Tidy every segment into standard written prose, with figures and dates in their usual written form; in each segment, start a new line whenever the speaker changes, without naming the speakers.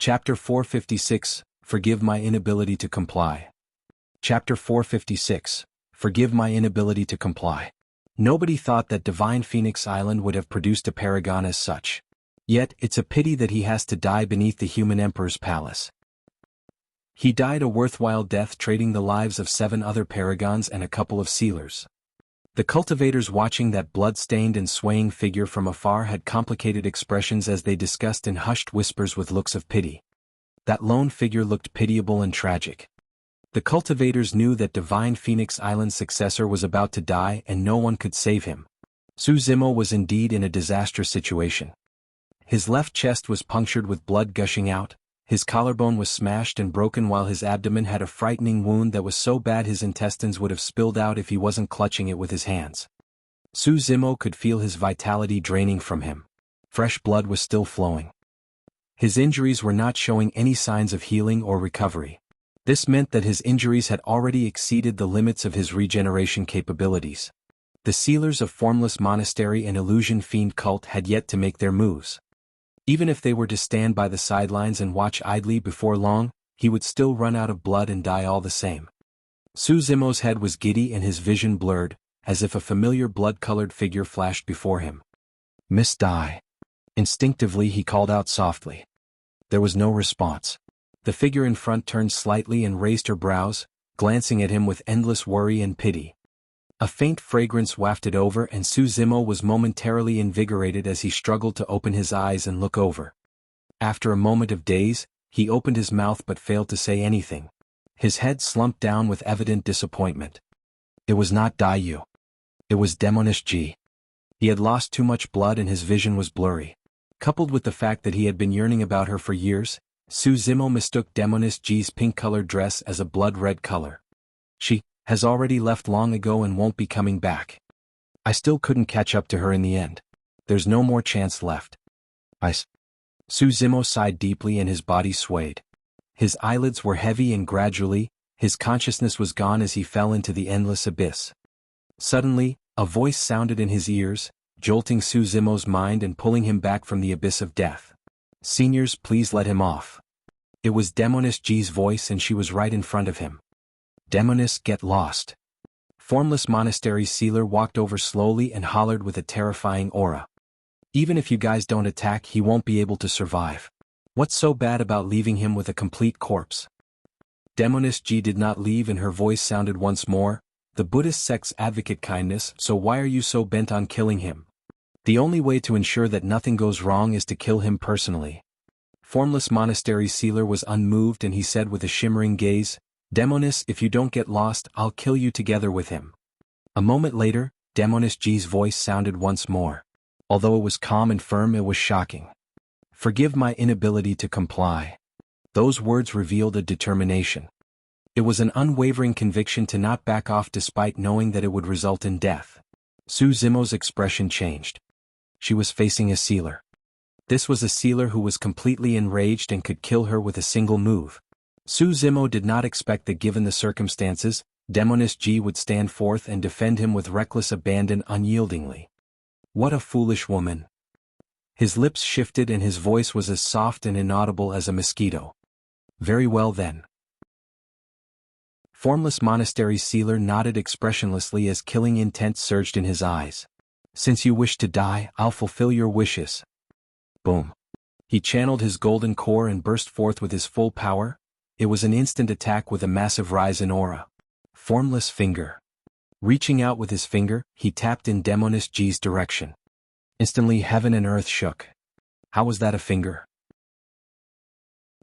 Chapter 456, Forgive My Inability to Comply. Chapter 456, Forgive My Inability to Comply. Nobody thought that Divine Phoenix Island would have produced a paragon as such. Yet, it's a pity that he has to die beneath the human emperor's palace. He died a worthwhile death trading the lives of 7 other paragons and a couple of sealers. The cultivators watching that blood-stained and swaying figure from afar had complicated expressions as they discussed in hushed whispers with looks of pity. That lone figure looked pitiable and tragic. The cultivators knew that Divine Phoenix Island's successor was about to die and no one could save him. Su Zimo was indeed in a disastrous situation. His left chest was punctured with blood gushing out, his collarbone was smashed and broken while his abdomen had a frightening wound that was so bad his intestines would have spilled out if he wasn't clutching it with his hands. Su Zimo could feel his vitality draining from him. Fresh blood was still flowing. His injuries were not showing any signs of healing or recovery. This meant that his injuries had already exceeded the limits of his regeneration capabilities. The sealers of Formless Monastery and Illusion Fiend Cult had yet to make their moves. Even if they were to stand by the sidelines and watch idly, before long, he would still run out of blood and die all the same. Su Zimo's head was giddy and his vision blurred, as if a familiar blood-colored figure flashed before him. "Miss Dai." Instinctively he called out softly. There was no response. The figure in front turned slightly and raised her brows, glancing at him with endless worry and pity. A faint fragrance wafted over and Su Zimo was momentarily invigorated as he struggled to open his eyes and look over. After a moment of daze, he opened his mouth but failed to say anything. His head slumped down with evident disappointment. It was not Dai Yu. It was Demonish Ji. He had lost too much blood and his vision was blurry. Coupled with the fact that he had been yearning about her for years, Su Zimo mistook Demonish Ji's pink-colored dress as a blood-red color. She has already left long ago and won't be coming back. I still couldn't catch up to her in the end. There's no more chance left. Su Zimo sighed deeply and his body swayed. His eyelids were heavy and gradually, his consciousness was gone as he fell into the endless abyss. Suddenly, a voice sounded in his ears, jolting Su Zimo's mind and pulling him back from the abyss of death. "Seniors, please let him off." It was Demonish Ji's voice and she was right in front of him. "Demonish, get lost." Formless Monastery Sealer walked over slowly and hollered with a terrifying aura. "Even if you guys don't attack, he won't be able to survive. What's so bad about leaving him with a complete corpse?" Demonish Ji did not leave and her voice sounded once more. "The Buddhist sect's advocate kindness, so why are you so bent on killing him? The only way to ensure that nothing goes wrong is to kill him personally." Formless Monastery Sealer was unmoved and he said with a shimmering gaze, "Demonish, if you don't get lost, I'll kill you together with him." A moment later, Demonish Ji's voice sounded once more. Although it was calm and firm, it was shocking. "Forgive my inability to comply." Those words revealed a determination. It was an unwavering conviction to not back off despite knowing that it would result in death. Su Zimo's expression changed. She was facing a sealer. This was a sealer who was completely enraged and could kill her with a single move. Su Zimo did not expect that given the circumstances, Demonish Ji would stand forth and defend him with reckless abandon unyieldingly. What a foolish woman. His lips shifted and his voice was as soft and inaudible as a mosquito. "Very well then." Formless Monastery Sealer nodded expressionlessly as killing intent surged in his eyes. "Since you wish to die, I'll fulfill your wishes." Boom. He channeled his golden core and burst forth with his full power. It was an instant attack with a massive rise in aura. Formless Finger. Reaching out with his finger, he tapped in Demonish Ji's direction. Instantly heaven and earth shook. How was that a finger?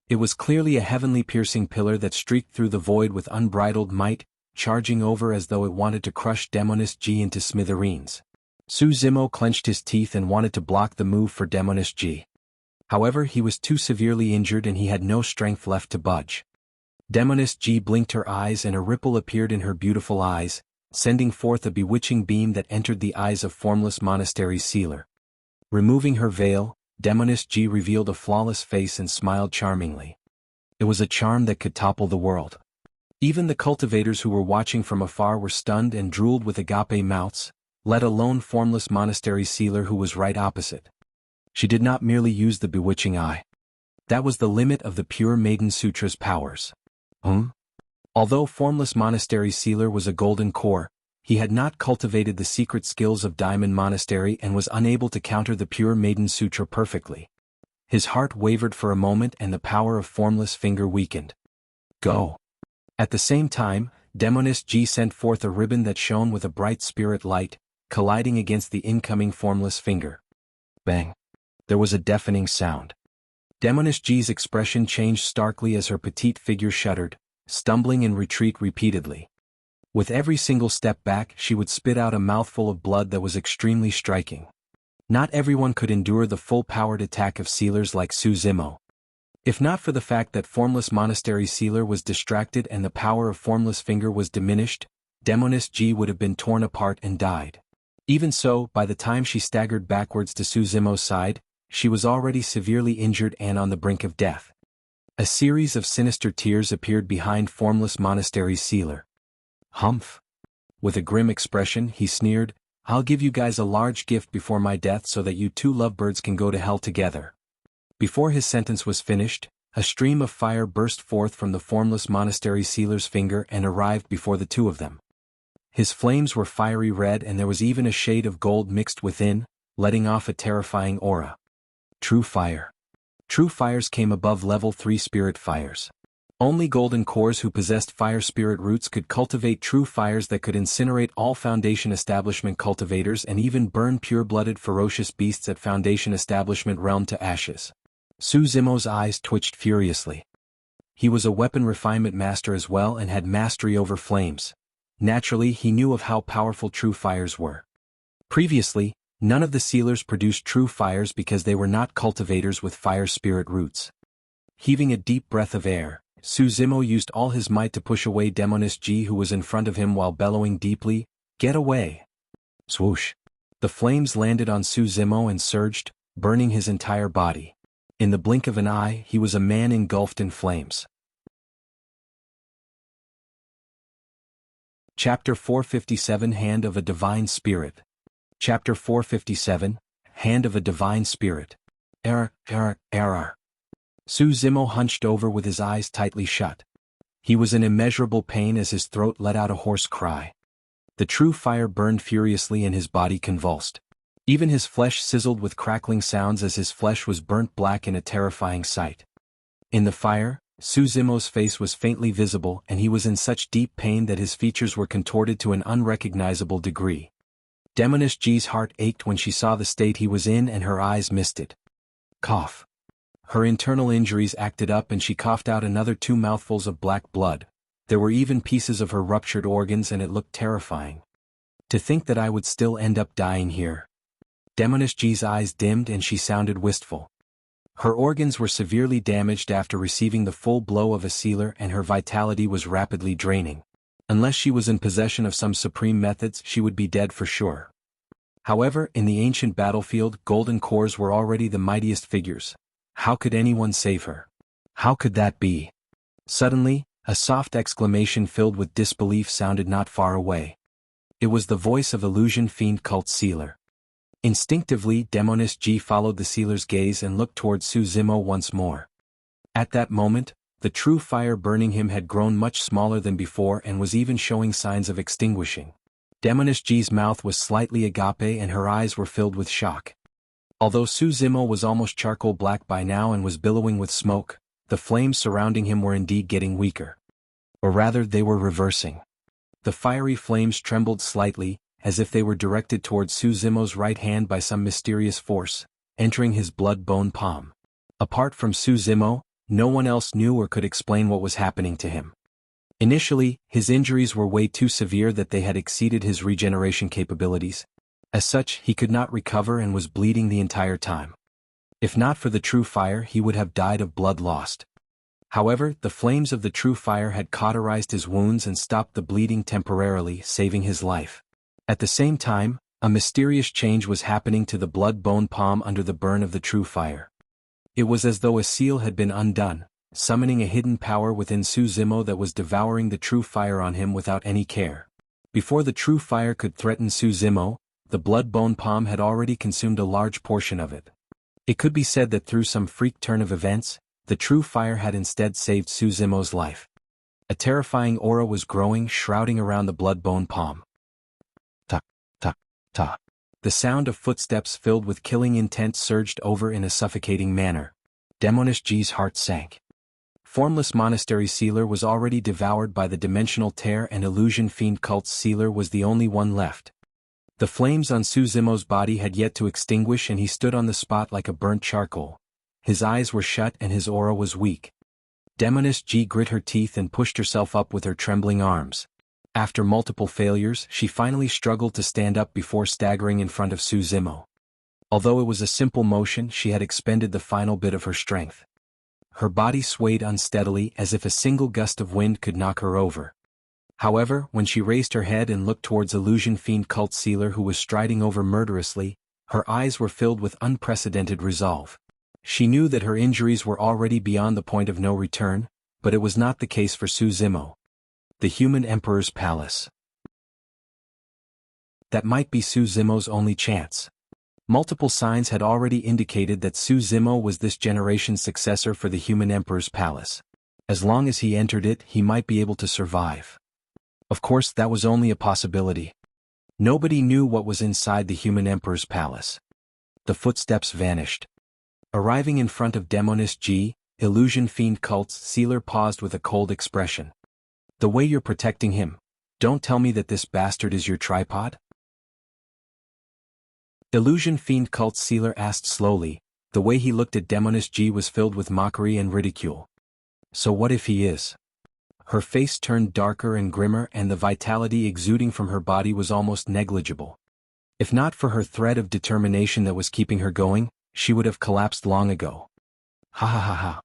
It was clearly a heavenly piercing pillar that streaked through the void with unbridled might, charging over as though it wanted to crush Demonish Ji into smithereens. Su Zimo clenched his teeth and wanted to block the move for Demonish Ji. However, he was too severely injured and he had no strength left to budge. Demonish Ji blinked her eyes and a ripple appeared in her beautiful eyes, sending forth a bewitching beam that entered the eyes of Formless Monastery Sealer. Removing her veil, Demonish Ji revealed a flawless face and smiled charmingly. It was a charm that could topple the world. Even the cultivators who were watching from afar were stunned and drooled with agape mouths, let alone Formless Monastery Sealer who was right opposite. She did not merely use the bewitching eye. That was the limit of the pure Maiden Sutra's powers. Although Formless Monastery Sealer was a golden core, he had not cultivated the secret skills of Diamond Monastery and was unable to counter the pure Maiden Sutra perfectly. His heart wavered for a moment and the power of Formless Finger weakened. Go. At the same time, Demoness G sent forth a ribbon that shone with a bright spirit light, colliding against the incoming Formless Finger. Bang. There was a deafening sound. Demoness G's expression changed starkly as her petite figure shuddered, stumbling in retreat repeatedly. With every single step back, she would spit out a mouthful of blood that was extremely striking. Not everyone could endure the full-powered attack of sealers like Su Zimo. If not for the fact that Formless Monastery Sealer was distracted and the power of Formless Finger was diminished, Demoness G would have been torn apart and died. Even so, by the time she staggered backwards to Su Zimo's side, she was already severely injured and on the brink of death. A series of sinister tears appeared behind Formless Monastery Sealer. Humph. With a grim expression, he sneered, "I'll give you guys a large gift before my death so that you two lovebirds can go to hell together." Before his sentence was finished, a stream of fire burst forth from the Formless Monastery Sealer's finger and arrived before the two of them. His flames were fiery red and there was even a shade of gold mixed within, letting off a terrifying aura. True fire. True fires came above level 3 spirit fires. Only golden cores who possessed fire spirit roots could cultivate true fires that could incinerate all Foundation Establishment cultivators and even burn pure-blooded ferocious beasts at Foundation Establishment realm to ashes. Su Zimo's eyes twitched furiously. He was a weapon refinement master as well and had mastery over flames. Naturally, he knew of how powerful true fires were. Previously, none of the sealers produced true fires because they were not cultivators with fire spirit roots. Heaving a deep breath of air, Su Zimo used all his might to push away Demoness G who was in front of him while bellowing deeply, "Get away!" Swoosh! The flames landed on Su Zimo and surged, burning his entire body. In the blink of an eye, he was a man engulfed in flames. Chapter 457 Hand of a Divine Spirit. Chapter 457, Hand of a Divine Spirit. Error. Su Zimo hunched over with his eyes tightly shut. He was in immeasurable pain as his throat let out a hoarse cry. The true fire burned furiously and his body convulsed. Even his flesh sizzled with crackling sounds as his flesh was burnt black in a terrifying sight. In the fire, Su Zimo's face was faintly visible and he was in such deep pain that his features were contorted to an unrecognizable degree. Demoness G's heart ached when she saw the state he was in and her eyes misted. Cough. Her internal injuries acted up and she coughed out another 2 mouthfuls of black blood. There were even pieces of her ruptured organs and it looked terrifying. To think that I would still end up dying here. Demoness G's eyes dimmed and she sounded wistful. Her organs were severely damaged after receiving the full blow of a sealer and her vitality was rapidly draining. Unless she was in possession of some supreme methods, she would be dead for sure. However, in the ancient battlefield, golden cores were already the mightiest figures. How could anyone save her? How could that be? Suddenly, a soft exclamation filled with disbelief sounded not far away. It was the voice of Illusion Fiend Cult Sealer. Instinctively, Demoness G followed the sealer's gaze and looked towards Su Zimo once more. At that moment, the true fire burning him had grown much smaller than before and was even showing signs of extinguishing. Demoness G's mouth was slightly agape and her eyes were filled with shock. Although Su Zimo was almost charcoal black by now and was billowing with smoke, the flames surrounding him were indeed getting weaker. Or rather, they were reversing. The fiery flames trembled slightly, as if they were directed towards Su Zimo's right hand by some mysterious force, entering his blood-bone palm. Apart from Su Zimo, no one else knew or could explain what was happening to him. Initially, his injuries were way too severe that they had exceeded his regeneration capabilities. As such, he could not recover and was bleeding the entire time. If not for the true fire, he would have died of blood lost. However, the flames of the true fire had cauterized his wounds and stopped the bleeding temporarily, saving his life. At the same time, a mysterious change was happening to the blood-bone palm under the burn of the true fire. It was as though a seal had been undone, summoning a hidden power within Su Zimo that was devouring the true fire on him without any care. Before the true fire could threaten Su Zimo, the blood-bone palm had already consumed a large portion of it. It could be said that through some freak turn of events, The true fire had instead saved Suzimo's life. A terrifying aura was growing, shrouding around the blood-bone palm. Ta, ta, ta. The sound of footsteps filled with killing intent surged over in a suffocating manner. Demonish Ji's heart sank. Formless Monastery Sealer was already devoured by the Dimensional Tear, and Illusion Fiend Cult's Sealer was the only one left. The flames on Suzimo's body had yet to extinguish, and he stood on the spot like a burnt charcoal. His eyes were shut and his aura was weak. Demonish Ji grit her teeth and pushed herself up with her trembling arms. After multiple failures, she finally struggled to stand up before staggering in front of Suzimo. Although it was a simple motion, she had expended the final bit of her strength. Her body swayed unsteadily as if a single gust of wind could knock her over. However, when she raised her head and looked towards Illusion Fiend Cult Sealer, who was striding over murderously, her eyes were filled with unprecedented resolve. She knew that her injuries were already beyond the point of no return, but it was not the case for Suzimo. The Human Emperor's Palace. That might be Suzimo's only chance. Multiple signs had already indicated that Suzimo was this generation's successor for the Human Emperor's Palace. As long as he entered it, he might be able to survive. Of course, that was only a possibility. Nobody knew what was inside the Human Emperor's Palace. The footsteps vanished. Arriving in front of Demonish Ji, Illusion Fiend Cult's Sealer paused with a cold expression. The way you're protecting him, don't tell me that this bastard is your tripod? Illusion Fiend Cult's Sealer asked slowly. The way he looked at Demonish Ji was filled with mockery and ridicule. So what if he is? Her face turned darker and grimmer, and the vitality exuding from her body was almost negligible. If not for her thread of determination that was keeping her going, she would have collapsed long ago. Ha ha ha ha.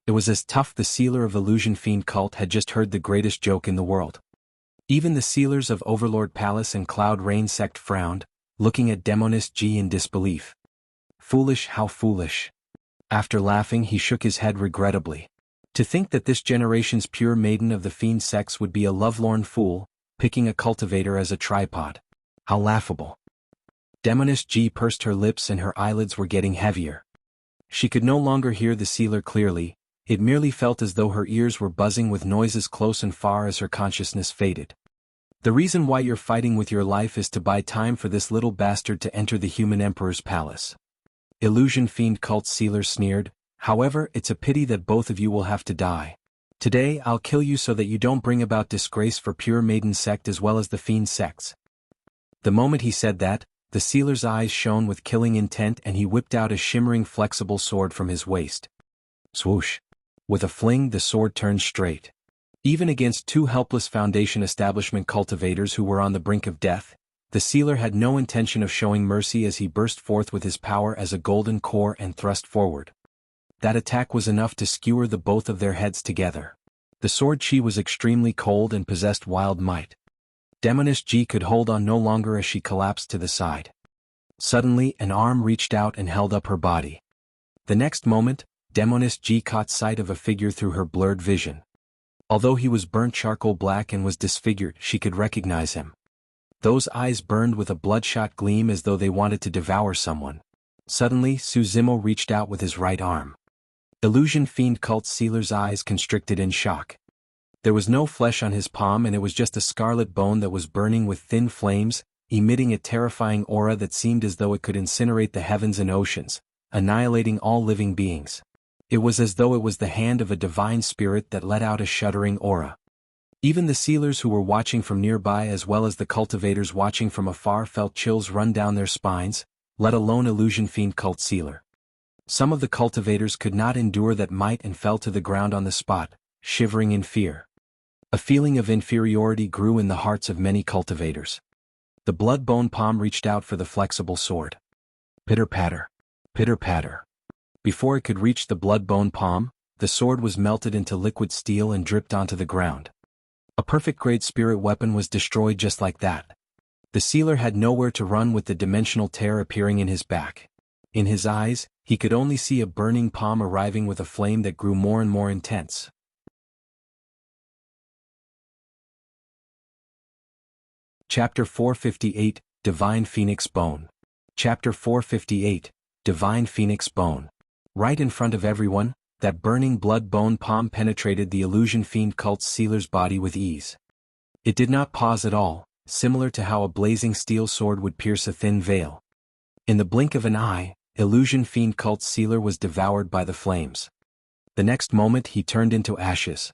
It was as tough. The Sealer of Illusion Fiend Cult had just heard the greatest joke in the world. Even the Sealers of Overlord Palace and Cloud Rain Sect frowned, looking at Demonish Ji in disbelief. Foolish, how foolish. After laughing, he shook his head regrettably. To think that this generation's pure maiden of the fiend sex would be a lovelorn fool, picking a cultivator as a tripod. How laughable. Demonish Ji pursed her lips and her eyelids were getting heavier. She could no longer hear the Sealer clearly. It merely felt as though her ears were buzzing with noises close and far as her consciousness faded. The reason why you're fighting with your life is to buy time for this little bastard to enter the Human Emperor's Palace. Illusion Fiend Cult Sealer sneered. However, it's a pity that both of you will have to die. Today I'll kill you so that you don't bring about disgrace for Pure Maiden Sect as well as the Fiend Sects. The moment he said that, the Sealer's eyes shone with killing intent, and he whipped out a shimmering flexible sword from his waist. Swoosh. With a fling, the sword turned straight. Even against two helpless Foundation establishment cultivators who were on the brink of death, the Sealer had no intention of showing mercy as he burst forth with his power as a golden core and thrust forward. That attack was enough to skewer the both of their heads together. The sword chi was extremely cold and possessed wild might. Demonish Ji could hold on no longer as she collapsed to the side. Suddenly, an arm reached out and held up her body. The next moment, Demonish Ji caught sight of a figure through her blurred vision. Although he was burnt charcoal black and was disfigured, she could recognize him. Those eyes burned with a bloodshot gleam as though they wanted to devour someone. Suddenly, Suzimo reached out with his right arm. Illusion Fiend Cult Sealer's eyes constricted in shock. There was no flesh on his palm, and it was just a scarlet bone that was burning with thin flames, emitting a terrifying aura that seemed as though it could incinerate the heavens and oceans, annihilating all living beings. It was as though it was the hand of a divine spirit that let out a shuddering aura. Even the Sealers who were watching from nearby as well as the cultivators watching from afar felt chills run down their spines, let alone Illusion Fiend Cult Sealer. Some of the cultivators could not endure that might and fell to the ground on the spot, shivering in fear. A feeling of inferiority grew in the hearts of many cultivators. The blood-bone palm reached out for the flexible sword. Pitter-patter. Pitter-patter. Before it could reach the blood-bone palm, the sword was melted into liquid steel and dripped onto the ground. A perfect-grade spirit weapon was destroyed just like that. The Sealer had nowhere to run with the dimensional tear appearing in his back. In his eyes, he could only see a burning palm arriving with a flame that grew more and more intense. Chapter 458, Divine Phoenix Bone. Chapter 458, Divine Phoenix Bone. Right in front of everyone, that burning blood-bone palm penetrated the illusion fiend cult sealer's body with ease. It did not pause at all, similar to how a blazing steel sword would pierce a thin veil. In the blink of an eye, illusion fiend cult sealer was devoured by the flames. The next moment he turned into ashes.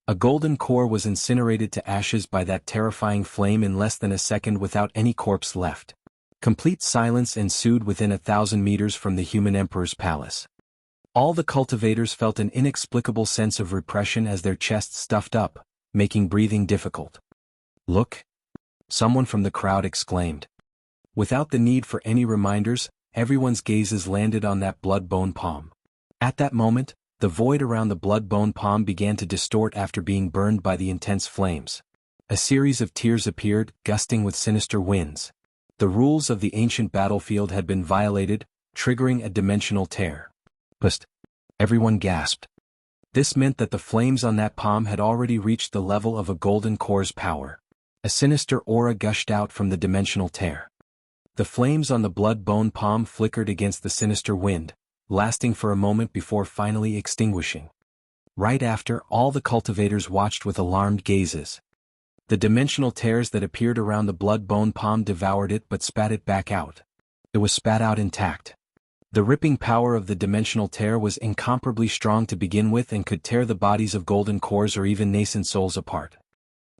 A golden core was incinerated to ashes by that terrifying flame in less than a second without any corpse left. Complete silence ensued within 1,000 meters from the human emperor's palace. All the cultivators felt an inexplicable sense of repression as their chests stuffed up, making breathing difficult. "Look!" someone from the crowd exclaimed. Without the need for any reminders, everyone's gazes landed on that blood-bone palm. At that moment, the void around the blood-bone palm began to distort after being burned by the intense flames. A series of tears appeared, gusting with sinister winds. The rules of the ancient battlefield had been violated, triggering a dimensional tear. But everyone gasped. This meant that the flames on that palm had already reached the level of a golden core's power. A sinister aura gushed out from the dimensional tear. The flames on the blood-bone palm flickered against the sinister wind, lasting for a moment before finally extinguishing. Right after, all the cultivators watched with alarmed gazes. The dimensional tears that appeared around the blood-bone palm devoured it but spat it back out. It was spat out intact. The ripping power of the dimensional tear was incomparably strong to begin with and could tear the bodies of golden cores or even nascent souls apart.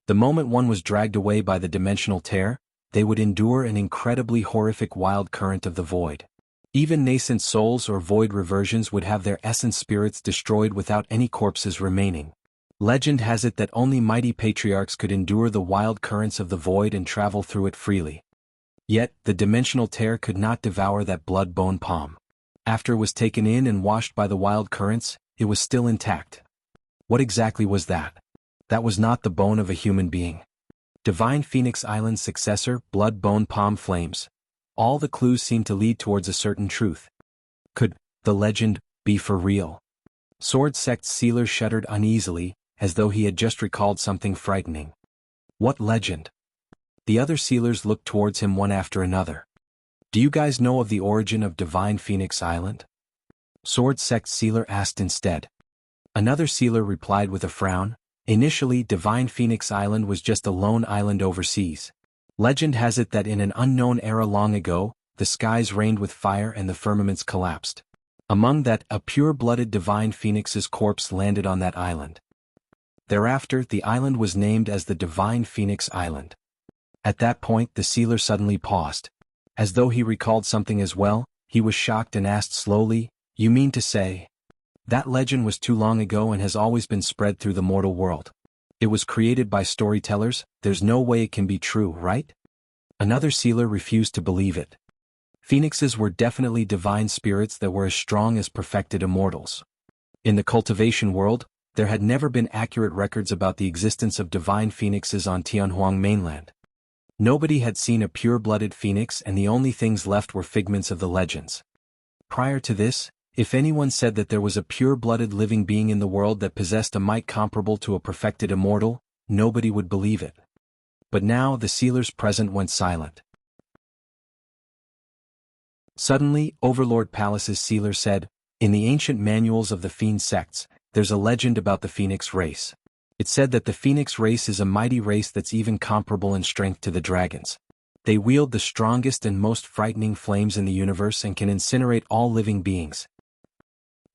The moment one was dragged away by the dimensional tear, they would endure an incredibly horrific wild current of the void. Even nascent souls or void reversions would have their essence spirits destroyed without any corpses remaining. Legend has it that only mighty patriarchs could endure the wild currents of the void and travel through it freely. Yet, the dimensional tear could not devour that blood-bone palm. After it was taken in and washed by the wild currents, it was still intact. What exactly was that? That was not the bone of a human being. Divine Phoenix Island's successor, blood-bone palm flames. All the clues seemed to lead towards a certain truth. Could the legend be for real? Sword Sect Sealer shuddered uneasily, as though he had just recalled something frightening. What legend? The other sealers looked towards him one after another. Do you guys know of the origin of Divine Phoenix Island? Sword Sect Sealer asked instead. Another sealer replied with a frown. Initially, Divine Phoenix Island was just a lone island overseas. Legend has it that in an unknown era long ago, the skies rained with fire and the firmaments collapsed. Among that, a pure-blooded Divine Phoenix's corpse landed on that island. Thereafter, the island was named as the Divine Phoenix Island. At that point, the sealer suddenly paused. As though he recalled something as well, he was shocked and asked slowly, "You mean to say? That legend was too long ago and has always been spread through the mortal world. It was created by storytellers, there's no way it can be true, right?" Another sealer refused to believe it. Phoenixes were definitely divine spirits that were as strong as perfected immortals. In the cultivation world, there had never been accurate records about the existence of divine phoenixes on Tianhuang mainland. Nobody had seen a pure-blooded phoenix and the only things left were figments of the legends. Prior to this, if anyone said that there was a pure-blooded living being in the world that possessed a might comparable to a perfected immortal, nobody would believe it. But now the sealers present went silent. Suddenly, Overlord Palace's sealer said, "In the ancient manuals of the fiend sects, there's a legend about the Phoenix race. It said that the Phoenix race is a mighty race that's even comparable in strength to the dragons. They wield the strongest and most frightening flames in the universe and can incinerate all living beings.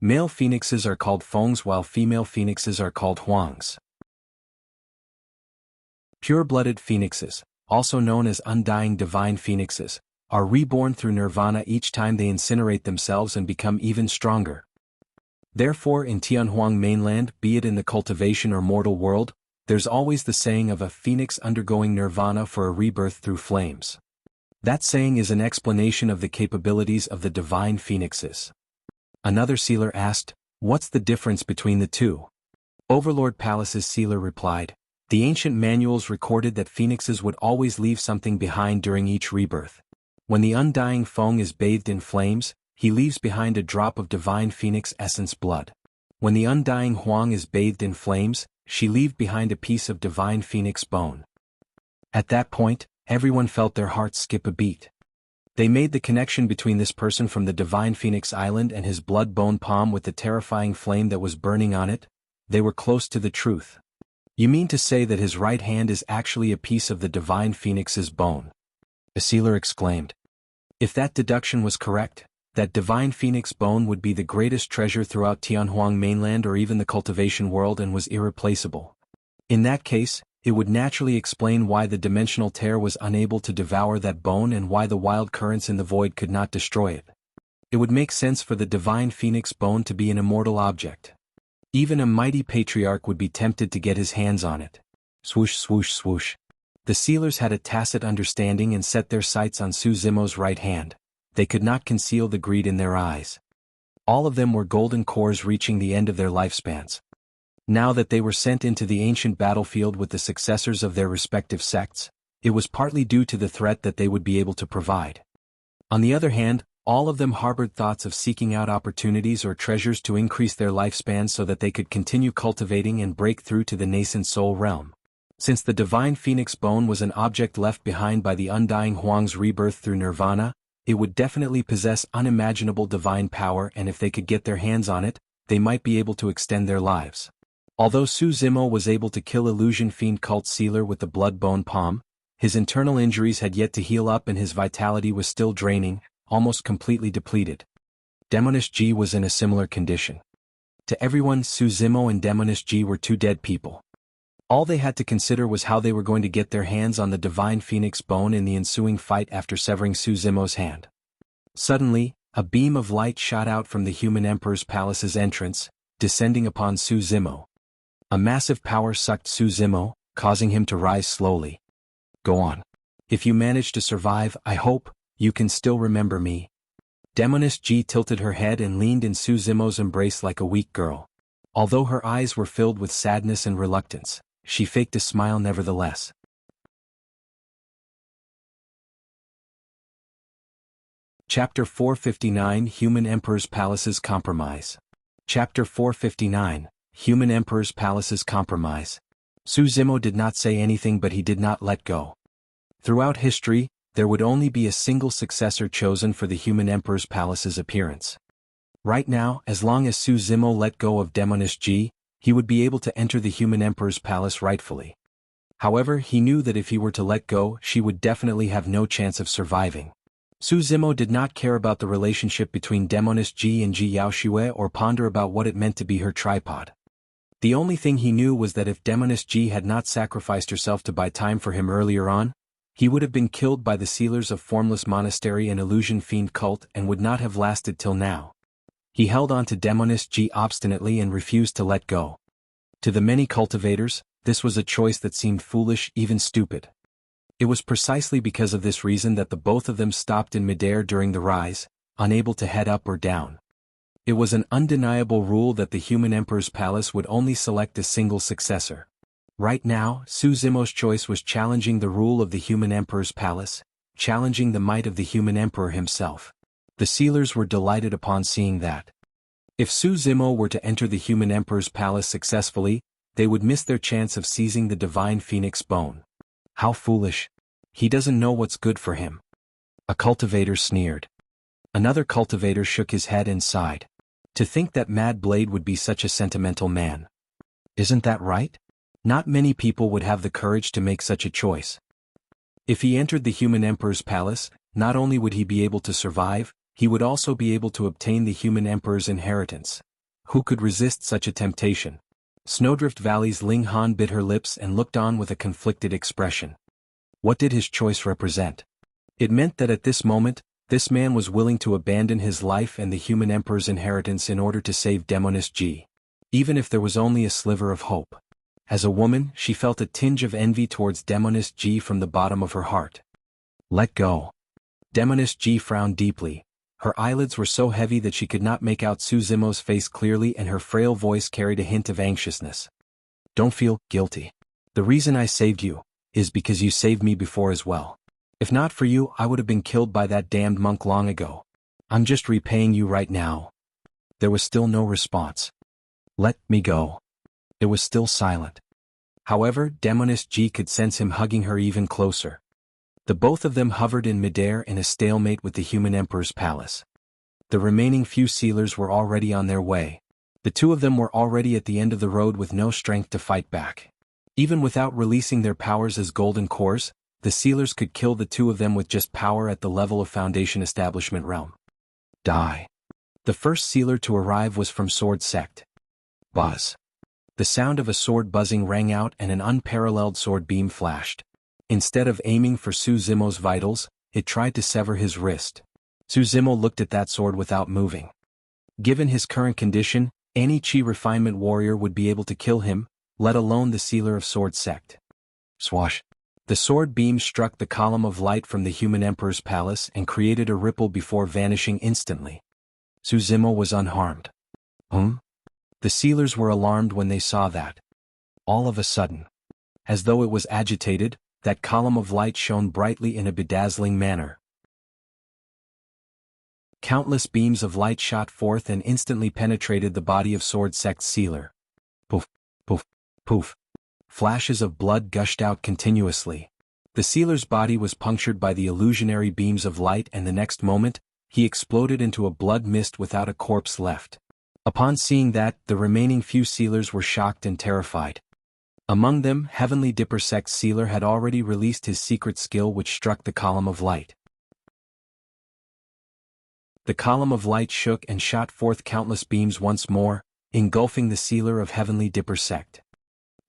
Male phoenixes are called Fengs while female phoenixes are called Huangs. Pure-blooded phoenixes, also known as undying divine phoenixes, are reborn through nirvana each time they incinerate themselves and become even stronger. Therefore in Tianhuang mainland, be it in the cultivation or mortal world, there's always the saying of a phoenix undergoing nirvana for a rebirth through flames. That saying is an explanation of the capabilities of the divine phoenixes." Another sealer asked, "What's the difference between the two?" Overlord Palace's sealer replied, "The ancient manuals recorded that phoenixes would always leave something behind during each rebirth. When the undying Feng is bathed in flames, he leaves behind a drop of divine phoenix essence blood. When the undying Huang is bathed in flames, she leaves behind a piece of divine phoenix bone." At that point, everyone felt their hearts skip a beat. They made the connection between this person from the divine Phoenix Island and his blood-bone palm with the terrifying flame that was burning on it. They were close to the truth. You mean to say that his right hand is actually a piece of the divine Phoenix's bone? A sealer exclaimed. If that deduction was correct, that divine Phoenix bone would be the greatest treasure throughout Tianhuang mainland or even the cultivation world and was irreplaceable. In that case, it would naturally explain why the dimensional tear was unable to devour that bone and why the wild currents in the void could not destroy it. It would make sense for the divine Phoenix bone to be an immortal object. Even a mighty patriarch would be tempted to get his hands on it. Swoosh swoosh swoosh. The sealers had a tacit understanding and set their sights on Su Zimo's right hand. They could not conceal the greed in their eyes. All of them were golden cores reaching the end of their lifespans. Now that they were sent into the ancient battlefield with the successors of their respective sects, it was partly due to the threat that they would be able to provide. On the other hand, all of them harbored thoughts of seeking out opportunities or treasures to increase their lifespans so that they could continue cultivating and break through to the nascent soul realm. Since the divine Phoenix bone was an object left behind by the undying Huang's rebirth through nirvana, it would definitely possess unimaginable divine power, and if they could get their hands on it, they might be able to extend their lives. Although Su Zimo was able to kill Illusion Fiend Cult Sealer with the blood-bone palm, his internal injuries had yet to heal up and his vitality was still draining, almost completely depleted. Demoness G was in a similar condition. To everyone, Su Zimo and Demoness G were two dead people. All they had to consider was how they were going to get their hands on the divine Phoenix bone in the ensuing fight after severing Su Zimo's hand. Suddenly, a beam of light shot out from the human Emperor's palace's entrance, descending upon Su Zimo. A massive power sucked Su Zimo, causing him to rise slowly. Go on. If you manage to survive, I hope you can still remember me. Demoness G tilted her head and leaned in Su Zimo's embrace like a weak girl. Although her eyes were filled with sadness and reluctance, she faked a smile nevertheless. Chapter 459 Human Emperor's Palace's Compromise. Chapter 459 Human Emperor's Palace's Compromise. Su Zimo did not say anything, but he did not let go. Throughout history, there would only be a single successor chosen for the Human Emperor's Palace's appearance. Right now, as long as Su Zimo let go of Demoness G, he would be able to enter the Human Emperor's Palace rightfully. However, he knew that if he were to let go, she would definitely have no chance of surviving. Su Zimo did not care about the relationship between Demoness G and Ji Yaoxue or ponder about what it meant to be her tripod. The only thing he knew was that if Demoness G had not sacrificed herself to buy time for him earlier on, he would have been killed by the sealers of Formless Monastery and Illusion Fiend Cult and would not have lasted till now. He held on to Demoness G obstinately and refused to let go. To the many cultivators, this was a choice that seemed foolish, even stupid. It was precisely because of this reason that the both of them stopped in midair during the rise, unable to head up or down. It was an undeniable rule that the Human Emperor's Palace would only select a single successor. Right now, Su Zimo's choice was challenging the rule of the Human Emperor's Palace, challenging the might of the Human Emperor himself. The sealers were delighted upon seeing that. If Su Zimo were to enter the Human Emperor's Palace successfully, they would miss their chance of seizing the divine Phoenix bone. How foolish. He doesn't know what's good for him. A cultivator sneered. Another cultivator shook his head and sighed. To think that Mad Blade would be such a sentimental man. Isn't that right? Not many people would have the courage to make such a choice. If he entered the Human Emperor's Palace, not only would he be able to survive, he would also be able to obtain the Human Emperor's inheritance. Who could resist such a temptation? Snowdrift Valley's Ling Han bit her lips and looked on with a conflicted expression. What did his choice represent? It meant that at this moment, this man was willing to abandon his life and the Human Emperor's inheritance in order to save Demoness G. Even if there was only a sliver of hope. As a woman, she felt a tinge of envy towards Demoness G from the bottom of her heart. Let go. Demoness G frowned deeply. Her eyelids were so heavy that she could not make out Su Zimo's face clearly, and her frail voice carried a hint of anxiousness. Don't feel guilty. The reason I saved you is because you saved me before as well. If not for you, I would have been killed by that damned monk long ago. I'm just repaying you right now. There was still no response. Let me go. It was still silent. However, Demoness G could sense him hugging her even closer. The both of them hovered in midair in a stalemate with the human emperor's palace. The remaining few sealers were already on their way. The two of them were already at the end of the road with no strength to fight back. Even without releasing their powers as golden cores, the sealers could kill the two of them with just power at the level of Foundation Establishment realm. Die. The first sealer to arrive was from Sword Sect. Buzz. The sound of a sword buzzing rang out and an unparalleled sword beam flashed. Instead of aiming for Su Zimo's vitals, it tried to sever his wrist. Su Zimo looked at that sword without moving. Given his current condition, any Chi refinement warrior would be able to kill him, let alone the sealer of Sword Sect. Swash. The sword beam struck the column of light from the human emperor's palace and created a ripple before vanishing instantly. Su Zimo was unharmed. The sealers were alarmed when they saw that. All of a sudden, as though it was agitated, that column of light shone brightly in a bedazzling manner. Countless beams of light shot forth and instantly penetrated the body of Sword Sect's sealer. Poof, poof, poof. Flashes of blood gushed out continuously. The sealer's body was punctured by the illusionary beams of light, and the next moment, he exploded into a blood mist without a corpse left. Upon seeing that, the remaining few sealers were shocked and terrified. Among them, Heavenly Dipper Sect's sealer had already released his secret skill, which struck the column of light. The column of light shook and shot forth countless beams once more, engulfing the sealer of Heavenly Dipper Sect.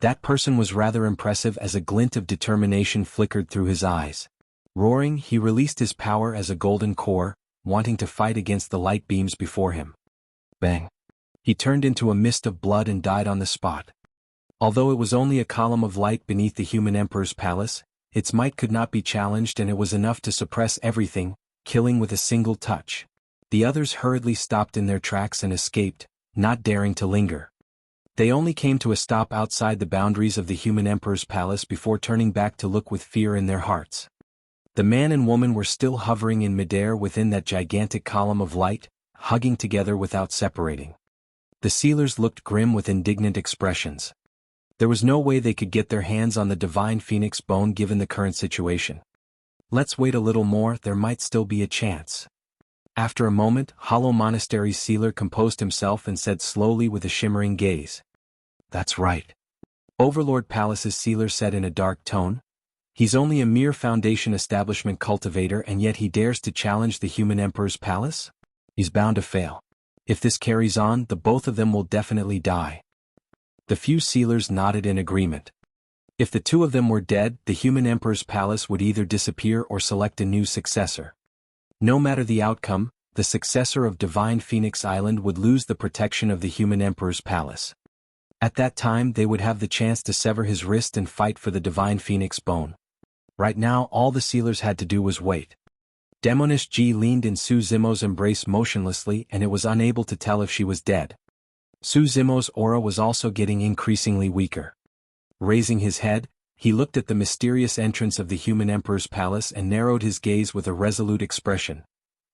That person was rather impressive as a glint of determination flickered through his eyes. Roaring, he released his power as a golden core, wanting to fight against the light beams before him. Bang! He turned into a mist of blood and died on the spot. Although it was only a column of light beneath the human emperor's palace, its might could not be challenged, and it was enough to suppress everything, killing with a single touch. The others hurriedly stopped in their tracks and escaped, not daring to linger. They only came to a stop outside the boundaries of the human emperor's palace before turning back to look with fear in their hearts. The man and woman were still hovering in midair within that gigantic column of light, hugging together without separating. The sealers looked grim with indignant expressions. There was no way they could get their hands on the divine phoenix bone given the current situation. Let's wait a little more, there might still be a chance. After a moment, Hollow Monastery's sealer composed himself and said slowly with a shimmering gaze. That's right. Overlord Palace's sealer said in a dark tone. He's only a mere Foundation Establishment cultivator, and yet he dares to challenge the human emperor's palace? He's bound to fail. If this carries on, the both of them will definitely die. The few sealers nodded in agreement. If the two of them were dead, the human emperor's palace would either disappear or select a new successor. No matter the outcome, the successor of Divine Phoenix Island would lose the protection of the human emperor's palace. At that time, they would have the chance to sever his wrist and fight for the divine phoenix bone. Right now, all the sealers had to do was wait. Demonish Ji leaned in Su Zimo's embrace motionlessly, and it was unable to tell if she was dead. Su Zimo's aura was also getting increasingly weaker. Raising his head, he looked at the mysterious entrance of the human emperor's palace and narrowed his gaze with a resolute expression.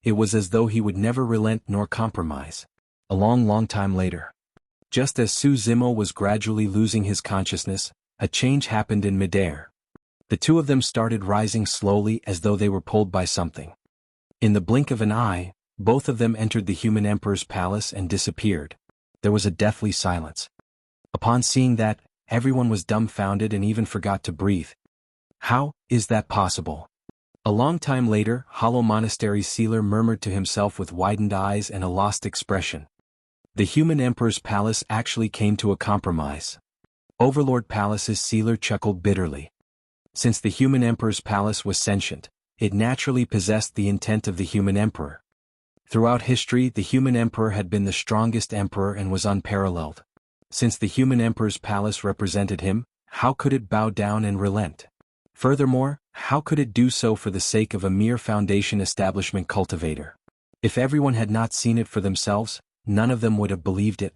It was as though he would never relent nor compromise. A long time later. Just as Su Zimo was gradually losing his consciousness, a change happened in midair. The two of them started rising slowly as though they were pulled by something. In the blink of an eye, both of them entered the human emperor's palace and disappeared. There was a deathly silence. Upon seeing that, everyone was dumbfounded and even forgot to breathe. How is that possible? A long time later, Hollow Monastery's sealer murmured to himself with widened eyes and a lost expression. The human emperor's palace actually came to a compromise. Overlord Palace's sealer chuckled bitterly. Since the human emperor's palace was sentient, it naturally possessed the intent of the human emperor. Throughout history, the human emperor had been the strongest emperor and was unparalleled. Since the human emperor's palace represented him, how could it bow down and relent? Furthermore, how could it do so for the sake of a mere Foundation Establishment cultivator? If everyone had not seen it for themselves, none of them would have believed it.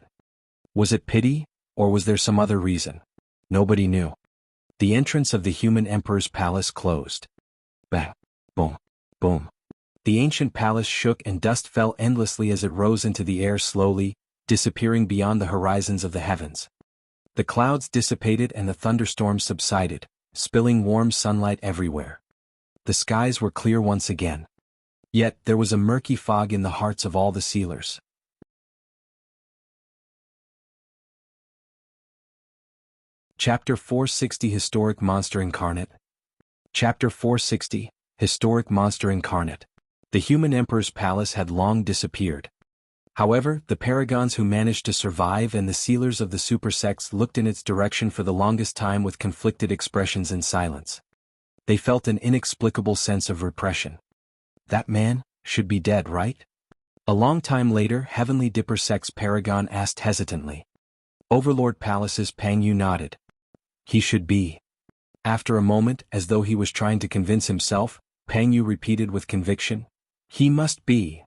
Was it pity, or was there some other reason? Nobody knew. The entrance of the human emperor's palace closed. Bang! Boom! Boom! The ancient palace shook and dust fell endlessly as it rose into the air slowly, disappearing beyond the horizons of the heavens. The clouds dissipated and the thunderstorms subsided, spilling warm sunlight everywhere. The skies were clear once again. Yet, there was a murky fog in the hearts of all the sealers. Chapter 460 Historic Monster Incarnate. Chapter 460 Historic Monster Incarnate. The human emperor's palace had long disappeared. However, the paragons who managed to survive and the sealers of the super sects looked in its direction for the longest time with conflicted expressions and silence. They felt an inexplicable sense of repression. That man should be dead, right? A long time later, Heavenly Dipper Sect's paragon asked hesitantly. Overlord Palace's Pang Yu nodded. He should be. After a moment, as though he was trying to convince himself, Pang Yu repeated with conviction. He must be.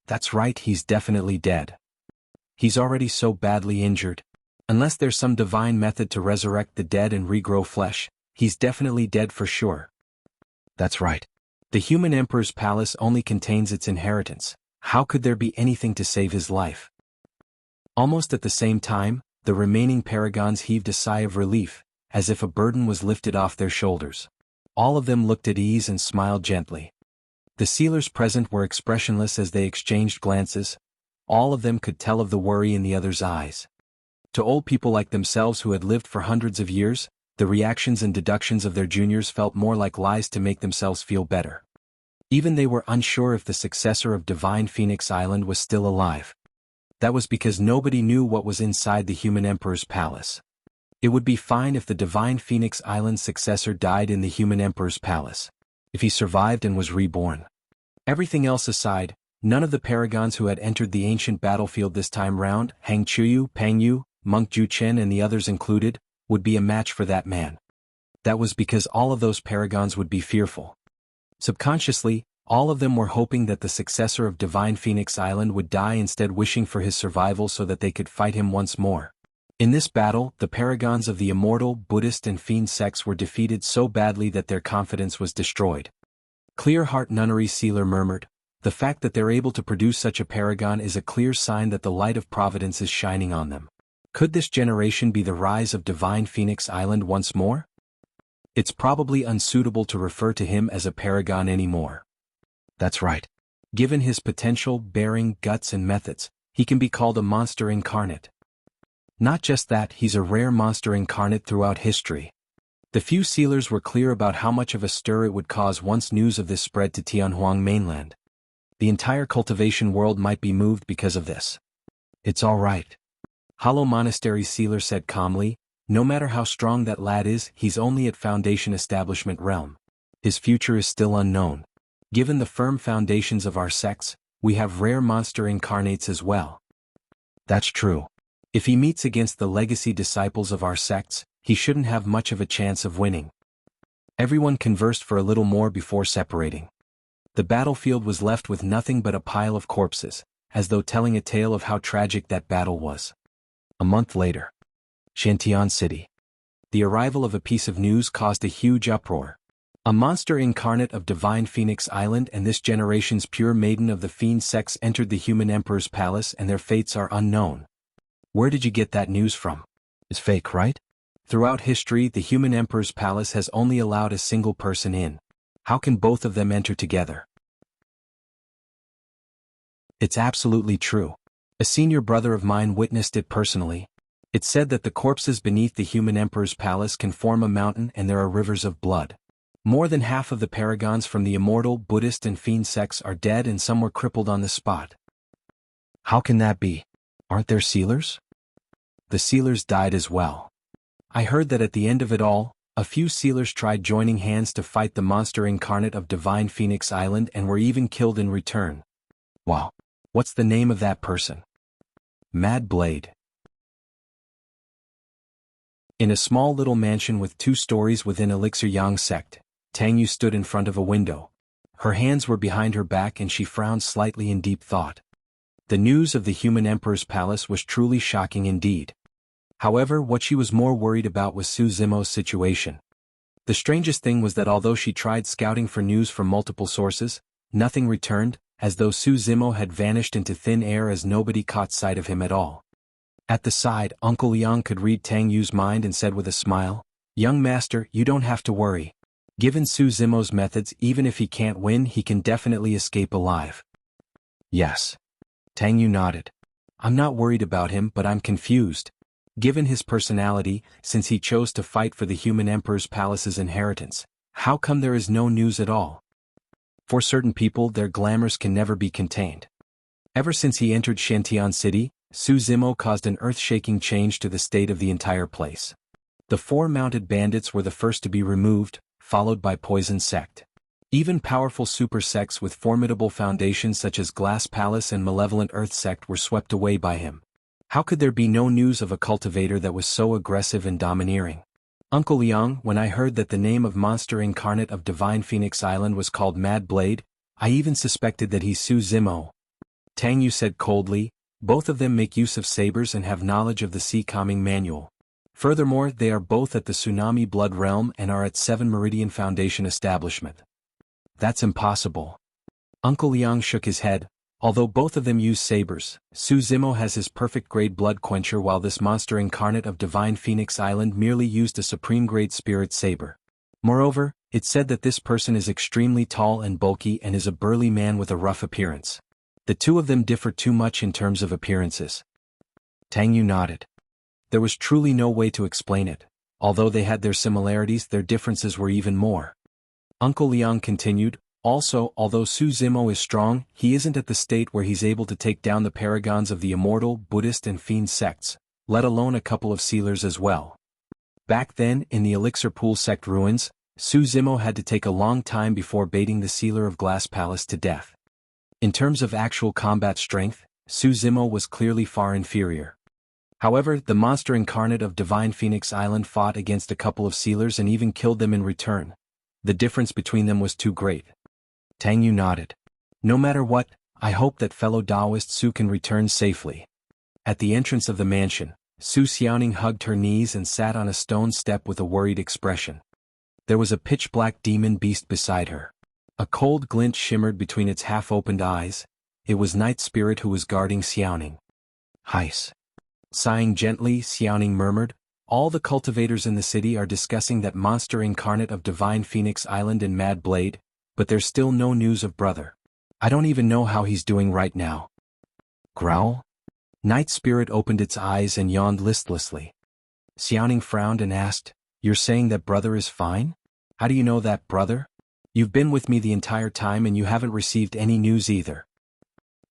That's right, he's definitely dead. He's already so badly injured. Unless there's some divine method to resurrect the dead and regrow flesh, he's definitely dead for sure. That's right. The human emperor's palace only contains its inheritance. How could there be anything to save his life? Almost at the same time, the remaining paragons heaved a sigh of relief, as if a burden was lifted off their shoulders. All of them looked at ease and smiled gently. The sealers present were expressionless as they exchanged glances. All of them could tell of the worry in the other's eyes. To old people like themselves who had lived for hundreds of years, the reactions and deductions of their juniors felt more like lies to make themselves feel better. Even they were unsure if the successor of Divine Phoenix Island was still alive. That was because nobody knew what was inside the human emperor's palace. It would be fine if the Divine Phoenix Island's successor died in the human emperor's palace. If he survived and was reborn. Everything else aside, none of the paragons who had entered the ancient battlefield this time round, Hang Chuyu, Pang Yu, Monk Juchen and the others included, would be a match for that man. That was because all of those paragons would be fearful. Subconsciously, all of them were hoping that the successor of Divine Phoenix Island would die, instead wishing for his survival so that they could fight him once more. In this battle, the paragons of the Immortal, Buddhist and Fiend sects were defeated so badly that their confidence was destroyed. Clear Heart Nunnery Sealer murmured, the fact that they're able to produce such a paragon is a clear sign that the light of Providence is shining on them. Could this generation be the rise of Divine Phoenix Island once more? It's probably unsuitable to refer to him as a paragon anymore. That's right. Given his potential, bearing, guts and methods, he can be called a monster incarnate. Not just that, he's a rare monster incarnate throughout history. The few sealers were clear about how much of a stir it would cause once news of this spread to Tianhuang mainland. The entire cultivation world might be moved because of this. It's all right. Hollow Monastery Sealer said calmly, no matter how strong that lad is, he's only at Foundation Establishment realm. His future is still unknown. Given the firm foundations of our sects, we have rare monster incarnates as well. That's true. If he meets against the legacy disciples of our sects, he shouldn't have much of a chance of winning. Everyone conversed for a little more before separating. The battlefield was left with nothing but a pile of corpses, as though telling a tale of how tragic that battle was. A month later. Shantian City. The arrival of a piece of news caused a huge uproar. A monster incarnate of Divine Phoenix Island and this generation's pure maiden of the Fiend sects entered the human emperor's palace, and their fates are unknown. Where did you get that news from? It's fake, right? Throughout history, the human emperor's palace has only allowed a single person in. How can both of them enter together? It's absolutely true. A senior brother of mine witnessed it personally. It's said that the corpses beneath the human emperor's palace can form a mountain, and there are rivers of blood. More than half of the paragons from the Immortal, Buddhist and Fiend sects are dead, and some were crippled on the spot. How can that be? Aren't there sealers? The sealers died as well. I heard that at the end of it all, a few sealers tried joining hands to fight the monster incarnate of Divine Phoenix Island and were even killed in return. Wow. What's the name of that person? Mad Blade. In a small little mansion with 2 stories within Elixir Yang sect, Tang Yu stood in front of a window. Her hands were behind her back and she frowned slightly in deep thought. The news of the human emperor's palace was truly shocking indeed. However, what she was more worried about was Su Zimo's situation. The strangest thing was that although she tried scouting for news from multiple sources, nothing returned, as though Su Zimo had vanished into thin air, as nobody caught sight of him at all. At the side, Uncle Yang could read Tang Yu's mind and said with a smile, "Young master, you don't have to worry. Given Su Zimo's methods, even if he can't win, he can definitely escape alive. Yes. Tang Yu nodded. I'm not worried about him, but I'm confused. Given his personality, since he chose to fight for the human emperor's palace's inheritance, how come there is no news at all? For certain people, their glamours can never be contained. Ever since he entered Shantian City, Su Zimo caused an earth-shaking change to the state of the entire place. The 4 mounted bandits were the first to be removed, followed by Poison Sect. Even powerful super sects with formidable foundations such as Glass Palace and Malevolent Earth Sect were swept away by him. How could there be no news of a cultivator that was so aggressive and domineering? Uncle Liang, when I heard that the name of monster incarnate of Divine Phoenix Island was called Mad Blade, I even suspected that he's Su Zimo. Tang Yu said coldly, both of them make use of sabers and have knowledge of the Sea Calming Manual. Furthermore, they are both at the Tsunami Blood Realm and are at 7 Meridian Foundation establishment. That's impossible. Uncle Liang shook his head. Although both of them use sabers, Su Zimo has his perfect-grade blood quencher while this monster incarnate of Divine Phoenix Island merely used a supreme-grade spirit saber. Moreover, it's said that this person is extremely tall and bulky and is a burly man with a rough appearance. The two of them differ too much in terms of appearances. Tang Yu nodded. There was truly no way to explain it. Although they had their similarities, their differences were even more. Uncle Liang continued, also, although Su Zimo is strong, he isn't at the state where he's able to take down the paragons of the immortal, Buddhist and fiend sects, let alone a couple of sealers as well. Back then, in the Elixir Pool sect ruins, Su Zimo had to take a long time before baiting the sealer of Glass Palace to death. In terms of actual combat strength, Su Zimo was clearly far inferior. However, the monster incarnate of Divine Phoenix Island fought against a couple of sealers and even killed them in return. The difference between them was too great. Tang Yu nodded. No matter what, I hope that fellow Taoist Su can return safely. At the entrance of the mansion, Su Xiaoning hugged her knees and sat on a stone step with a worried expression. There was a pitch-black demon beast beside her. A cold glint shimmered between its half-opened eyes. It was Night Spirit who was guarding Xiaoning. Heis. Sighing gently, Xiaoning murmured, all the cultivators in the city are discussing that monster incarnate of Divine Phoenix Island and Mad Blade, but there's still no news of brother. I don't even know how he's doing right now. Growl? Night Spirit opened its eyes and yawned listlessly. Xiaoning frowned and asked, you're saying that brother is fine? How do you know that, brother? You've been with me the entire time and you haven't received any news either.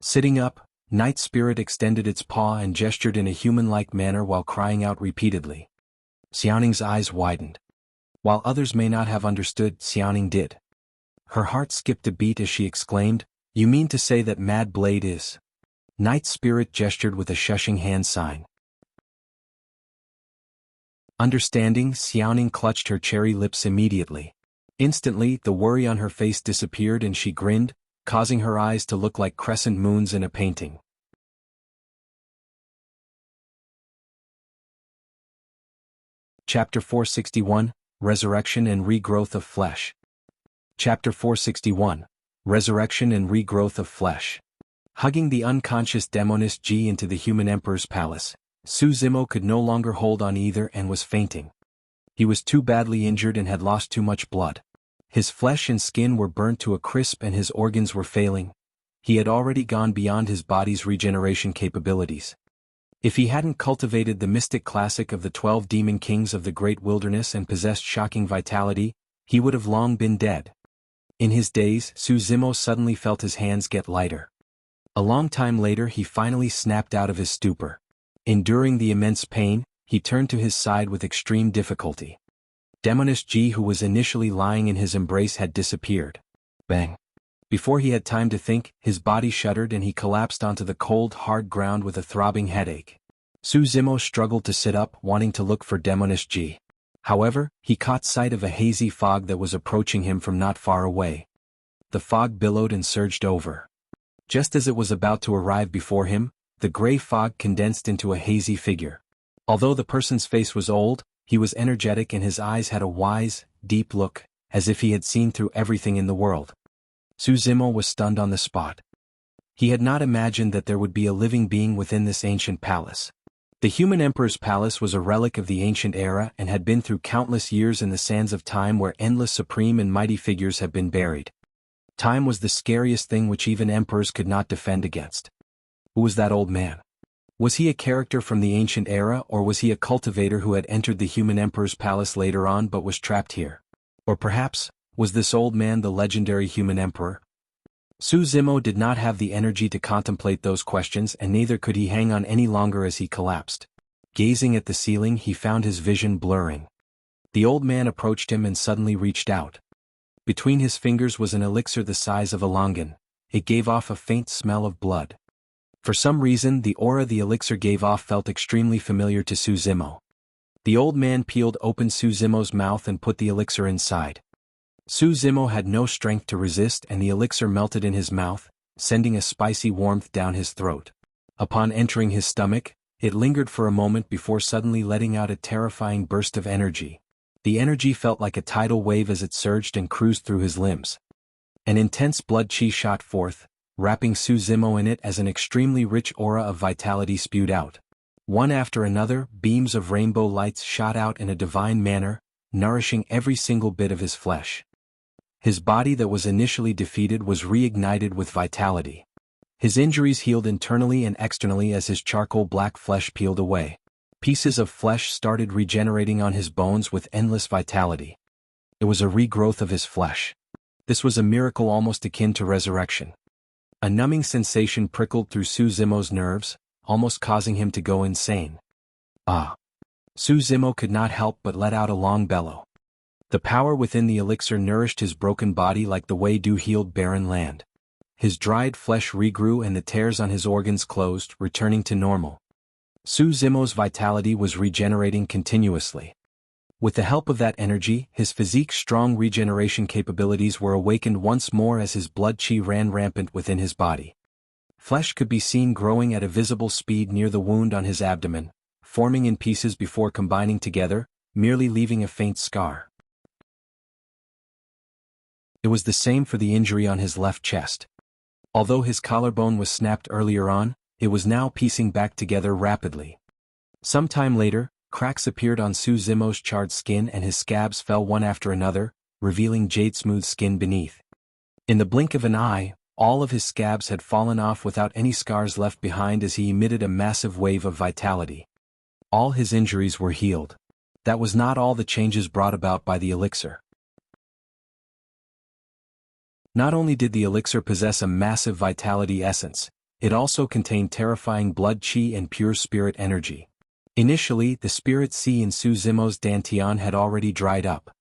Sitting up, Night Spirit extended its paw and gestured in a human-like manner while crying out repeatedly. Xiaoning's eyes widened. While others may not have understood, Xiaoning did. Her heart skipped a beat as she exclaimed, you mean to say that Mad Blade is? Night Spirit gestured with a shushing hand sign. Understanding, Xiaoning clutched her cherry lips immediately. Instantly, the worry on her face disappeared and she grinned, causing her eyes to look like crescent moons in a painting. Chapter 461, Resurrection and Regrowth of Flesh. Chapter 461, Resurrection and Regrowth of Flesh. Hugging the unconscious demoness Ji into the human emperor's palace, Su Zimo could no longer hold on either and was fainting. He was too badly injured and had lost too much blood. His flesh and skin were burnt to a crisp and his organs were failing. He had already gone beyond his body's regeneration capabilities. If he hadn't cultivated the mystic classic of the 12 demon kings of the great wilderness and possessed shocking vitality, he would have long been dead. In his daze, Su Zimo suddenly felt his hands get lighter. A long time later he finally snapped out of his stupor. Enduring the immense pain, he turned to his side with extreme difficulty. Demoness Ji, who was initially lying in his embrace, had disappeared. Bang! Before he had time to think, his body shuddered and he collapsed onto the cold, hard ground with a throbbing headache. Su Zimo struggled to sit up, wanting to look for Demoness Ji. However, he caught sight of a hazy fog that was approaching him from not far away. The fog billowed and surged over. Just as it was about to arrive before him, the gray fog condensed into a hazy figure. Although the person's face was old, he was energetic and his eyes had a wise, deep look, as if he had seen through everything in the world. Su Zimo was stunned on the spot. He had not imagined that there would be a living being within this ancient palace. The human emperor's palace was a relic of the ancient era and had been through countless years in the sands of time where endless supreme and mighty figures have been buried. Time was the scariest thing which even emperors could not defend against. Who was that old man? Was he a character from the ancient era, or was he a cultivator who had entered the human emperor's palace later on but was trapped here? Or perhaps, was this old man the legendary human emperor? Su Zimo did not have the energy to contemplate those questions, and neither could he hang on any longer as he collapsed. Gazing at the ceiling, he found his vision blurring. The old man approached him and suddenly reached out. Between his fingers was an elixir the size of a longan. It gave off a faint smell of blood. For some reason, the aura the elixir gave off felt extremely familiar to Su Zimo. The old man peeled open Su Zimo's mouth and put the elixir inside. Su Zimo had no strength to resist, and the elixir melted in his mouth, sending a spicy warmth down his throat. Upon entering his stomach, it lingered for a moment before suddenly letting out a terrifying burst of energy. The energy felt like a tidal wave as it surged and cruised through his limbs. An intense blood chi shot forth, wrapping Su Zimo in it as an extremely rich aura of vitality spewed out. One after another, beams of rainbow lights shot out in a divine manner, nourishing every single bit of his flesh. His body that was initially defeated was reignited with vitality. His injuries healed internally and externally as his charcoal black flesh peeled away. Pieces of flesh started regenerating on his bones with endless vitality. It was a regrowth of his flesh. This was a miracle almost akin to resurrection. A numbing sensation prickled through Su Zimo's nerves, almost causing him to go insane. Ah! Su Zimo could not help but let out a long bellow. The power within the elixir nourished his broken body like the way dew healed barren land. His dried flesh regrew and the tears on his organs closed, returning to normal. Su Zimo's vitality was regenerating continuously. With the help of that energy, his physique's strong regeneration capabilities were awakened once more as his blood chi ran rampant within his body. Flesh could be seen growing at a visible speed near the wound on his abdomen, forming in pieces before combining together, merely leaving a faint scar. It was the same for the injury on his left chest. Although his collarbone was snapped earlier on, it was now piecing back together rapidly. Some time later, cracks appeared on Su Zimo's charred skin and his scabs fell one after another, revealing jade-smooth skin beneath. In the blink of an eye, all of his scabs had fallen off without any scars left behind as he emitted a massive wave of vitality. All his injuries were healed. That was not all the changes brought about by the elixir. Not only did the elixir possess a massive vitality essence, it also contained terrifying blood chi and pure spirit energy. Initially, the spirit sea in Su Zimo's dantian had already dried up.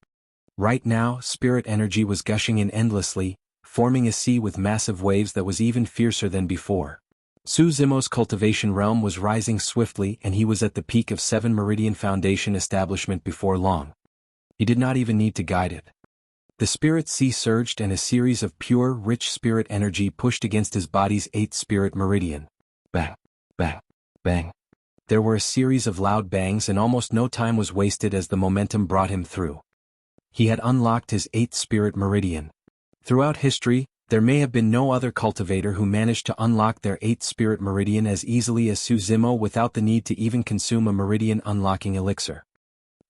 Right now, spirit energy was gushing in endlessly, forming a sea with massive waves that was even fiercer than before. Su Zimo's cultivation realm was rising swiftly, and he was at the peak of 7 Meridian Foundation establishment before long. He did not even need to guide it. The spirit sea surged and a series of pure, rich spirit energy pushed against his body's 8th spirit meridian. Bang, bang, bang. There were a series of loud bangs and almost no time was wasted as the momentum brought him through. He had unlocked his 8th spirit meridian. Throughout history, there may have been no other cultivator who managed to unlock their 8th spirit meridian as easily as Su Zimo without the need to even consume a meridian unlocking elixir.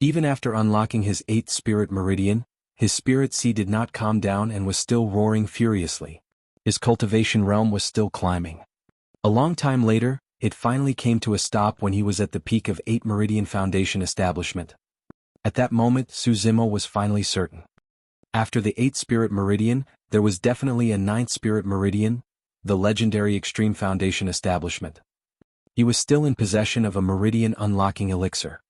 Even after unlocking his 8th spirit meridian, his spirit sea did not calm down and was still roaring furiously. His cultivation realm was still climbing. A long time later, it finally came to a stop when he was at the peak of 8 Meridian Foundation establishment. At that moment, Su Zimo was finally certain. After the 8th Spirit Meridian, there was definitely a 9th Spirit Meridian, the legendary Extreme Foundation establishment. He was still in possession of a Meridian unlocking elixir.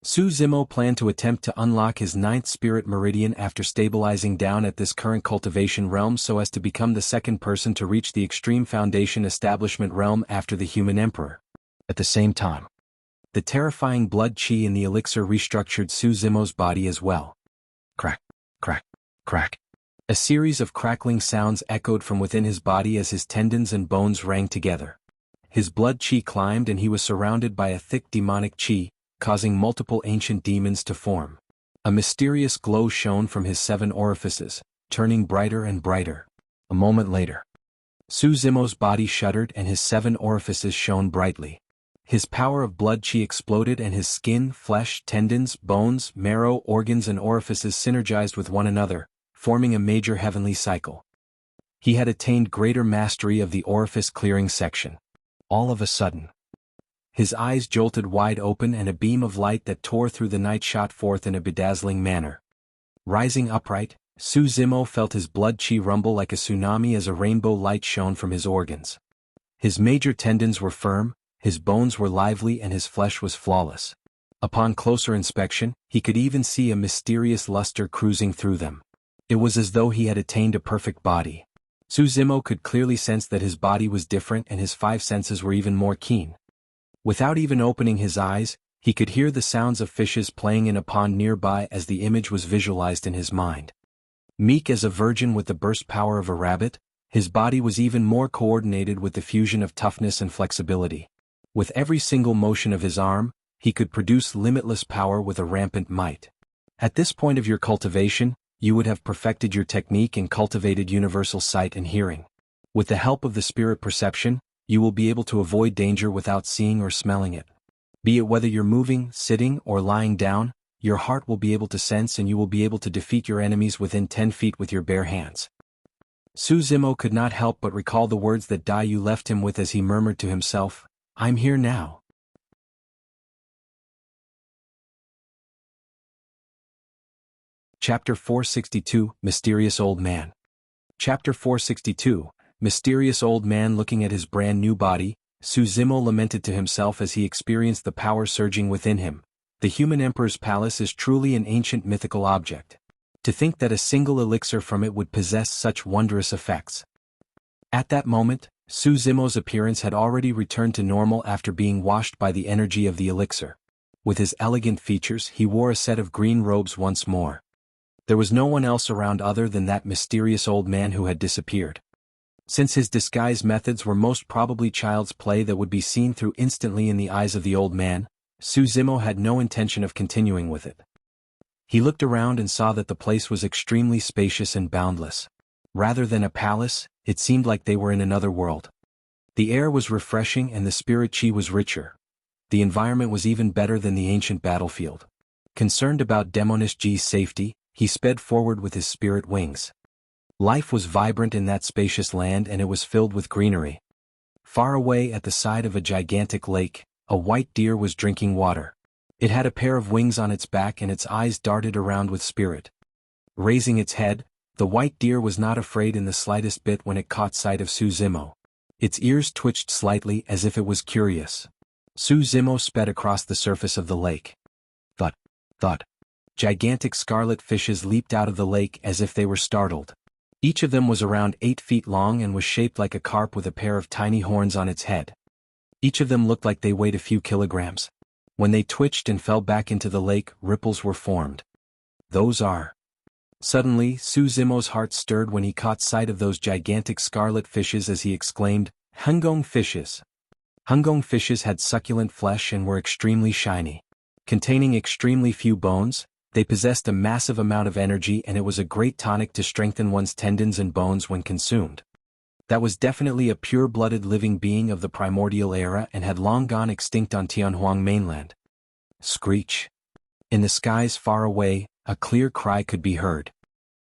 Su Zimo planned to attempt to unlock his 9th Spirit Meridian after stabilizing down at this current cultivation realm so as to become the second person to reach the Extreme Foundation establishment realm after the Human Emperor. At the same time, the terrifying blood chi in the elixir restructured Su Zimo's body as well. Crack, crack, crack. A series of crackling sounds echoed from within his body as his tendons and bones rang together. His blood chi climbed and he was surrounded by a thick demonic chi, causing multiple ancient demons to form. A mysterious glow shone from his 7 orifices, turning brighter and brighter. A moment later, Su Zimo's body shuddered and his 7 orifices shone brightly. His power of blood chi exploded and his skin, flesh, tendons, bones, marrow, organs and orifices synergized with one another, forming a major heavenly cycle. He had attained greater mastery of the orifice-clearing section. All of a sudden, his eyes jolted wide open and a beam of light that tore through the night shot forth in a bedazzling manner. Rising upright, Su Zimo felt his blood chi rumble like a tsunami as a rainbow light shone from his organs. His major tendons were firm, his bones were lively and his flesh was flawless. Upon closer inspection, he could even see a mysterious luster cruising through them. It was as though he had attained a perfect body. Su Zimo could clearly sense that his body was different and his five senses were even more keen. Without even opening his eyes, he could hear the sounds of fishes playing in a pond nearby as the image was visualized in his mind. Meek as a virgin with the burst power of a rabbit, his body was even more coordinated with the fusion of toughness and flexibility. With every single motion of his arm, he could produce limitless power with a rampant might. At this point of your cultivation, you would have perfected your technique and cultivated universal sight and hearing. With the help of the spirit perception, you will be able to avoid danger without seeing or smelling it. Be it whether you're moving, sitting, or lying down, your heart will be able to sense and you will be able to defeat your enemies within 10 feet with your bare hands. Su Zimo could not help but recall the words that Dai Yu left him with as he murmured to himself, "I'm here now." Chapter 462, Mysterious Old Man. Chapter 462, Mysterious Old Man. Looking at his brand new body, Su Zimo lamented to himself as he experienced the power surging within him. The human emperor's palace is truly an ancient mythical object. To think that a single elixir from it would possess such wondrous effects. At that moment, Su Zimo's appearance had already returned to normal after being washed by the energy of the elixir. With his elegant features, he wore a set of green robes once more. There was no one else around other than that mysterious old man who had disappeared. Since his disguise methods were most probably child's play that would be seen through instantly in the eyes of the old man, Su Zimo had no intention of continuing with it. He looked around and saw that the place was extremely spacious and boundless. Rather than a palace, it seemed like they were in another world. The air was refreshing and the spirit chi was richer. The environment was even better than the ancient battlefield. Concerned about Demonish Ji's safety, he sped forward with his spirit wings. Life was vibrant in that spacious land and it was filled with greenery. Far away at the side of a gigantic lake, a white deer was drinking water. It had a pair of wings on its back and its eyes darted around with spirit. Raising its head, the white deer was not afraid in the slightest bit when it caught sight of Su Zimo. Its ears twitched slightly as if it was curious. Su Zimo sped across the surface of the lake. Thud, thud. Gigantic scarlet fishes leaped out of the lake as if they were startled. Each of them was around 8 feet long and was shaped like a carp with a pair of tiny horns on its head. Each of them looked like they weighed a few kilograms. When they twitched and fell back into the lake, ripples were formed. Those are... Suddenly, Su Zimo's heart stirred when he caught sight of those gigantic scarlet fishes as he exclaimed, "Hungong fishes!" Hungong fishes had succulent flesh and were extremely shiny. Containing extremely few bones, they possessed a massive amount of energy and it was a great tonic to strengthen one's tendons and bones when consumed. That was definitely a pure-blooded living being of the primordial era and had long gone extinct on Tianhuang mainland. Screech. In the skies far away, a clear cry could be heard.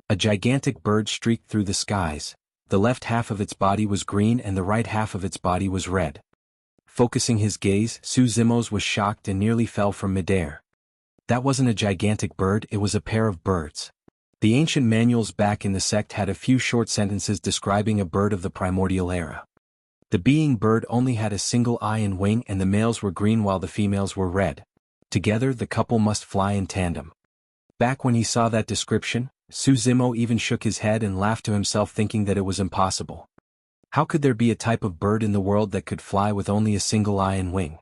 A gigantic bird streaked through the skies. The left half of its body was green and the right half of its body was red. Focusing his gaze, Su Zimo's was shocked and nearly fell from midair. That wasn't a gigantic bird, it was a pair of birds. The ancient manuals back in the sect had a few short sentences describing a bird of the primordial era. The being bird only had a single eye and wing and the males were green while the females were red. Together the couple must fly in tandem. Back when he saw that description, Su Zimo even shook his head and laughed to himself thinking that it was impossible. How could there be a type of bird in the world that could fly with only a single eye and wing?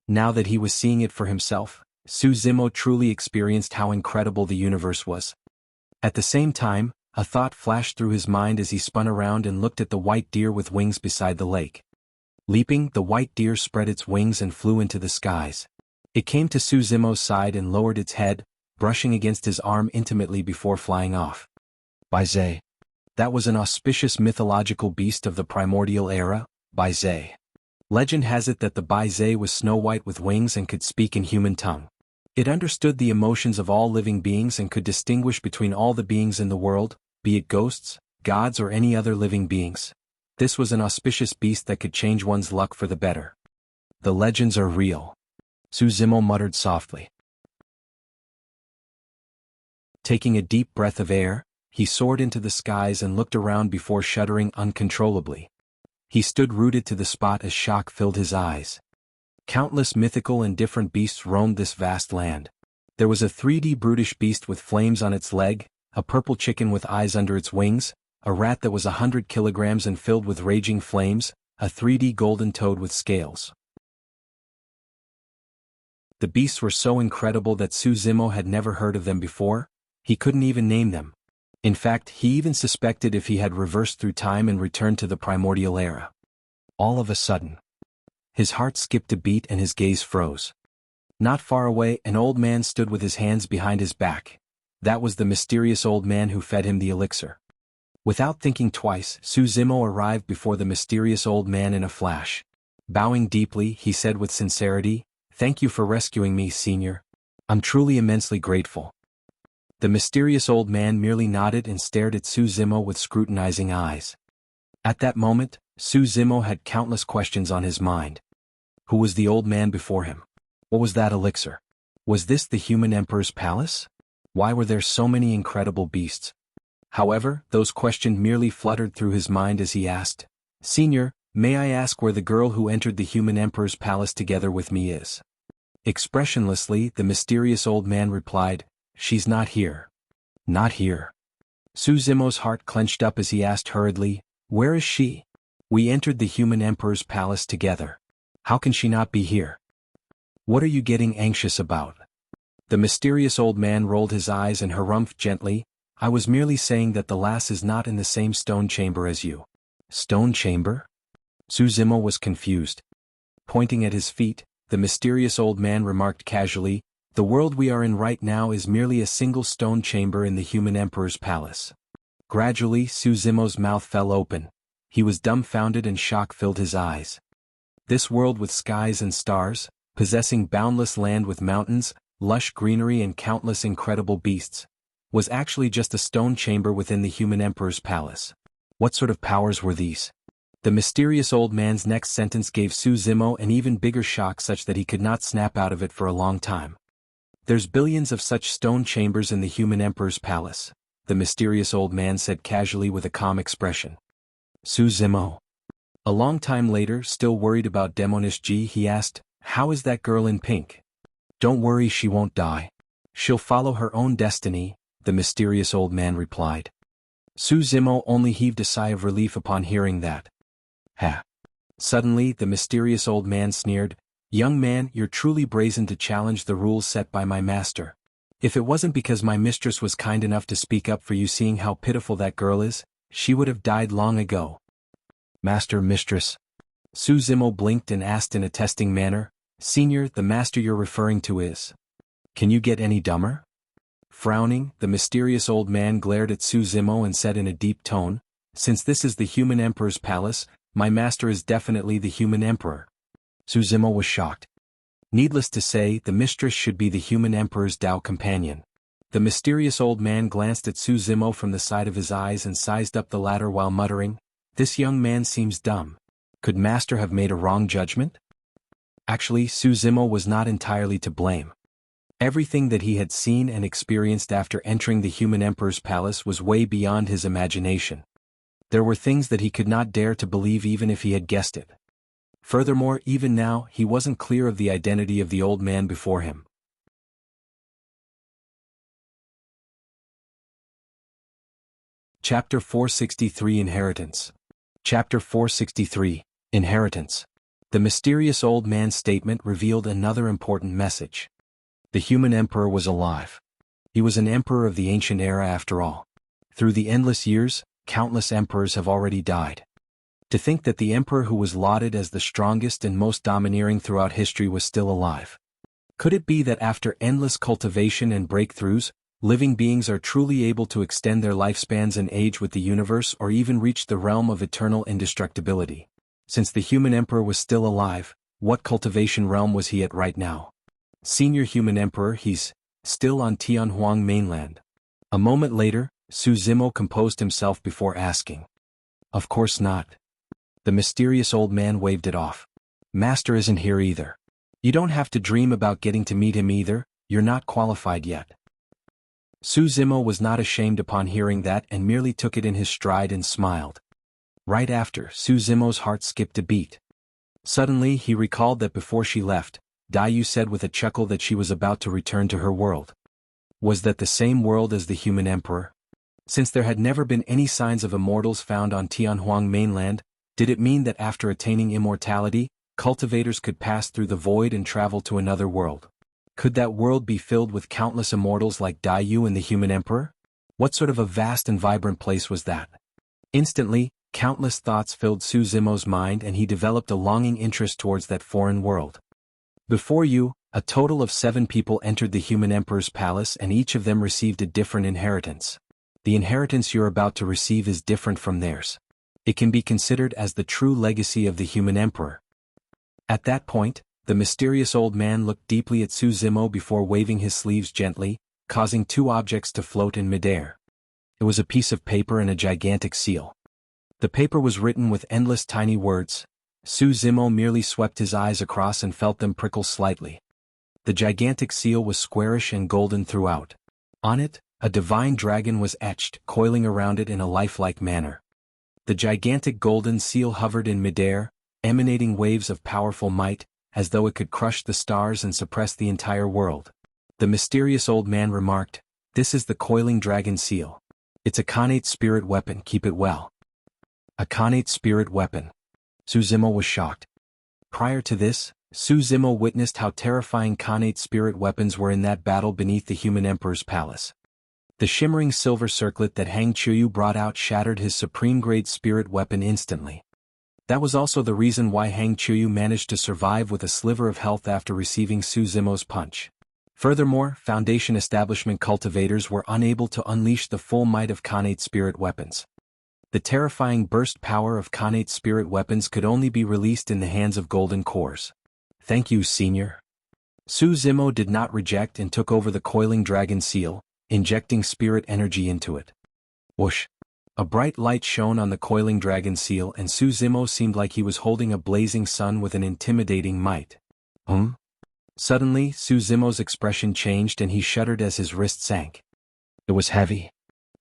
Now that he was seeing it for himself, Su Zimo truly experienced how incredible the universe was. At the same time, a thought flashed through his mind as he spun around and looked at the white deer with wings beside the lake. Leaping, the white deer spread its wings and flew into the skies. It came to Su Zimo's side and lowered its head, brushing against his arm intimately before flying off. Baize. That was an auspicious mythological beast of the primordial era, Baize. Legend has it that the Bai was snow white with wings and could speak in human tongue. It understood the emotions of all living beings and could distinguish between all the beings in the world, be it ghosts, gods or any other living beings. This was an auspicious beast that could change one's luck for the better. The legends are real. Su Zimo muttered softly. Taking a deep breath of air, he soared into the skies and looked around before shuddering uncontrollably. He stood rooted to the spot as shock filled his eyes. Countless mythical and different beasts roamed this vast land. There was a 3D brutish beast with flames on its leg, a purple chicken with eyes under its wings, a rat that was 100 kilograms and filled with raging flames, a 3D golden toad with scales. The beasts were so incredible that Su Zimo had never heard of them before. He couldn't even name them. In fact, he even suspected if he had reversed through time and returned to the primordial era. All of a sudden, his heart skipped a beat and his gaze froze. Not far away, an old man stood with his hands behind his back. That was the mysterious old man who fed him the elixir. Without thinking twice, Su Zimo arrived before the mysterious old man in a flash. Bowing deeply, he said with sincerity, "Thank you for rescuing me, Senior. I'm truly immensely grateful." The mysterious old man merely nodded and stared at Su Zimo with scrutinizing eyes. At that moment, Su Zimo had countless questions on his mind. Who was the old man before him? What was that elixir? Was this the human emperor's palace? Why were there so many incredible beasts? However, those questions merely fluttered through his mind as he asked, "Senior, may I ask where the girl who entered the human emperor's palace together with me is?" Expressionlessly, the mysterious old man replied, "She's not here." Not here. Su Zimo's heart clenched up as he asked hurriedly, "Where is she? We entered the human emperor's palace together. How can she not be here? What are you getting anxious about?" The mysterious old man rolled his eyes and harumphed gently, "I was merely saying that the lass is not in the same stone chamber as you." Stone chamber? Su Zimo was confused. Pointing at his feet, the mysterious old man remarked casually, "The world we are in right now is merely a single stone chamber in the human emperor's palace." Gradually, Su Zimo's mouth fell open. He was dumbfounded and shock filled his eyes. This world with skies and stars, possessing boundless land with mountains, lush greenery and countless incredible beasts, was actually just a stone chamber within the human emperor's palace. What sort of powers were these? The mysterious old man's next sentence gave Su Zimo an even bigger shock such that he could not snap out of it for a long time. "There's billions of such stone chambers in the human emperor's palace," the mysterious old man said casually with a calm expression. Su Zimo. A long time later, still worried about Demonish Ji, he asked, "How is that girl in pink?" "Don't worry, she won't die. She'll follow her own destiny," the mysterious old man replied. Su Zimo only heaved a sigh of relief upon hearing that. "Ha!" Suddenly, the mysterious old man sneered, "Young man, you're truly brazen to challenge the rules set by my master. If it wasn't because my mistress was kind enough to speak up for you, seeing how pitiful that girl is, she would have died long ago." "Master, mistress?" Su Zimo blinked and asked in a testing manner, "Senior, the master you're referring to is? Can you get any dumber?" Frowning, the mysterious old man glared at Su Zimo and said in a deep tone, "Since this is the human emperor's palace, my master is definitely the human emperor." Su Zimo was shocked. Needless to say, the mistress should be the human emperor's Dao companion. The mysterious old man glanced at Su Zimo from the side of his eyes and sized up the latter while muttering, "This young man seems dumb. Could master have made a wrong judgment?" Actually, Su Zimo was not entirely to blame. Everything that he had seen and experienced after entering the human emperor's palace was way beyond his imagination. There were things that he could not dare to believe even if he had guessed it. Furthermore, even now, he wasn't clear of the identity of the old man before him. Chapter 463 Inheritance. Chapter 463 Inheritance. The mysterious old man's statement revealed another important message. The human emperor was alive. He was an emperor of the ancient era after all. Through the endless years, countless emperors have already died. To think that the emperor who was lauded as the strongest and most domineering throughout history was still alive. Could it be that after endless cultivation and breakthroughs, living beings are truly able to extend their lifespans and age with the universe or even reach the realm of eternal indestructibility? Since the human emperor was still alive, what cultivation realm was he at right now? Senior human emperor, he's still on Tianhuang mainland. A moment later, Su Zimo composed himself before asking. Of course not. The mysterious old man waved it off. Master isn't here either. You don't have to dream about getting to meet him either, you're not qualified yet. Su Zimo was not ashamed upon hearing that and merely took it in his stride and smiled. Right after, Su Zimo's heart skipped a beat. Suddenly he recalled that before she left, Daiyu said with a chuckle that she was about to return to her world. Was that the same world as the human emperor? Since there had never been any signs of immortals found on Tianhuang mainland, did it mean that after attaining immortality, cultivators could pass through the void and travel to another world? Could that world be filled with countless immortals like Daiyu and the human emperor? What sort of a vast and vibrant place was that? Instantly, countless thoughts filled Su Zimo's mind and he developed a longing interest towards that foreign world. Before you, a total of 7 people entered the human emperor's palace and each of them received a different inheritance. The inheritance you're about to receive is different from theirs. It can be considered as the true legacy of the human emperor. At that point, the mysterious old man looked deeply at Su Zimo before waving his sleeves gently, causing 2 objects to float in midair. It was a piece of paper and a gigantic seal. The paper was written with endless tiny words. Su Zimo merely swept his eyes across and felt them prickle slightly. The gigantic seal was squarish and golden throughout. On it, a divine dragon was etched, coiling around it in a lifelike manner. The gigantic golden seal hovered in midair, emanating waves of powerful might, as though it could crush the stars and suppress the entire world. The mysterious old man remarked, "This is the coiling dragon seal. It's a Khanate spirit weapon, keep it well." A Khanate spirit weapon. Su Zimo was shocked. Prior to this, Su Zimo witnessed how terrifying Khanate spirit weapons were in that battle beneath the human emperor's palace. The shimmering silver circlet that Hang Chuyu brought out shattered his supreme-grade spirit weapon instantly. That was also the reason why Hang Chuyu managed to survive with a sliver of health after receiving Su Zimo's punch. Furthermore, Foundation establishment cultivators were unable to unleash the full might of Khanate spirit weapons. The terrifying burst power of Khanate spirit weapons could only be released in the hands of golden cores. Thank you, Senior. Su Zimo did not reject and took over the coiling dragon seal, injecting spirit energy into it. Whoosh! A bright light shone on the coiling dragon seal and Su Zimo seemed like he was holding a blazing sun with an intimidating might. Suddenly, Su Zimo's expression changed and he shuddered as his wrist sank. It was heavy.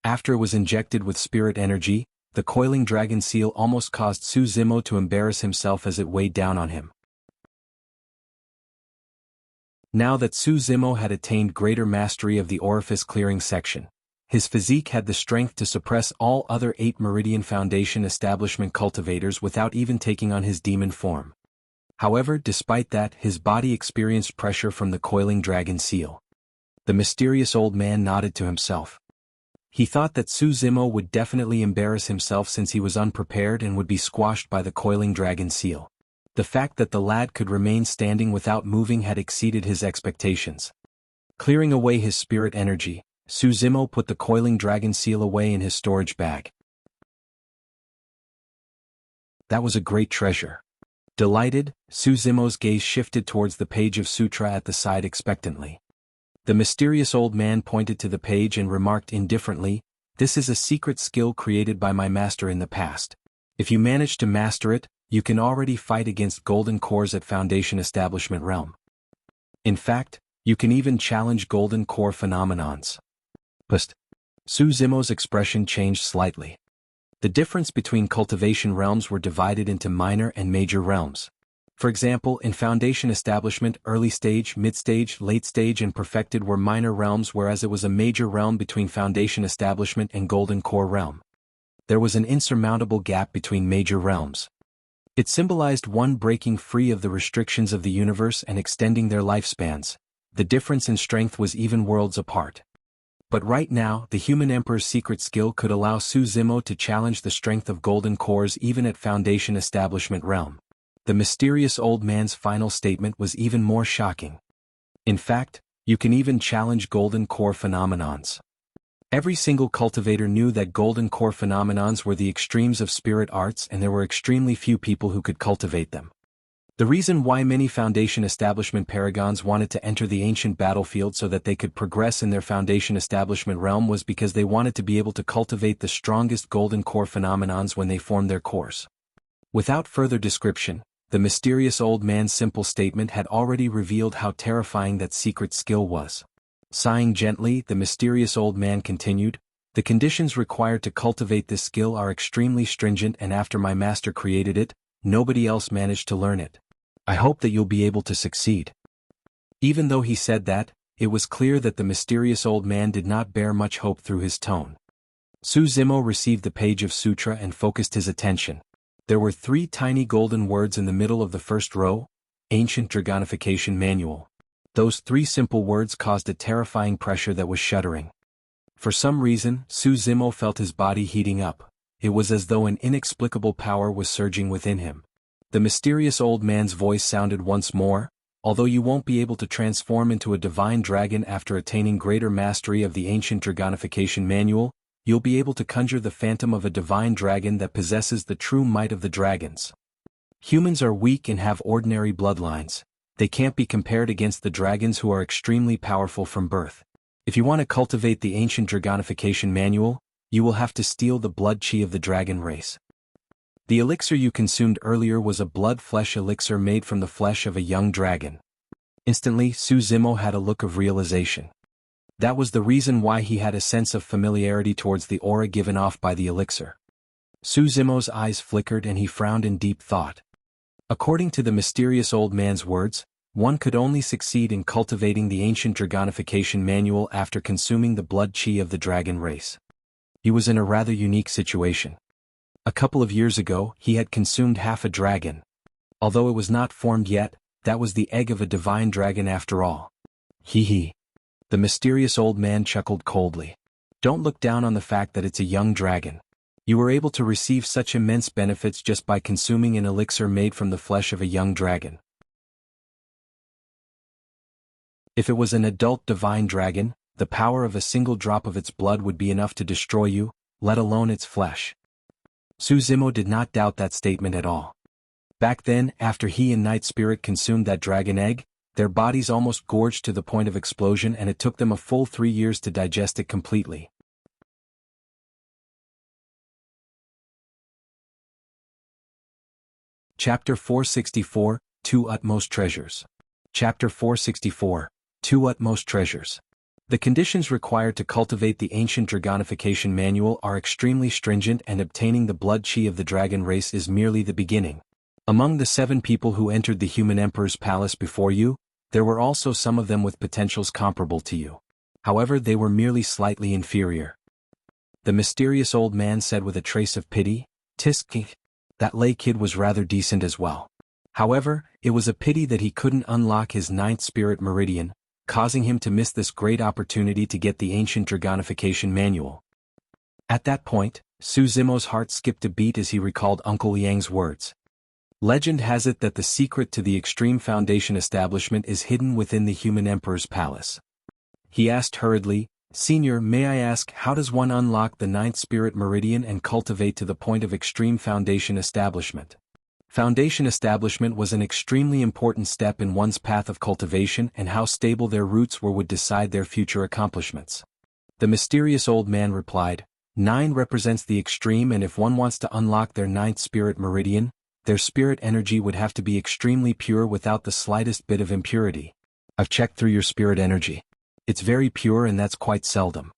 After it was injected with spirit energy, the coiling dragon seal almost caused Su Zimo to embarrass himself as it weighed down on him. Now that Su Zimo had attained greater mastery of the orifice clearing section, his physique had the strength to suppress all other 8 Meridian Foundation establishment cultivators without even taking on his demon form. However, despite that, his body experienced pressure from the coiling dragon seal. The mysterious old man nodded to himself. He thought that Su Zimo would definitely embarrass himself since he was unprepared and would be squashed by the coiling dragon seal. The fact that the lad could remain standing without moving had exceeded his expectations. Clearing away his spirit energy, Su Zimo put the coiling dragon seal away in his storage bag. That was a great treasure. Delighted, Su Zimo's gaze shifted towards the page of sutra at the side expectantly. The mysterious old man pointed to the page and remarked indifferently, "This is a secret skill created by my master in the past. If you manage to master it, you can already fight against golden cores at Foundation Establishment Realm. In fact, you can even challenge golden core phenomenons." But Su Zimo's expression changed slightly. The difference between cultivation realms were divided into minor and major realms. For example, in Foundation Establishment, early stage, mid-stage, late stage and perfected were minor realms, whereas it was a major realm between Foundation Establishment and Golden Core Realm. There was an insurmountable gap between major realms. It symbolized one breaking free of the restrictions of the universe and extending their lifespans. The difference in strength was even worlds apart. But right now, the human emperor's secret skill could allow Su Zimo to challenge the strength of golden cores even at Foundation Establishment Realm. The mysterious old man's final statement was even more shocking. In fact, you can even challenge golden core phenomenons. Every single cultivator knew that golden core phenomenons were the extremes of spirit arts and there were extremely few people who could cultivate them. The reason why many Foundation Establishment Paragons wanted to enter the ancient battlefield so that they could progress in their Foundation Establishment realm was because they wanted to be able to cultivate the strongest golden core phenomenons when they formed their cores. Without further description, the mysterious old man's simple statement had already revealed how terrifying that secret skill was. Sighing gently, the mysterious old man continued, "The conditions required to cultivate this skill are extremely stringent, and after my master created it, nobody else managed to learn it. I hope that you'll be able to succeed." Even though he said that, it was clear that the mysterious old man did not bear much hope through his tone. Su Zimo received the page of sutra and focused his attention. There were 3 tiny golden words in the middle of the first row: Ancient Dragonification Manual. Those 3 simple words caused a terrifying pressure that was shuddering. For some reason, Su Zimo felt his body heating up. It was as though an inexplicable power was surging within him. The mysterious old man's voice sounded once more, "Although you won't be able to transform into a divine dragon after attaining greater mastery of the Ancient Dragonification Manual, you'll be able to conjure the phantom of a divine dragon that possesses the true might of the dragons. Humans are weak and have ordinary bloodlines. They can't be compared against the dragons who are extremely powerful from birth. If you want to cultivate the Ancient Dragonification Manual, you will have to steal the blood chi of the dragon race. The elixir you consumed earlier was a blood-flesh elixir made from the flesh of a young dragon." Instantly, Su Zimo had a look of realization. That was the reason why he had a sense of familiarity towards the aura given off by the elixir. Su Zimo's eyes flickered and he frowned in deep thought. According to the mysterious old man's words, one could only succeed in cultivating the Ancient Dragonification Manual after consuming the blood chi of the dragon race. He was in a rather unique situation. A couple of years ago, he had consumed half a dragon. Although it was not formed yet, that was the egg of a divine dragon after all. Hee hee. The mysterious old man chuckled coldly. "Don't look down on the fact that it's a young dragon. You were able to receive such immense benefits just by consuming an elixir made from the flesh of a young dragon. If it was an adult divine dragon, the power of a single drop of its blood would be enough to destroy you, let alone its flesh." Su Zimo did not doubt that statement at all. Back then, after he and Night Spirit consumed that dragon egg, their bodies almost gorged to the point of explosion and it took them a full 3 years to digest it completely. Chapter 464, 2 Utmost Treasures. Chapter 464, 2 Utmost Treasures. The conditions required to cultivate the Ancient Dragonification Manual are extremely stringent, and obtaining the blood chi of the dragon race is merely the beginning. Among the 7 people who entered the human emperor's palace before you, there were also some of them with potentials comparable to you. However, they were merely slightly inferior. The mysterious old man said with a trace of pity, "Tisk, that lay kid was rather decent as well." However, it was a pity that he couldn't unlock his 9th spirit meridian, causing him to miss this great opportunity to get the Ancient Dragonification Manual. At that point, Su Zimo's heart skipped a beat as he recalled Uncle Liang's words. Legend has it that the secret to the Extreme Foundation establishment is hidden within the human emperor's palace. He asked hurriedly, "Senior, may I ask, how does one unlock the 9th spirit meridian and cultivate to the point of Extreme Foundation establishment?" Foundation establishment was an extremely important step in one's path of cultivation, and how stable their roots were would decide their future accomplishments. The mysterious old man replied, 9 represents the extreme, and if one wants to unlock their 9th spirit meridian, their spirit energy would have to be extremely pure without the slightest bit of impurity. I've checked through your spirit energy. It's very pure, and that's quite seldom.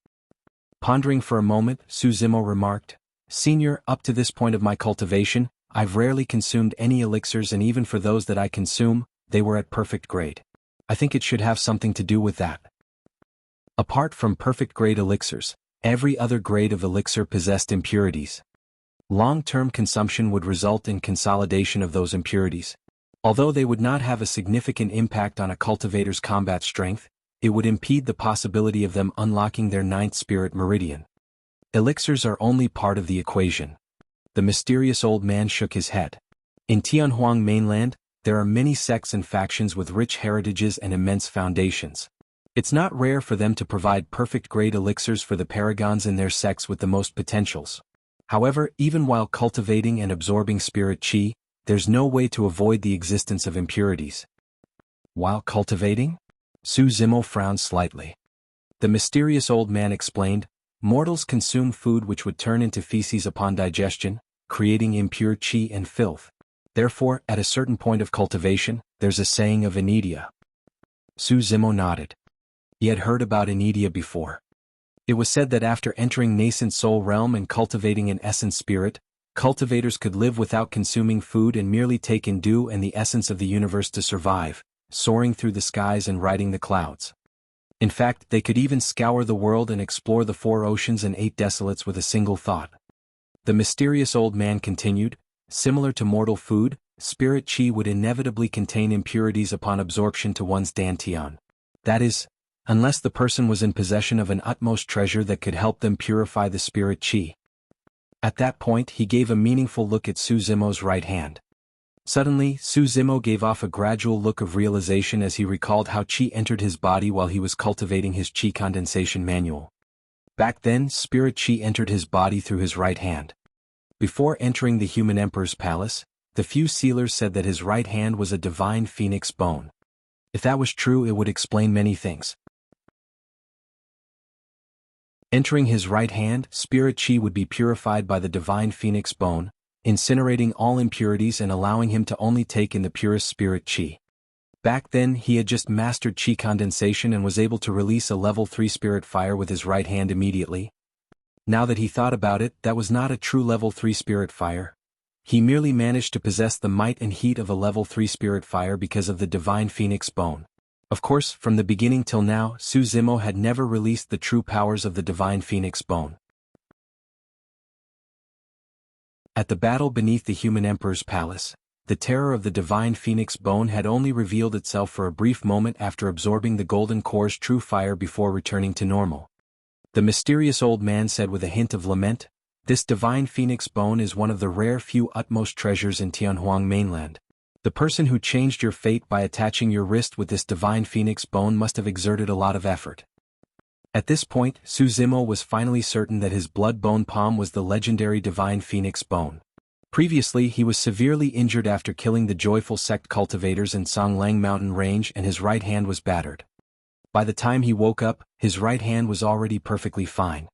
Pondering for a moment, Su Zimo remarked, "Senior, up to this point of my cultivation, I've rarely consumed any elixirs, and even for those that I consume, they were at perfect grade. I think it should have something to do with that." Apart from perfect grade elixirs, every other grade of elixir possessed impurities. Long-term consumption would result in consolidation of those impurities. Although they would not have a significant impact on a cultivator's combat strength, it would impede the possibility of them unlocking their 9th spirit meridian. Elixirs are only part of the equation. The mysterious old man shook his head. In Tianhuang mainland, there are many sects and factions with rich heritages and immense foundations. It's not rare for them to provide perfect-grade elixirs for the paragons in their sects with the most potentials. However, even while cultivating and absorbing spirit qi, there's no way to avoid the existence of impurities. While cultivating? Su Zimo frowned slightly. The mysterious old man explained, mortals consume food which would turn into feces upon digestion, creating impure qi and filth. Therefore, at a certain point of cultivation, there's a saying of inedia. Su Zimo nodded. He had heard about inedia before. It was said that after entering nascent soul realm and cultivating an essence spirit, cultivators could live without consuming food and merely take in dew and the essence of the universe to survive, soaring through the skies and riding the clouds. In fact, they could even scour the world and explore the 4 oceans and 8 desolates with a single thought. The mysterious old man continued, similar to mortal food, spirit qi would inevitably contain impurities upon absorption to one's dantian. That is, unless the person was in possession of an utmost treasure that could help them purify the spirit qi. At that point he gave a meaningful look at Su Zimo's right hand. Suddenly, Su Zimo gave off a gradual look of realization as he recalled how qi entered his body while he was cultivating his qi condensation manual. Back then, spirit qi entered his body through his right hand. Before entering the human emperor's palace, the few sealers said that his right hand was a divine phoenix bone. If that was true, it would explain many things. Entering his right hand, spirit qi would be purified by the divine phoenix bone, incinerating all impurities and allowing him to only take in the purest spirit qi. Back then he had just mastered qi condensation and was able to release a level 3 spirit fire with his right hand immediately. Now that he thought about it, that was not a true level 3 spirit fire. He merely managed to possess the might and heat of a level 3 spirit fire because of the divine phoenix bone. Of course, from the beginning till now, Su Zimo had never released the true powers of the divine phoenix bone. At the battle beneath the human emperor's palace, the terror of the divine phoenix bone had only revealed itself for a brief moment after absorbing the golden core's true fire before returning to normal. The mysterious old man said with a hint of lament, "This divine phoenix bone is one of the rare few utmost treasures in Tianhuang mainland. The person who changed your fate by attaching your wrist with this divine phoenix bone must have exerted a lot of effort." At this point, Su Zimo was finally certain that his blood bone palm was the legendary divine phoenix bone. Previously he was severely injured after killing the joyful sect cultivators in Songlang mountain range and his right hand was battered. By the time he woke up, his right hand was already perfectly fine.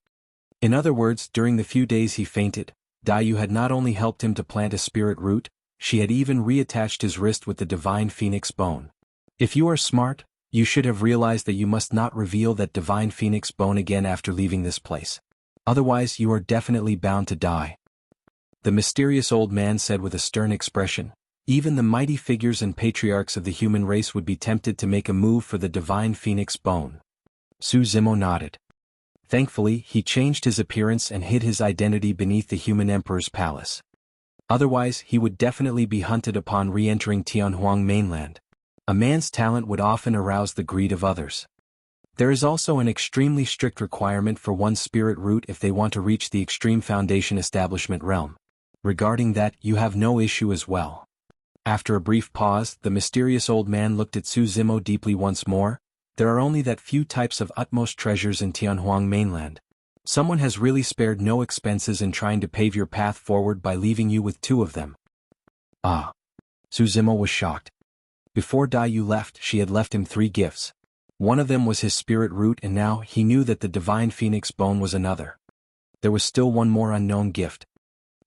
In other words, during the few days he fainted, Daiyu had not only helped him to plant a spirit root, she had even reattached his wrist with the divine phoenix bone. If you are smart, you should have realized that you must not reveal that divine phoenix bone again after leaving this place. Otherwise you are definitely bound to die. The mysterious old man said with a stern expression, even the mighty figures and patriarchs of the human race would be tempted to make a move for the divine phoenix bone. Su Zimo nodded. Thankfully, he changed his appearance and hid his identity beneath the human emperor's palace. Otherwise, he would definitely be hunted upon re-entering Tianhuang mainland. A man's talent would often arouse the greed of others. There is also an extremely strict requirement for one's spirit root if they want to reach the extreme foundation establishment realm. Regarding that, you have no issue as well. After a brief pause, the mysterious old man looked at Su Zimo deeply once more. There are only that few types of utmost treasures in Tianhuang mainland. Someone has really spared no expenses in trying to pave your path forward by leaving you with 2 of them. Ah. Su Zimo was shocked. Before Daiyu left, she had left him 3 gifts. One of them was his spirit root and now he knew that the divine phoenix bone was another. There was still one more unknown gift.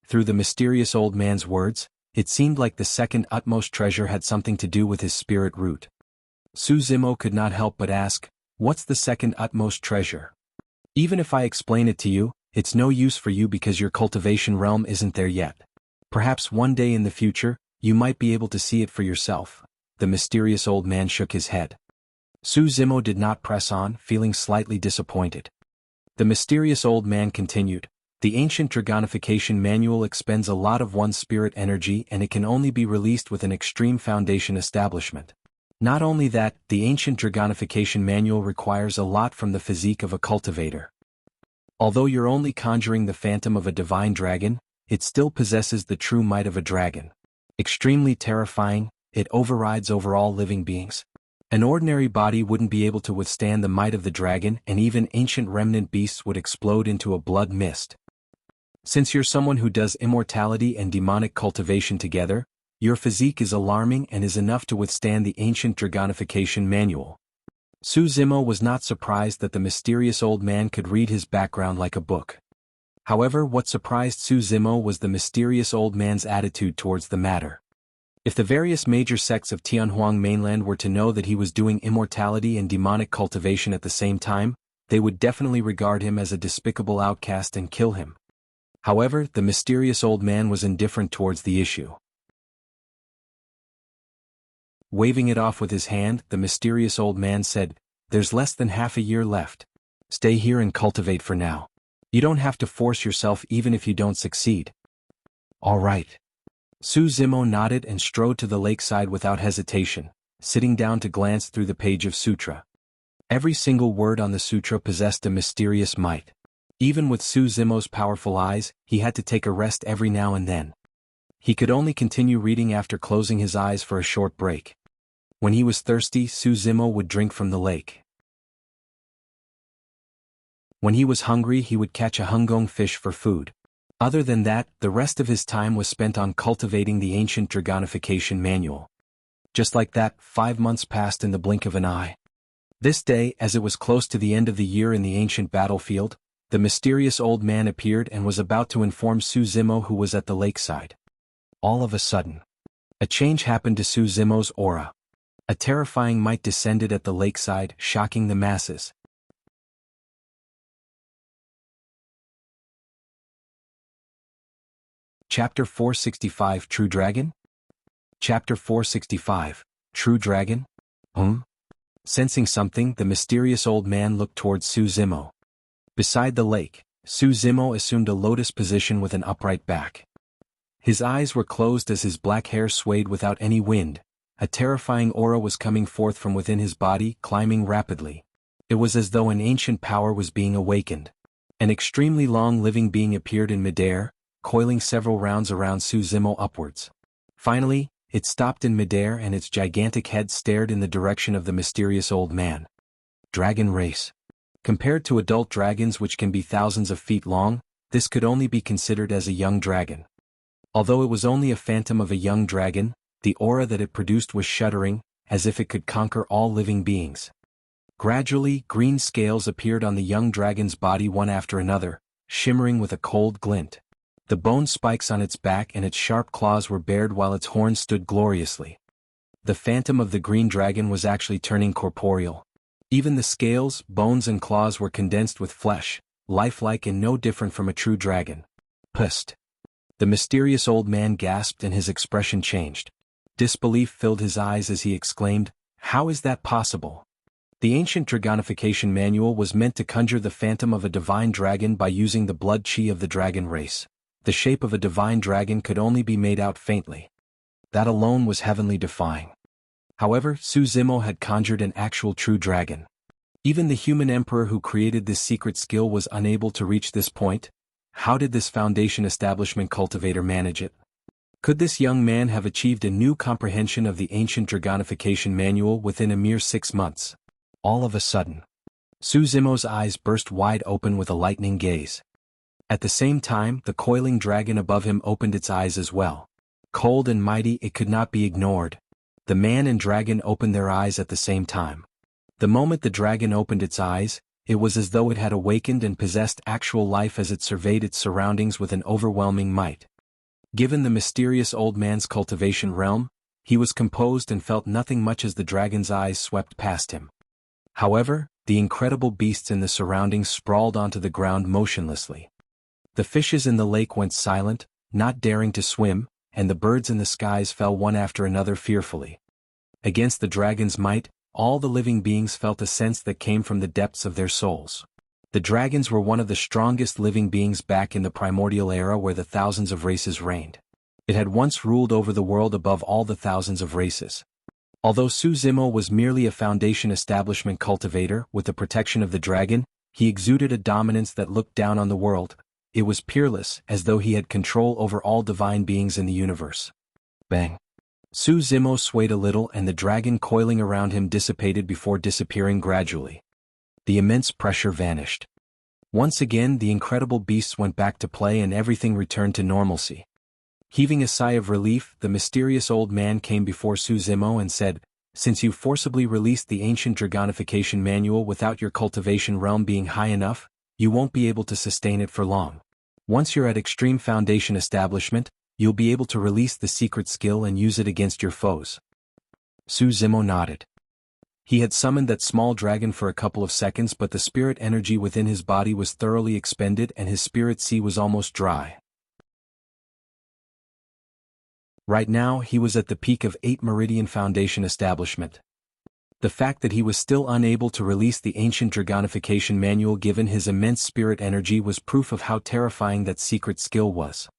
Through the mysterious old man's words, it seemed like the second utmost treasure had something to do with his spirit root. Su Zimo could not help but ask, "What's the second utmost treasure?" "Even if I explain it to you, it's no use for you because your cultivation realm isn't there yet. Perhaps one day in the future, you might be able to see it for yourself." The mysterious old man shook his head. Su Zimo did not press on, feeling slightly disappointed. The mysterious old man continued, "The ancient Dragonification manual expends a lot of one's spirit energy and it can only be released with an extreme foundation establishment. Not only that, the ancient Dragonification manual requires a lot from the physique of a cultivator. Although you're only conjuring the phantom of a divine dragon, it still possesses the true might of a dragon. Extremely terrifying, it overrides over all living beings. An ordinary body wouldn't be able to withstand the might of the dragon, and even ancient remnant beasts would explode into a blood mist. Since you're someone who does immortality and demonic cultivation together, your physique is alarming and is enough to withstand the ancient dragonification manual. Su Zimo was not surprised that the mysterious old man could read his background like a book. However, what surprised Su Zimo was the mysterious old man's attitude towards the matter. If the various major sects of Tianhuang mainland were to know that he was doing immortality and demonic cultivation at the same time, they would definitely regard him as a despicable outcast and kill him. However, the mysterious old man was indifferent towards the issue. Waving it off with his hand, the mysterious old man said, "There's less than half a year left. Stay here and cultivate for now. You don't have to force yourself even if you don't succeed." "All right." Su Zimo nodded and strode to the lakeside without hesitation, sitting down to glance through the page of sutra. Every single word on the sutra possessed a mysterious might. Even with Su Zimo's powerful eyes, he had to take a rest every now and then. He could only continue reading after closing his eyes for a short break. When he was thirsty, Su Zimo would drink from the lake. When he was hungry, he would catch a hungong fish for food. Other than that, the rest of his time was spent on cultivating the ancient dragonification manual. Just like that, 5 months passed in the blink of an eye. This day, as it was close to the end of the year in the ancient battlefield, the mysterious old man appeared and was about to inform Su Zimo, who was at the lakeside. All of a sudden, a change happened to Su Zimo's aura. A terrifying might descended at the lakeside, shocking the masses. Chapter 465 True Dragon? Chapter 465 True Dragon? Sensing something, the mysterious old man looked towards Su Zimo. Beside the lake, Su Zimo assumed a lotus position with an upright back. His eyes were closed as his black hair swayed without any wind. A terrifying aura was coming forth from within his body, climbing rapidly. It was as though an ancient power was being awakened. An extremely long living being appeared in midair, coiling several rounds around Su Zimo upwards. Finally, it stopped in midair and its gigantic head stared in the direction of the mysterious old man. Dragon race. Compared to adult dragons which can be thousands of feet long, this could only be considered as a young dragon. Although it was only a phantom of a young dragon, the aura that it produced was shuddering, as if it could conquer all living beings. Gradually, green scales appeared on the young dragon's body one after another, shimmering with a cold glint. The bone spikes on its back and its sharp claws were bared while its horns stood gloriously. The phantom of the green dragon was actually turning corporeal. Even the scales, bones and claws were condensed with flesh, lifelike and no different from a true dragon. Pust. The mysterious old man gasped and his expression changed. Disbelief filled his eyes as he exclaimed, "How is that possible?" The ancient dragonification manual was meant to conjure the phantom of a divine dragon by using the blood chi of the dragon race. The shape of a divine dragon could only be made out faintly. That alone was heavenly defying. However, Su Zimo had conjured an actual true dragon. Even the human emperor who created this secret skill was unable to reach this point. How did this Foundation establishment cultivator manage it? Could this young man have achieved a new comprehension of the ancient dragonification manual within a mere 6 months? All of a sudden, Su Zimo's eyes burst wide open with a lightning gaze. At the same time, the coiling dragon above him opened its eyes as well. Cold and mighty, it could not be ignored. The man and dragon opened their eyes at the same time. The moment the dragon opened its eyes, it was as though it had awakened and possessed actual life as it surveyed its surroundings with an overwhelming might. Given the mysterious old man's cultivation realm, he was composed and felt nothing much as the dragon's eyes swept past him. However, the incredible beasts in the surroundings sprawled onto the ground motionlessly. The fishes in the lake went silent, not daring to swim, and the birds in the skies fell one after another fearfully. Against the dragon's might, all the living beings felt a sense that came from the depths of their souls. The dragons were one of the strongest living beings back in the primordial era where the thousands of races reigned. It had once ruled over the world above all the thousands of races. Although Su Zimo was merely a Foundation establishment cultivator with the protection of the dragon, he exuded a dominance that looked down on the world. It was peerless, as though he had control over all divine beings in the universe. Bang! Su Zimo swayed a little and the dragon coiling around him dissipated before disappearing gradually. The immense pressure vanished. Once again the incredible beasts went back to play and everything returned to normalcy. Heaving a sigh of relief, the mysterious old man came before Su Zimo and said, "Since you forcibly released the ancient Dragonification manual without your cultivation realm being high enough, you won't be able to sustain it for long. Once you're at Extreme Foundation Establishment, you'll be able to release the secret skill and use it against your foes." Su Zimo nodded. He had summoned that small dragon for a couple of seconds, but the spirit energy within his body was thoroughly expended and his spirit sea was almost dry. Right now he was at the peak of 8 Meridian Foundation Establishment. The fact that he was still unable to release the ancient Dragonification manual given his immense spirit energy was proof of how terrifying that secret skill was.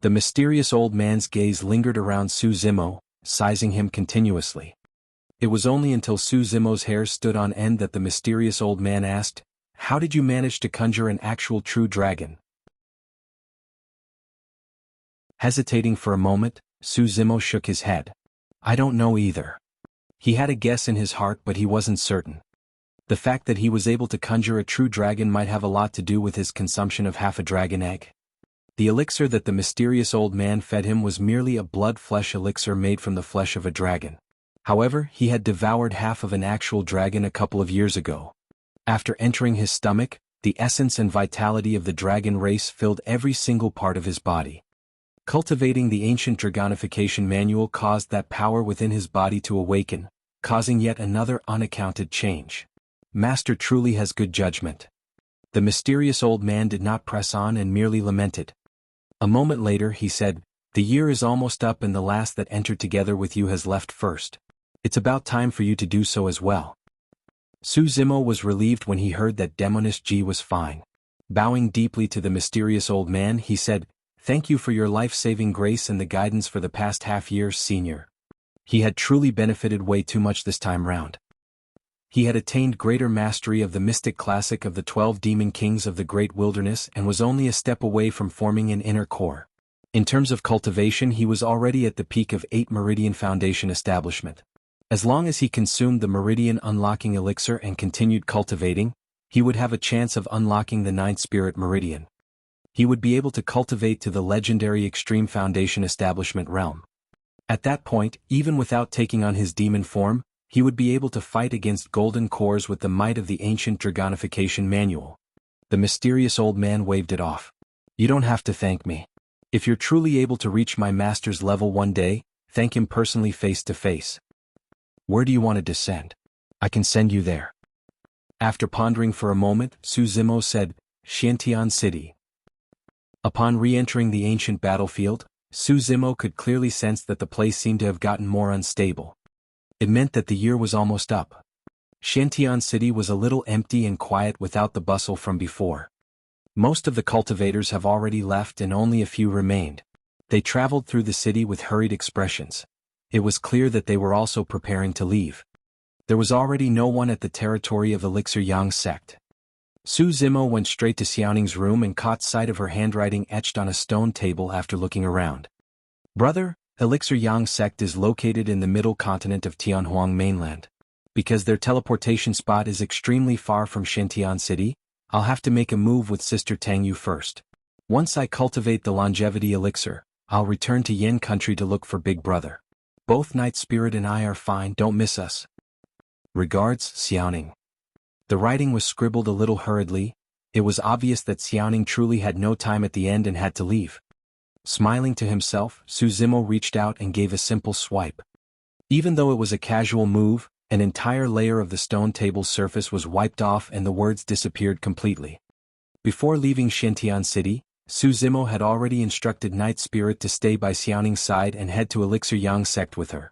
The mysterious old man's gaze lingered around Su Zimo, sizing him continuously. It was only until Su Zimo's hair stood on end that the mysterious old man asked, "How did you manage to conjure an actual true dragon?" Hesitating for a moment, Su Zimo shook his head. "I don't know either." He had a guess in his heart but he wasn't certain. The fact that he was able to conjure a true dragon might have a lot to do with his consumption of half a dragon egg. The elixir that the mysterious old man fed him was merely a blood-flesh elixir made from the flesh of a dragon. However, he had devoured half of an actual dragon a couple of years ago. After entering his stomach, the essence and vitality of the dragon race filled every single part of his body. Cultivating the ancient Dragonification manual caused that power within his body to awaken, causing yet another unaccounted change. Master truly has good judgment. The mysterious old man did not press on and merely lamented. A moment later he said, "The year is almost up and the last that entered together with you has left first. It's about time for you to do so as well." Su Zimo was relieved when he heard that Demonist Ji was fine. Bowing deeply to the mysterious old man he said, "Thank you for your life-saving grace and the guidance for the past half-year, Senior." He had truly benefited way too much this time round. He had attained greater mastery of the mystic classic of the 12 demon kings of the great wilderness and was only a step away from forming an inner core. In terms of cultivation he was already at the peak of 8 Meridian Foundation Establishment. As long as he consumed the Meridian Unlocking Elixir and continued cultivating, he would have a chance of unlocking the 9th Spirit Meridian. He would be able to cultivate to the legendary Extreme Foundation Establishment realm. At that point, even without taking on his demon form, he would be able to fight against golden cores with the might of the ancient Dragonification manual. The mysterious old man waved it off. "You don't have to thank me. If you're truly able to reach my master's level one day, thank him personally face to face. Where do you want to descend? I can send you there." After pondering for a moment, Su Zimo said, "Xiantian City." Upon re-entering the ancient battlefield, Su Zimo could clearly sense that the place seemed to have gotten more unstable. It meant that the year was almost up. Xiantian City was a little empty and quiet without the bustle from before. Most of the cultivators have already left and only a few remained. They traveled through the city with hurried expressions. It was clear that they were also preparing to leave. There was already no one at the territory of Elixir Yang sect. Su Zimo went straight to Xiaoning's room and caught sight of her handwriting etched on a stone table after looking around. "Brother, Elixir Yang sect is located in the middle continent of Tianhuang mainland. Because their teleportation spot is extremely far from Xiantian City, I'll have to make a move with Sister Tang Yu first. Once I cultivate the longevity elixir, I'll return to Yen country to look for Big Brother. Both Night Spirit and I are fine, don't miss us. Regards, Xiaoning." The writing was scribbled a little hurriedly. It was obvious that Xiaoning truly had no time at the end and had to leave. Smiling to himself, Su Zimo reached out and gave a simple swipe. Even though it was a casual move, an entire layer of the stone table's surface was wiped off and the words disappeared completely. Before leaving Xiantian City, Su Zimo had already instructed Night Spirit to stay by Xiaoning's side and head to Elixir Yang sect with her.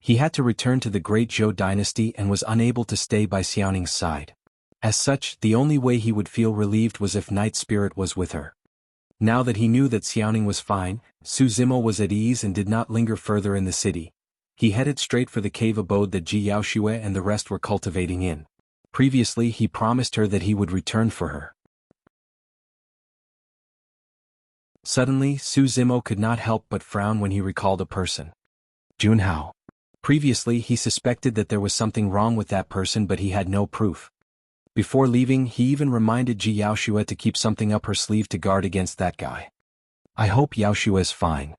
He had to return to the Great Zhou dynasty and was unable to stay by Xiaoning's side. As such, the only way he would feel relieved was if Night Spirit was with her. Now that he knew that Xiaoning was fine, Su Zimo was at ease and did not linger further in the city. He headed straight for the cave abode that Ji Yaoxue and the rest were cultivating in. Previously he promised her that he would return for her. Suddenly, Su Zimo could not help but frown when he recalled a person. Junhao. Previously he suspected that there was something wrong with that person, but he had no proof. Before leaving, he even reminded Ji Yaoshua to keep something up her sleeve to guard against that guy. I hope Yaoshua's fine.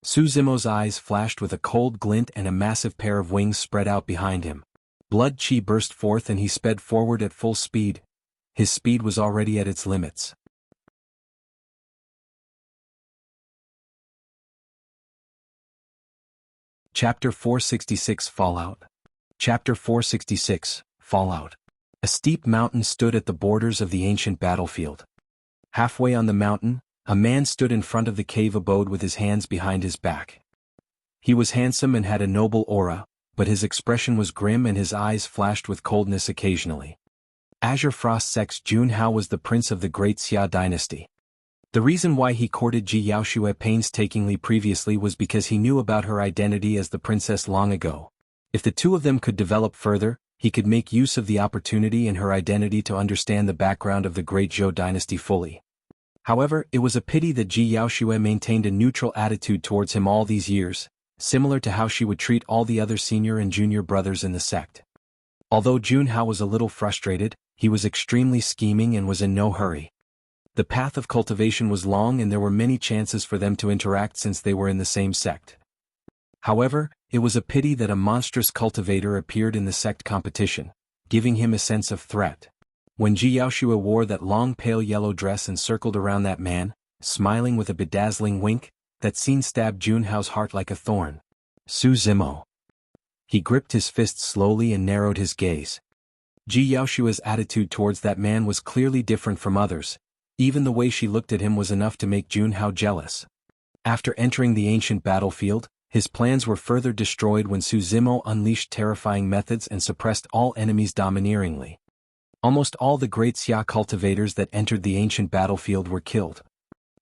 Su Zimo's eyes flashed with a cold glint and a massive pair of wings spread out behind him. Blood chi burst forth and he sped forward at full speed. His speed was already at its limits. Chapter 466 Fallout. Chapter 466 Fallout. A steep mountain stood at the borders of the ancient battlefield. Halfway on the mountain, a man stood in front of the cave abode with his hands behind his back. He was handsome and had a noble aura, but his expression was grim and his eyes flashed with coldness occasionally. Azure Frost's ex Junhao was the prince of the Great Xia dynasty. The reason why he courted Ji Yaoshua painstakingly previously was because he knew about her identity as the princess long ago. If the two of them could develop further, he could make use of the opportunity and her identity to understand the background of the Great Zhou dynasty fully. However, it was a pity that Ji Yaoshua maintained a neutral attitude towards him all these years, similar to how she would treat all the other senior and junior brothers in the sect. Although Junhao was a little frustrated, he was extremely scheming and was in no hurry. The path of cultivation was long and there were many chances for them to interact since they were in the same sect. However, it was a pity that a monstrous cultivator appeared in the sect competition, giving him a sense of threat. When Ji Yaoshua wore that long pale yellow dress and circled around that man, smiling with a bedazzling wink, that scene stabbed Junhao's heart like a thorn. Su Zimo. He gripped his fist slowly and narrowed his gaze. Ji Yaoshua's attitude towards that man was clearly different from others. Even the way she looked at him was enough to make Junhao jealous. After entering the ancient battlefield, his plans were further destroyed when Su Zimo unleashed terrifying methods and suppressed all enemies domineeringly. Almost all the great Xia cultivators that entered the ancient battlefield were killed.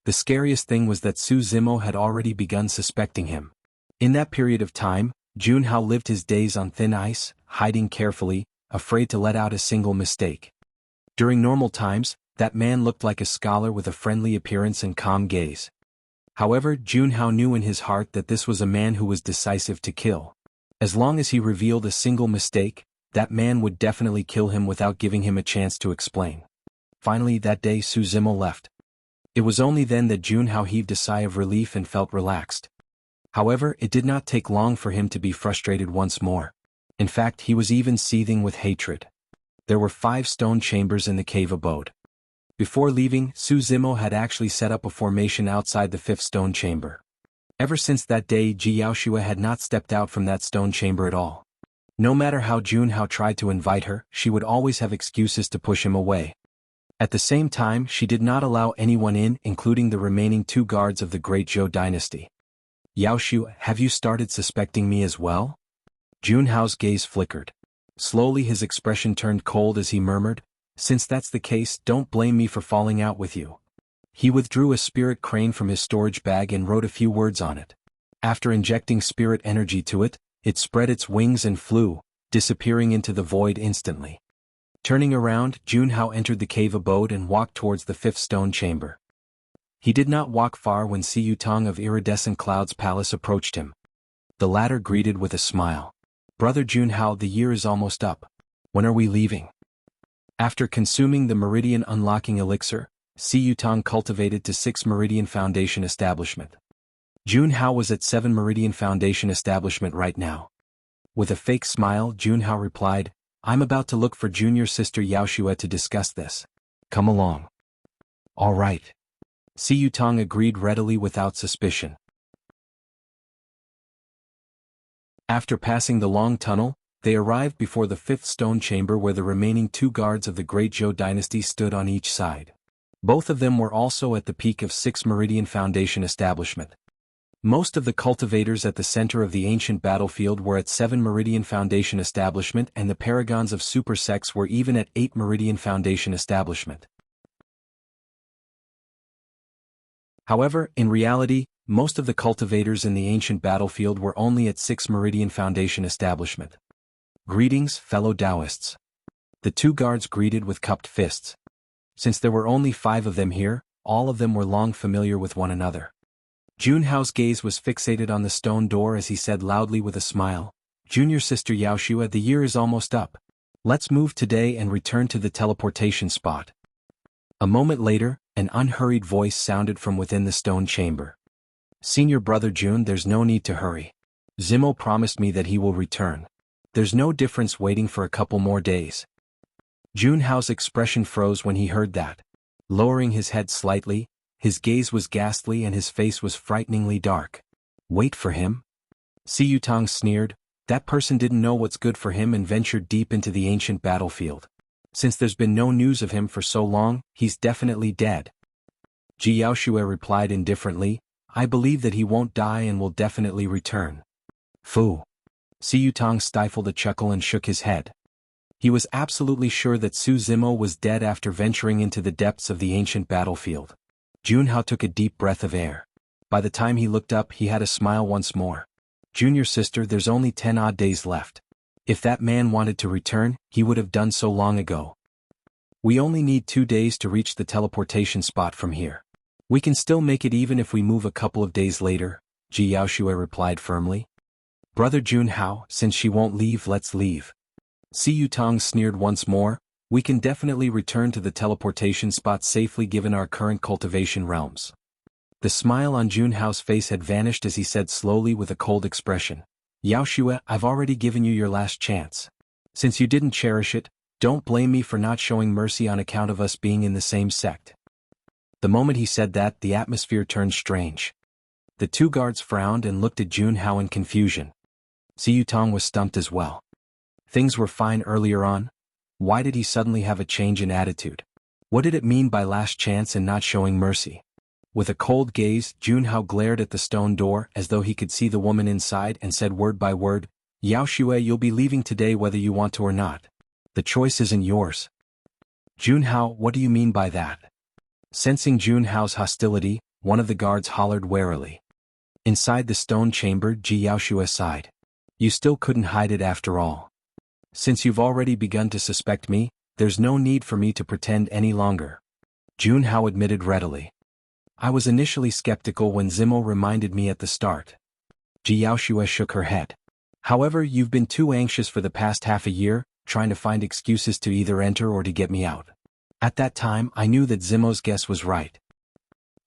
The scariest thing was that Su Zimo had already begun suspecting him. In that period of time, Junhao lived his days on thin ice, hiding carefully, afraid to let out a single mistake. During normal times, that man looked like a scholar with a friendly appearance and calm gaze. However, Junhao knew in his heart that this was a man who was decisive to kill. As long as he revealed a single mistake, that man would definitely kill him without giving him a chance to explain. Finally that day Su Zimo left. It was only then that Junhao heaved a sigh of relief and felt relaxed. However, it did not take long for him to be frustrated once more. In fact, he was even seething with hatred. There were 5 stone chambers in the cave abode. Before leaving, Su Zimo had actually set up a formation outside the 5th stone chamber. Ever since that day, Ji Yaoshua had not stepped out from that stone chamber at all. No matter how Junhao tried to invite her, she would always have excuses to push him away. At the same time, she did not allow anyone in, including the remaining 2 guards of the Great Zhou dynasty. Yaoshua, have you started suspecting me as well? Junhao's gaze flickered. Slowly his expression turned cold as he murmured, since that's the case, don't blame me for falling out with you. He withdrew a spirit crane from his storage bag and wrote a few words on it. After injecting spirit energy to it, it spread its wings and flew, disappearing into the void instantly. Turning around, Junhao entered the cave abode and walked towards the 5th stone chamber. He did not walk far when Si Yutong of Iridescent Cloud's palace approached him. The latter greeted with a smile. Brother Junhao, the year is almost up. When are we leaving? After consuming the Meridian Unlocking Elixir, Si Yutong cultivated to 6 Meridian Foundation Establishment. Junhao was at 7 Meridian Foundation Establishment right now. With a fake smile, Junhao replied, I'm about to look for junior sister Yaoshua to discuss this. Come along. All right. Si Yutong agreed readily without suspicion. After passing the long tunnel, they arrived before the 5th stone chamber where the remaining 2 guards of the Great Zhou dynasty stood on each side. Both of them were also at the peak of 6 Meridian Foundation Establishment. Most of the cultivators at the center of the ancient battlefield were at 7 Meridian Foundation Establishment and the paragons of super sects were even at 8 Meridian Foundation Establishment. However, in reality, most of the cultivators in the ancient battlefield were only at 6 Meridian Foundation Establishment. Greetings, fellow Taoists. The 2 guards greeted with cupped fists. Since there were only 5 of them here, all of them were long familiar with one another. Junhao's gaze was fixated on the stone door as he said loudly with a smile, "Junior sister Yaoshua, the year is almost up. Let's move today and return to the teleportation spot." A moment later, an unhurried voice sounded from within the stone chamber. "Senior brother Jun, there's no need to hurry. Zimo promised me that he will return. There's no difference waiting for a couple more days." Junhao's expression froze when he heard that. Lowering his head slightly, his gaze was ghastly and his face was frighteningly dark. "Wait for him?" Si Yutong sneered. "That person didn't know what's good for him and ventured deep into the ancient battlefield. Since there's been no news of him for so long, he's definitely dead." Ji Yaoshue replied indifferently, "I believe that he won't die and will definitely return." "Fu." Si Yutong stifled a chuckle and shook his head. He was absolutely sure that Su Zimo was dead after venturing into the depths of the ancient battlefield. Junhao took a deep breath of air. By the time he looked up, he had a smile once more. "Junior sister, there's only 10 odd days left. If that man wanted to return, he would have done so long ago. We only need 2 days to reach the teleportation spot from here. We can still make it even if we move a couple of days later," Ji Yaoshue replied firmly. "Brother Junhao, since she won't leave, let's leave." Si Yutong sneered once more. "We can definitely return to the teleportation spot safely given our current cultivation realms." The smile on Junhao's face had vanished as he said slowly with a cold expression, "Yaoshue, I've already given you your last chance. Since you didn't cherish it, don't blame me for not showing mercy on account of us being in the same sect." The moment he said that, the atmosphere turned strange. The two guards frowned and looked at Junhao in confusion. Si Yutong was stumped as well. Things were fine earlier on. Why did he suddenly have a change in attitude? What did it mean by last chance and not showing mercy? With a cold gaze, Junhao glared at the stone door as though he could see the woman inside and said word by word, "Yaoshue, you'll be leaving today whether you want to or not. The choice isn't yours." "Junhao, what do you mean by that?" Sensing Junhao's hostility, one of the guards hollered warily. Inside the stone chamber, Ji Yaoshue sighed. "You still couldn't hide it after all. Since you've already begun to suspect me, there's no need for me to pretend any longer." Junhao admitted readily. "I was initially skeptical when Zimo reminded me at the start." Ji Yaoshue shook her head. "However, you've been too anxious for the past half a year, trying to find excuses to either enter or to get me out. At that time, I knew that Zimo's guess was right.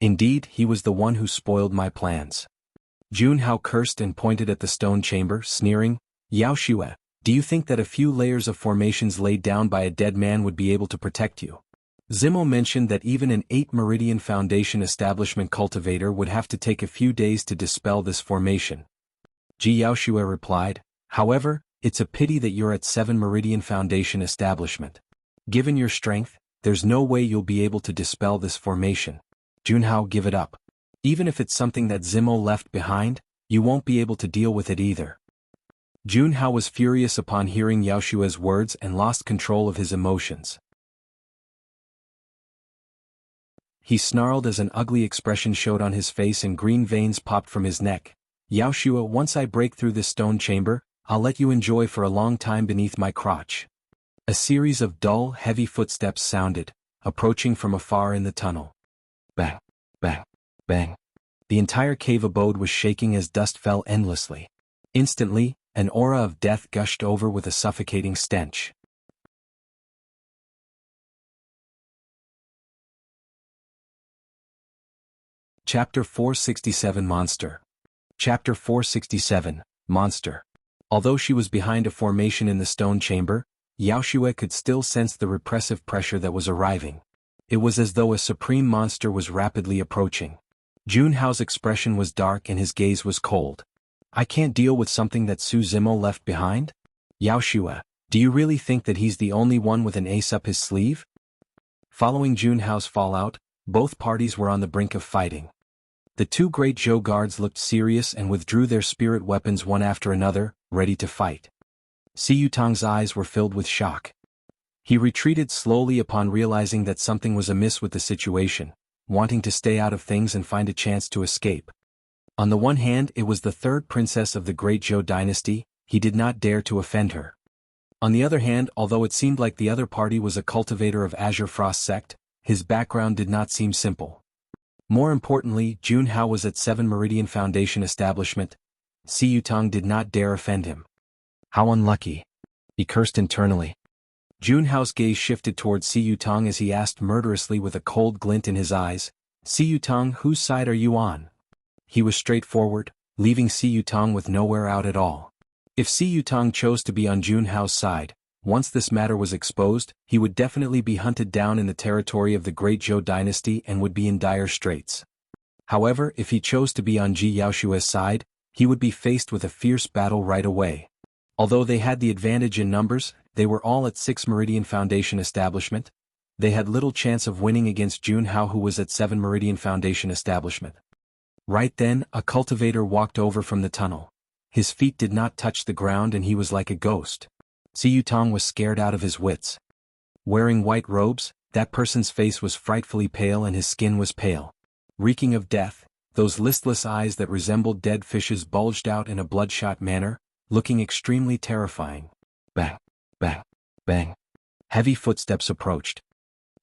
Indeed, he was the one who spoiled my plans." Junhao cursed and pointed at the stone chamber, sneering, "Yaoshue, do you think that a few layers of formations laid down by a dead man would be able to protect you? Zimo mentioned that even an 8-meridian foundation establishment cultivator would have to take a few days to dispel this formation." Ji Yaoshue replied, "However, it's a pity that you're at 7-meridian foundation establishment. Given your strength, there's no way you'll be able to dispel this formation. Junhao, give it up. Even if it's something that Zimo left behind, you won't be able to deal with it either." Junhao was furious upon hearing Yaoshue's words and lost control of his emotions. He snarled as an ugly expression showed on his face and green veins popped from his neck. "Yaoshue, once I break through this stone chamber, I'll let you enjoy for a long time beneath my crotch." A series of dull, heavy footsteps sounded, approaching from afar in the tunnel. Bang, bang, bang. The entire cave abode was shaking as dust fell endlessly. Instantly, an aura of death gushed over with a suffocating stench. Chapter 467 Monster. Chapter 467, Monster. Although she was behind a formation in the stone chamber, Yaoshue could still sense the repressive pressure that was arriving. It was as though a supreme monster was rapidly approaching. Junhao's expression was dark and his gaze was cold. "I can't deal with something that Su Zimo left behind? Yaoshue, do you really think that he's the only one with an ace up his sleeve?" Following Junhao's fallout, both parties were on the brink of fighting. The two great Zhou guards looked serious and withdrew their spirit weapons one after another, ready to fight. Si Yutong's eyes were filled with shock. He retreated slowly upon realizing that something was amiss with the situation, wanting to stay out of things and find a chance to escape. On the one hand, it was the third princess of the great Zhou dynasty, he did not dare to offend her. On the other hand, although it seemed like the other party was a cultivator of Azure Frost sect, his background did not seem simple. More importantly, Jianghu was at 7 Meridian Foundation establishment. Si Yutong did not dare offend him. How unlucky. He cursed internally. Jianghu's gaze shifted towards Si Yutong as he asked murderously with a cold glint in his eyes, Si Yutong, whose side are you on? He was straightforward, leaving Si Yutong with nowhere out at all. If Si Yutong chose to be on Jianghu's side, once this matter was exposed, he would definitely be hunted down in the territory of the Great Zhou dynasty and would be in dire straits. However, if he chose to be on Ji Yaoshua's side, he would be faced with a fierce battle right away. Although they had the advantage in numbers, they were all at 6 Meridian Foundation establishment. They had little chance of winning against Jianghu, who was at 7 Meridian Foundation establishment. Right then, a cultivator walked over from the tunnel. His feet did not touch the ground and he was like a ghost. Si Yutong was scared out of his wits. Wearing white robes, that person's face was frightfully pale and his skin was pale. Reeking of death, those listless eyes that resembled dead fishes bulged out in a bloodshot manner, looking extremely terrifying. Bang, bang, bang. Heavy footsteps approached.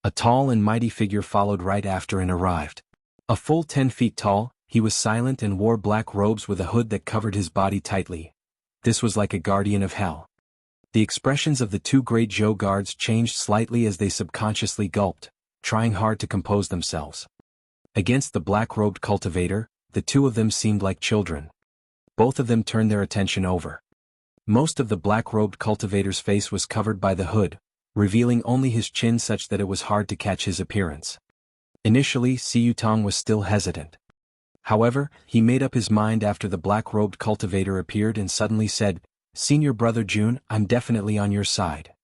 A tall and mighty figure followed right after and arrived. A full 10 feet tall, he was silent and wore black robes with a hood that covered his body tightly. This was like a guardian of hell. The expressions of the 2 great Zhou guards changed slightly as they subconsciously gulped, trying hard to compose themselves. Against the black-robed cultivator, the 2 of them seemed like children. Both of them turned their attention over. Most of the black-robed cultivator's face was covered by the hood, revealing only his chin such that it was hard to catch his appearance. Initially, Si Yutong was still hesitant. However, he made up his mind after the black-robed cultivator appeared and suddenly said, "Senior brother Jun, I'm definitely on your side."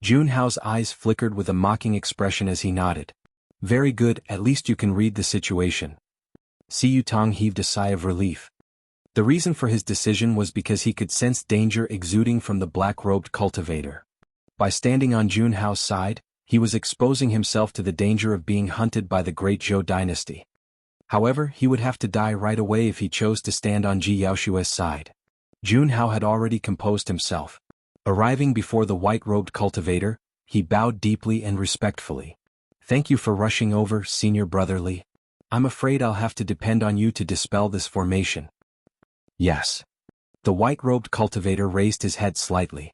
Jianghu's eyes flickered with a mocking expression as he nodded. "Very good, at least you can read the situation." Si Yutong heaved a sigh of relief. The reason for his decision was because he could sense danger exuding from the black-robed cultivator. By standing on Jianghu's side, he was exposing himself to the danger of being hunted by the Great Zhou dynasty. However, he would have to die right away if he chose to stand on Ji Yaoshua's side. Jianghu had already composed himself. Arriving before the white-robed cultivator, he bowed deeply and respectfully. "Thank you for rushing over, Senior Brother Li. I'm afraid I'll have to depend on you to dispel this formation." "Yes." The white-robed cultivator raised his head slightly.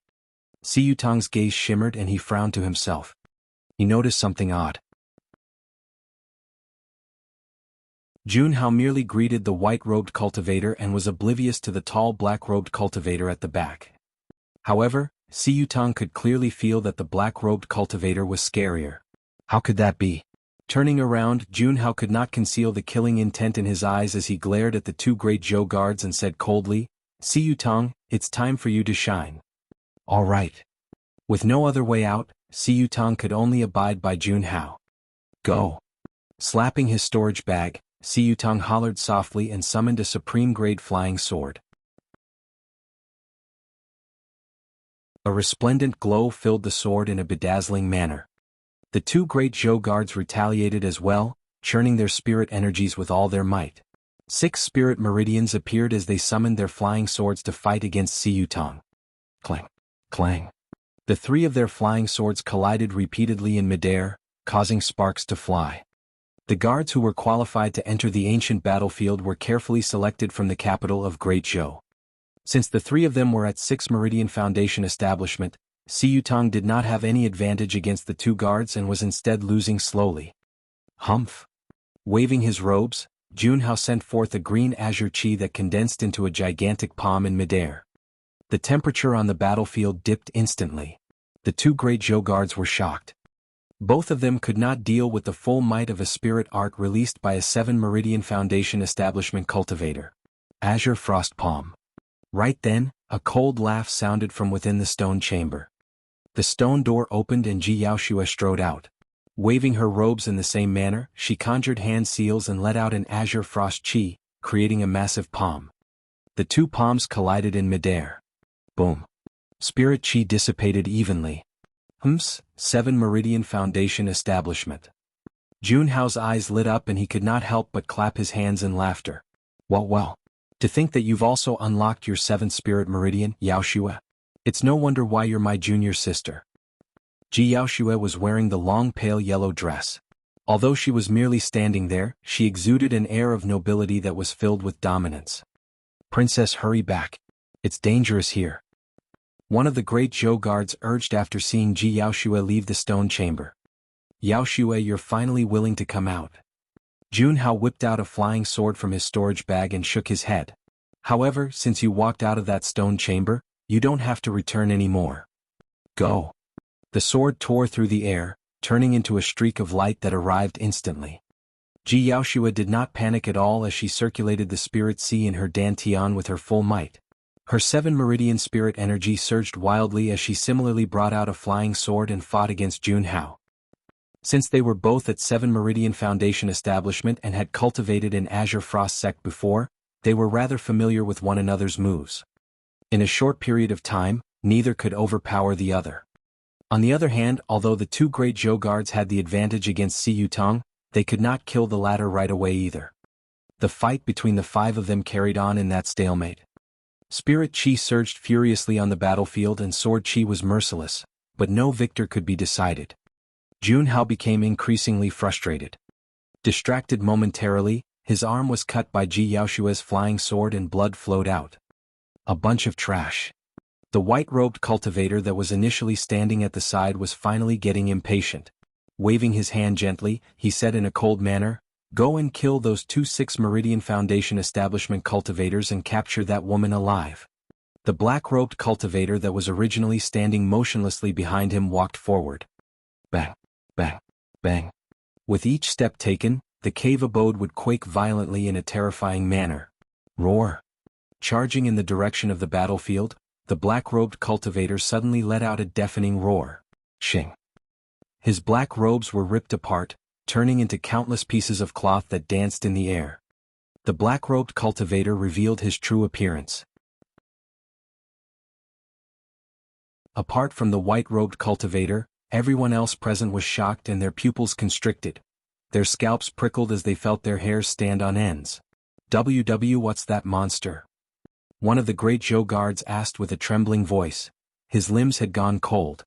Si Yutong's gaze shimmered and he frowned to himself. He noticed something odd. Jianghu merely greeted the white-robed cultivator and was oblivious to the tall black-robed cultivator at the back. However, Si Yutong could clearly feel that the black-robed cultivator was scarier. How could that be? Turning around, Jianghu could not conceal the killing intent in his eyes as he glared at the 2 great Zhou guards and said coldly, "Si Yutong, it's time for you to shine." All right. With no other way out, Si Yutong could only abide by Jianghu. "Go." Slapping his storage bag, Si Yutong hollered softly and summoned a supreme-grade flying sword. A resplendent glow filled the sword in a bedazzling manner. The 2 great Zhou guards retaliated as well, churning their spirit energies with all their might. 6 spirit meridians appeared as they summoned their flying swords to fight against Si Yutong. Clang, clang. The 3 of their flying swords collided repeatedly in midair, causing sparks to fly. The guards who were qualified to enter the ancient battlefield were carefully selected from the capital of Great Zhou. Since the 3 of them were at 6 Meridian Foundation establishment, Si Yutong did not have any advantage against the 2 guards and was instead losing slowly. Humph! Waving his robes, Jianghu sent forth a green azure chi that condensed into a gigantic palm in midair. The temperature on the battlefield dipped instantly. The 2 great Zhou guards were shocked. Both of them could not deal with the full might of a spirit art released by a 7 Meridian Foundation establishment cultivator. Azure Frost Palm. Right then, a cold laugh sounded from within the stone chamber. The stone door opened and Ji Yaoshua strode out. Waving her robes in the same manner, she conjured hand seals and let out an azure frost chi, creating a massive palm. The 2 palms collided in midair. Boom. Spirit chi dissipated evenly. 7 Meridian Foundation establishment. Jianghu's eyes lit up and he could not help but clap his hands in laughter. Well. To think that you've also unlocked your 7th Spirit Meridian, Yaoshua. It's no wonder why you're my junior sister. Ji Yaoshua was wearing the long pale yellow dress. Although she was merely standing there, she exuded an air of nobility that was filled with dominance. "Princess, hurry back. It's dangerous here," one of the great Zhou guards urged after seeing Ji Yaoxue leave the stone chamber. "Yaoxue, you're finally willing to come out." Junhao whipped out a flying sword from his storage bag and shook his head. "However, since you walked out of that stone chamber, you don't have to return anymore. Go." The sword tore through the air, turning into a streak of light that arrived instantly. Ji Yaoxue did not panic at all as she circulated the spirit sea in her dantian with her full might. Her 7 meridian spirit energy surged wildly as she similarly brought out a flying sword and fought against Junhao. Since they were both at 7 Meridian Foundation establishment and had cultivated in Azure Frost sect before, they were rather familiar with one another's moves. In a short period of time, neither could overpower the other. On the other hand, although the two great Zhou guards had the advantage against Si Yutong, they could not kill the latter right away either. The fight between the 5 of them carried on in that stalemate. Spirit Qi surged furiously on the battlefield and Sword Qi was merciless, but no victor could be decided. Junhao became increasingly frustrated. Distracted momentarily, his arm was cut by Ji Yaoxue's flying sword and blood flowed out. A bunch of trash. The white-robed cultivator that was initially standing at the side was finally getting impatient. Waving his hand gently, he said in a cold manner, "Go and kill those 2 6 Meridian Foundation establishment cultivators and capture that woman alive." The black-robed cultivator that was originally standing motionlessly behind him walked forward. Bang, bang, bang. With each step taken, the cave abode would quake violently in a terrifying manner. Roar. Charging in the direction of the battlefield, the black-robed cultivator suddenly let out a deafening roar. Shing. His black robes were ripped apart, turning into countless pieces of cloth that danced in the air. The black-robed cultivator revealed his true appearance. Apart from the white-robed cultivator, everyone else present was shocked and their pupils constricted. Their scalps prickled as they felt their hairs stand on ends. What's that monster?" one of the great Zhou guards asked with a trembling voice. His limbs had gone cold.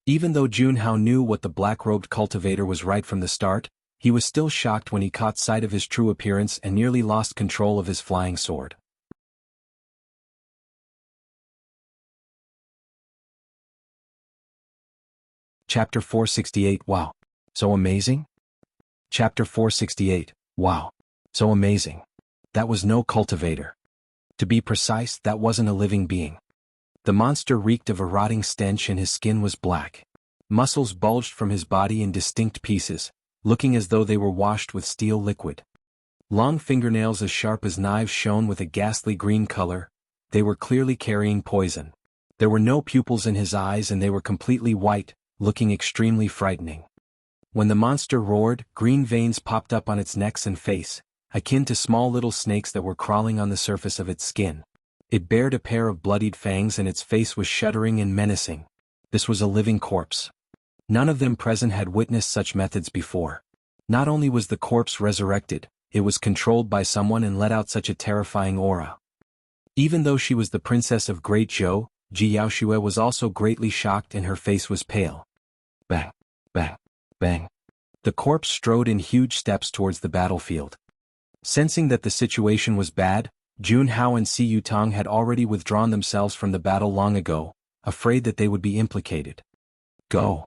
Even though Junhao knew what the black-robed cultivator was right from the start, he was still shocked when he caught sight of his true appearance and nearly lost control of his flying sword. Chapter 468 Wow. So amazing? Chapter 468 Wow. So amazing. That was no cultivator. To be precise, that wasn't a living being. The monster reeked of a rotting stench and his skin was black. Muscles bulged from his body in distinct pieces, looking as though they were washed with steel liquid. Long fingernails as sharp as knives shone with a ghastly green color. They were clearly carrying poison. There were no pupils in his eyes and they were completely white, looking extremely frightening. When the monster roared, green veins popped up on its necks and face, akin to small little snakes that were crawling on the surface of its skin. It bared a pair of bloodied fangs and its face was shuddering and menacing. This was a living corpse. None of them present had witnessed such methods before. Not only was the corpse resurrected, it was controlled by someone and let out such a terrifying aura. Even though she was the princess of Great Zhou, Ji Yaoxue was also greatly shocked and her face was pale. Bang, bang, bang. The corpse strode in huge steps towards the battlefield. Sensing that the situation was bad, Junhao and Si Yutong had already withdrawn themselves from the battle long ago, afraid that they would be implicated. Go.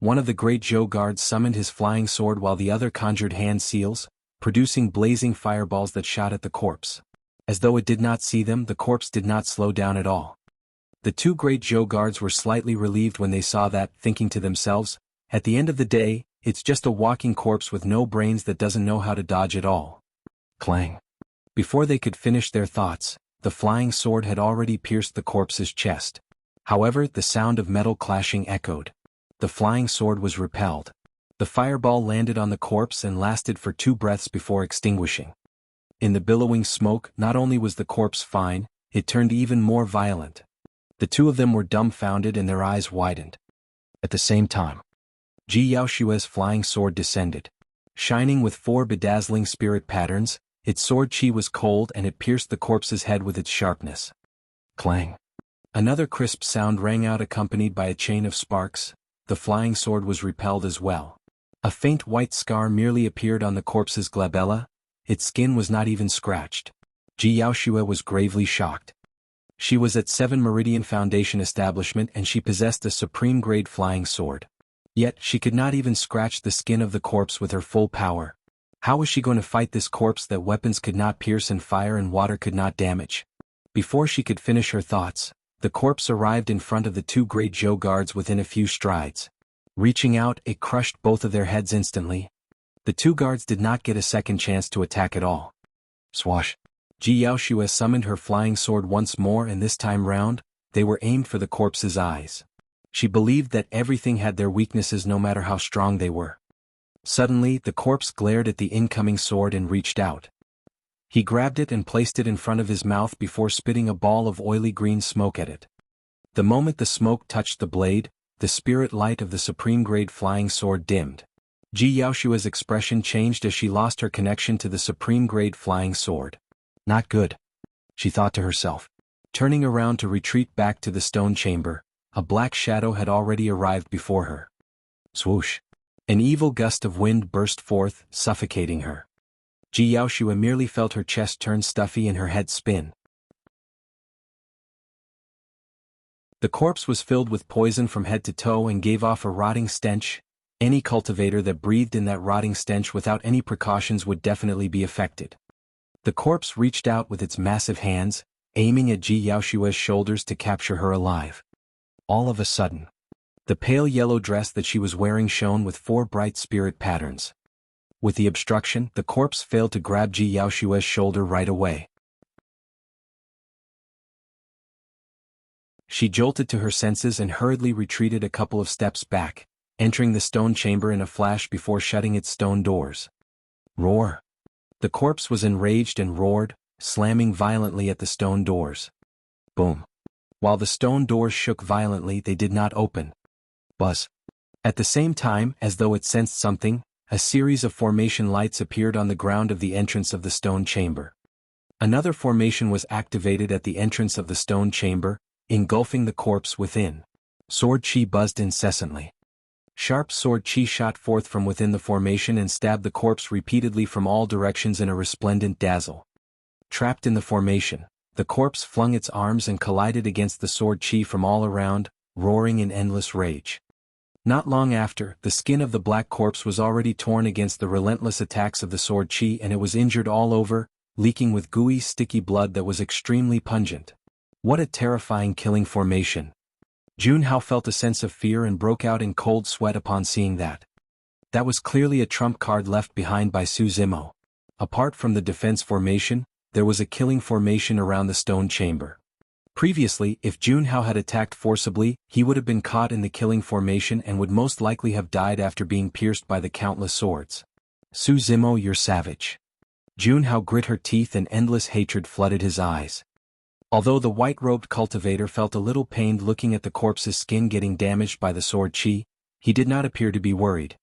One of the great Zhou guards summoned his flying sword while the other conjured hand seals, producing blazing fireballs that shot at the corpse. As though it did not see them, the corpse did not slow down at all. The two great Zhou guards were slightly relieved when they saw that, thinking to themselves, at the end of the day, it's just a walking corpse with no brains that doesn't know how to dodge at all. Clang. Before they could finish their thoughts, the flying sword had already pierced the corpse's chest. However, the sound of metal clashing echoed. The flying sword was repelled. The fireball landed on the corpse and lasted for 2 breaths before extinguishing. In the billowing smoke, not only was the corpse fine, it turned even more violent. The two of them were dumbfounded and their eyes widened. At the same time, Ji Yaoxue's flying sword descended. Shining with 4 bedazzling spirit patterns, its sword chi was cold and it pierced the corpse's head with its sharpness. Clang. Another crisp sound rang out accompanied by a chain of sparks. The flying sword was repelled as well. A faint white scar merely appeared on the corpse's glabella. Its skin was not even scratched. Ji Yaoxue was gravely shocked. She was at 7 Meridian Foundation establishment and she possessed a supreme-grade flying sword. Yet, she could not even scratch the skin of the corpse with her full power. How was she going to fight this corpse that weapons could not pierce and fire and water could not damage? Before she could finish her thoughts, the corpse arrived in front of the 2 great Zhou guards within a few strides. Reaching out, it crushed both of their heads instantly. The 2 guards did not get a second chance to attack at all. Swash! Ji Yaoxue summoned her flying sword once more and this time round, they were aimed for the corpse's eyes. She believed that everything had their weaknesses no matter how strong they were. Suddenly, the corpse glared at the incoming sword and reached out. He grabbed it and placed it in front of his mouth before spitting a ball of oily green smoke at it. The moment the smoke touched the blade, the spirit light of the supreme-grade flying sword dimmed. Ji Yaoxue's expression changed as she lost her connection to the supreme-grade flying sword. Not good, she thought to herself. Turning around to retreat back to the stone chamber, a black shadow had already arrived before her. Swoosh! An evil gust of wind burst forth, suffocating her. Ji Yaoxue merely felt her chest turn stuffy and her head spin. The corpse was filled with poison from head to toe and gave off a rotting stench. Any cultivator that breathed in that rotting stench without any precautions would definitely be affected. The corpse reached out with its massive hands, aiming at Ji Yaoxue's shoulders to capture her alive. All of a sudden, the pale yellow dress that she was wearing shone with 4 bright spirit patterns. With the obstruction, the corpse failed to grab Ji Yaoxue's shoulder right away. She jolted to her senses and hurriedly retreated a couple of steps back, entering the stone chamber in a flash before shutting its stone doors. Roar! The corpse was enraged and roared, slamming violently at the stone doors. Boom! While the stone doors shook violently, they did not open. Buzz! At the same time, as though it sensed something, a series of formation lights appeared on the ground of the entrance of the stone chamber. Another formation was activated at the entrance of the stone chamber, engulfing the corpse within. Sword chi buzzed incessantly. Sharp sword chi shot forth from within the formation and stabbed the corpse repeatedly from all directions in a resplendent dazzle. Trapped in the formation, the corpse flung its arms and collided against the sword chi from all around, roaring in endless rage. Not long after, the skin of the black corpse was already torn against the relentless attacks of the sword chi and it was injured all over, leaking with gooey, sticky blood that was extremely pungent. What a terrifying killing formation! Jianghu felt a sense of fear and broke out in cold sweat upon seeing that. That was clearly a trump card left behind by Su Zimo. Apart from the defense formation, there was a killing formation around the stone chamber. Previously, if Jianghu had attacked forcibly, he would have been caught in the killing formation and would most likely have died after being pierced by the countless swords. Su Zimo, you're savage. Jianghu grit her teeth and endless hatred flooded his eyes. Although the white-robed cultivator felt a little pained looking at the corpse's skin getting damaged by the sword chi, he did not appear to be worried.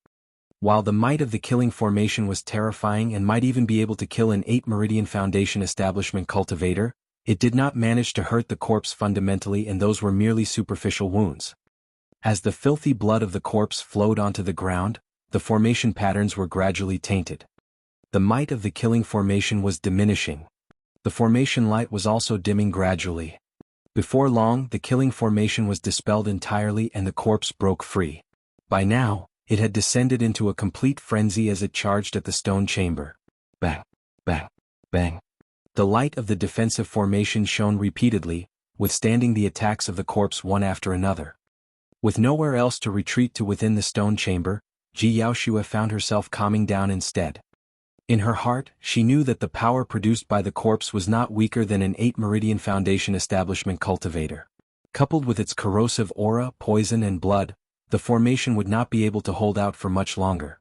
While the might of the killing formation was terrifying and might even be able to kill an 8 Meridian Foundation establishment cultivator, it did not manage to hurt the corpse fundamentally, and those were merely superficial wounds. As the filthy blood of the corpse flowed onto the ground, the formation patterns were gradually tainted. The might of the killing formation was diminishing. The formation light was also dimming gradually. Before long, the killing formation was dispelled entirely and the corpse broke free. By now, it had descended into a complete frenzy as it charged at the stone chamber. Bang! Bang! Bang! The light of the defensive formation shone repeatedly, withstanding the attacks of the corpse one after another. With nowhere else to retreat to within the stone chamber, Ji Yaoxue found herself calming down instead. In her heart, she knew that the power produced by the corpse was not weaker than an 8 Meridian Foundation establishment cultivator. Coupled with its corrosive aura, poison and blood, the formation would not be able to hold out for much longer.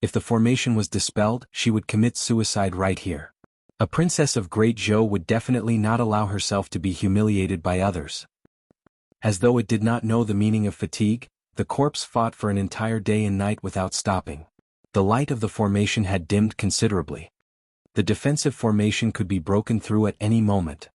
If the formation was dispelled, she would commit suicide right here. A princess of Great Zhou would definitely not allow herself to be humiliated by others. As though it did not know the meaning of fatigue, the corpse fought for an entire day and night without stopping. The light of the formation had dimmed considerably. The defensive formation could be broken through at any moment.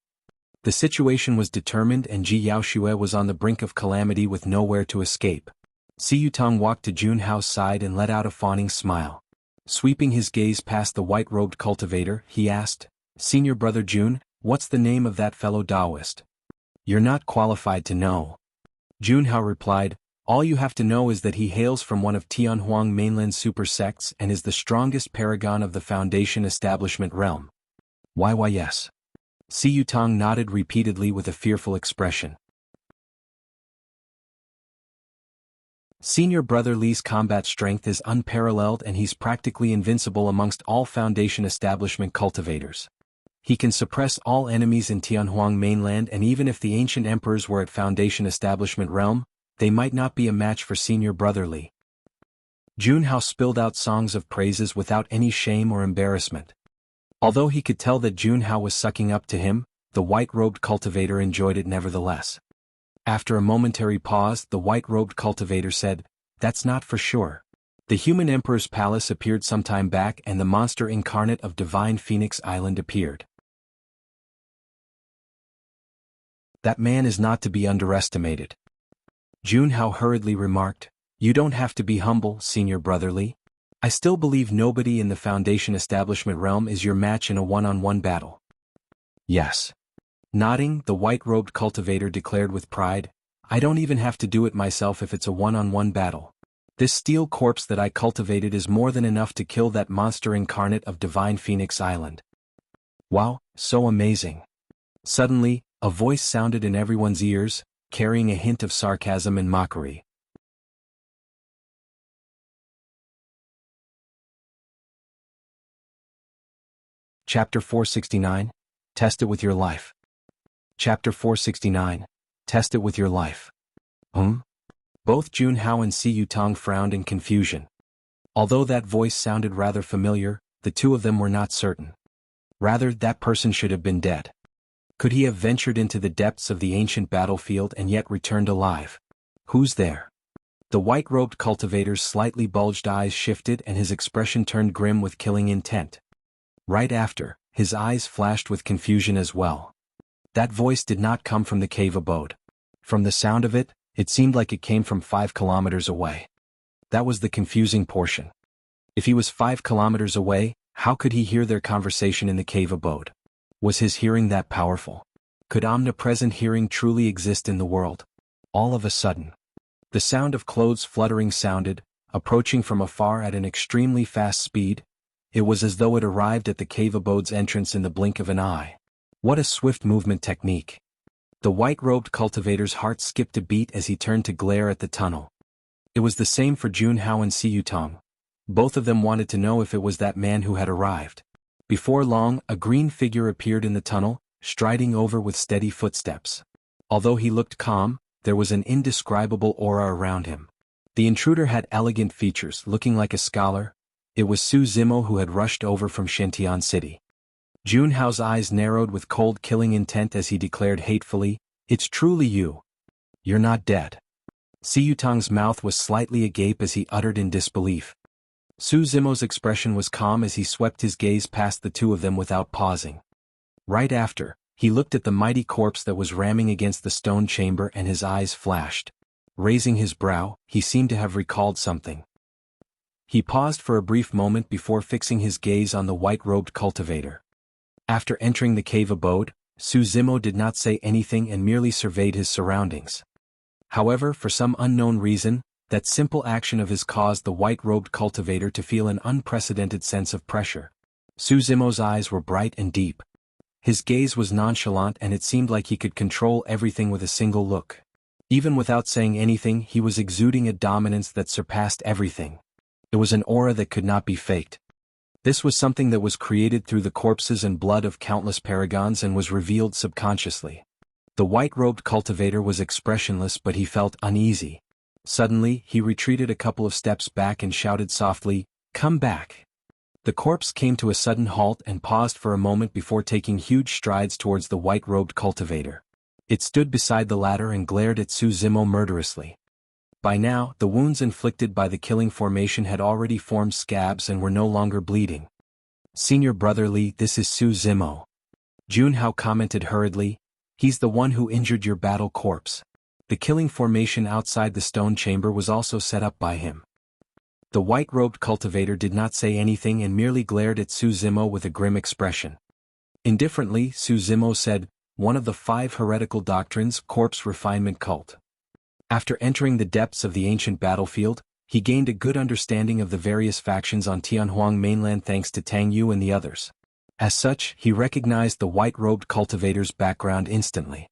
The situation was determined and Ji Yaoxue was on the brink of calamity with nowhere to escape. Si Yutong walked to Junhao's side and let out a fawning smile. Sweeping his gaze past the white-robed cultivator, he asked, "Senior Brother Jun, what's the name of that fellow Taoist?" "You're not qualified to know." Junhao replied, "All you have to know is that he hails from one of Tianhuang mainland's super sects and is the strongest paragon of the Foundation establishment realm." Why yes. Si Yutong nodded repeatedly with a fearful expression. Senior Brother Li's combat strength is unparalleled and he's practically invincible amongst all Foundation establishment cultivators. He can suppress all enemies in Tianhuang mainland, and even if the ancient emperors were at Foundation establishment realm, they might not be a match for Senior Brother Li. Junhao spilled out songs of praises without any shame or embarrassment. Although he could tell that Junhao was sucking up to him, the white-robed cultivator enjoyed it nevertheless. After a momentary pause, the white-robed cultivator said, "That's not for sure. The human emperor's palace appeared some time back and the monster incarnate of Divine Phoenix Island appeared. That man is not to be underestimated." Junhao hurriedly remarked, "You don't have to be humble, Senior Brother Li. I still believe nobody in the Foundation establishment realm is your match in a one-on-one battle." "Yes." Nodding, the white-robed cultivator declared with pride, "I don't even have to do it myself if it's a one-on-one battle. This steel corpse that I cultivated is more than enough to kill that monster incarnate of Divine Phoenix Island." "Wow, so amazing." Suddenly, a voice sounded in everyone's ears, carrying a hint of sarcasm and mockery. Chapter 469, Test it with your life. Chapter 469, Test it with your life. Both Junhao and Si Yutong frowned in confusion. Although that voice sounded rather familiar, the two of them were not certain. Rather, that person should have been dead. Could he have ventured into the depths of the ancient battlefield and yet returned alive? "Who's there?" The white-robed cultivator's slightly bulged eyes shifted and his expression turned grim with killing intent. Right after, his eyes flashed with confusion as well. That voice did not come from the cave abode. From the sound of it, it seemed like it came from 5 kilometers away. That was the confusing portion. If he was 5 kilometers away, how could he hear their conversation in the cave abode? Was his hearing that powerful? Could omnipresent hearing truly exist in the world? All of a sudden, the sound of clothes fluttering sounded, approaching from afar at an extremely fast speed. It was as though it arrived at the cave abode's entrance in the blink of an eye. What a swift movement technique! The white-robed cultivator's heart skipped a beat as he turned to glare at the tunnel. It was the same for Junhao and Si Yutong. Both of them wanted to know if it was that man who had arrived. Before long, a green figure appeared in the tunnel, striding over with steady footsteps. Although he looked calm, there was an indescribable aura around him. The intruder had elegant features, looking like a scholar. It was Su Zimo who had rushed over from Shentian City. Junhao's eyes narrowed with cold killing intent as he declared hatefully, "It's truly you. You're not dead." Si Yutong's mouth was slightly agape as he uttered in disbelief. Su Zimo's expression was calm as he swept his gaze past the two of them without pausing. Right after, he looked at the mighty corpse that was ramming against the stone chamber and his eyes flashed. Raising his brow, he seemed to have recalled something. He paused for a brief moment before fixing his gaze on the white-robed cultivator. After entering the cave abode, Su Zimo did not say anything and merely surveyed his surroundings. However, for some unknown reason, that simple action of his caused the white-robed cultivator to feel an unprecedented sense of pressure. Su Zimo's eyes were bright and deep. His gaze was nonchalant and it seemed like he could control everything with a single look. Even without saying anything, he was exuding a dominance that surpassed everything. It was an aura that could not be faked. This was something that was created through the corpses and blood of countless paragons and was revealed subconsciously. The white-robed cultivator was expressionless, but he felt uneasy. Suddenly, he retreated a couple of steps back and shouted softly, "Come back." The corpse came to a sudden halt and paused for a moment before taking huge strides towards the white-robed cultivator. It stood beside the latter and glared at Su Zimo murderously. By now, the wounds inflicted by the killing formation had already formed scabs and were no longer bleeding. "Senior Brother Li, this is Su Zimo." Junhao commented hurriedly, "He's the one who injured your battle corpse." The killing formation outside the stone chamber was also set up by him. The white-robed cultivator did not say anything and merely glared at Su Zimo with a grim expression. Indifferently, Su Zimo said, "One of the 5 heretical doctrines, corpse refinement cult." After entering the depths of the ancient battlefield, he gained a good understanding of the various factions on Tianhuang mainland thanks to Tang Yu and the others. As such, he recognized the white-robed cultivator's background instantly.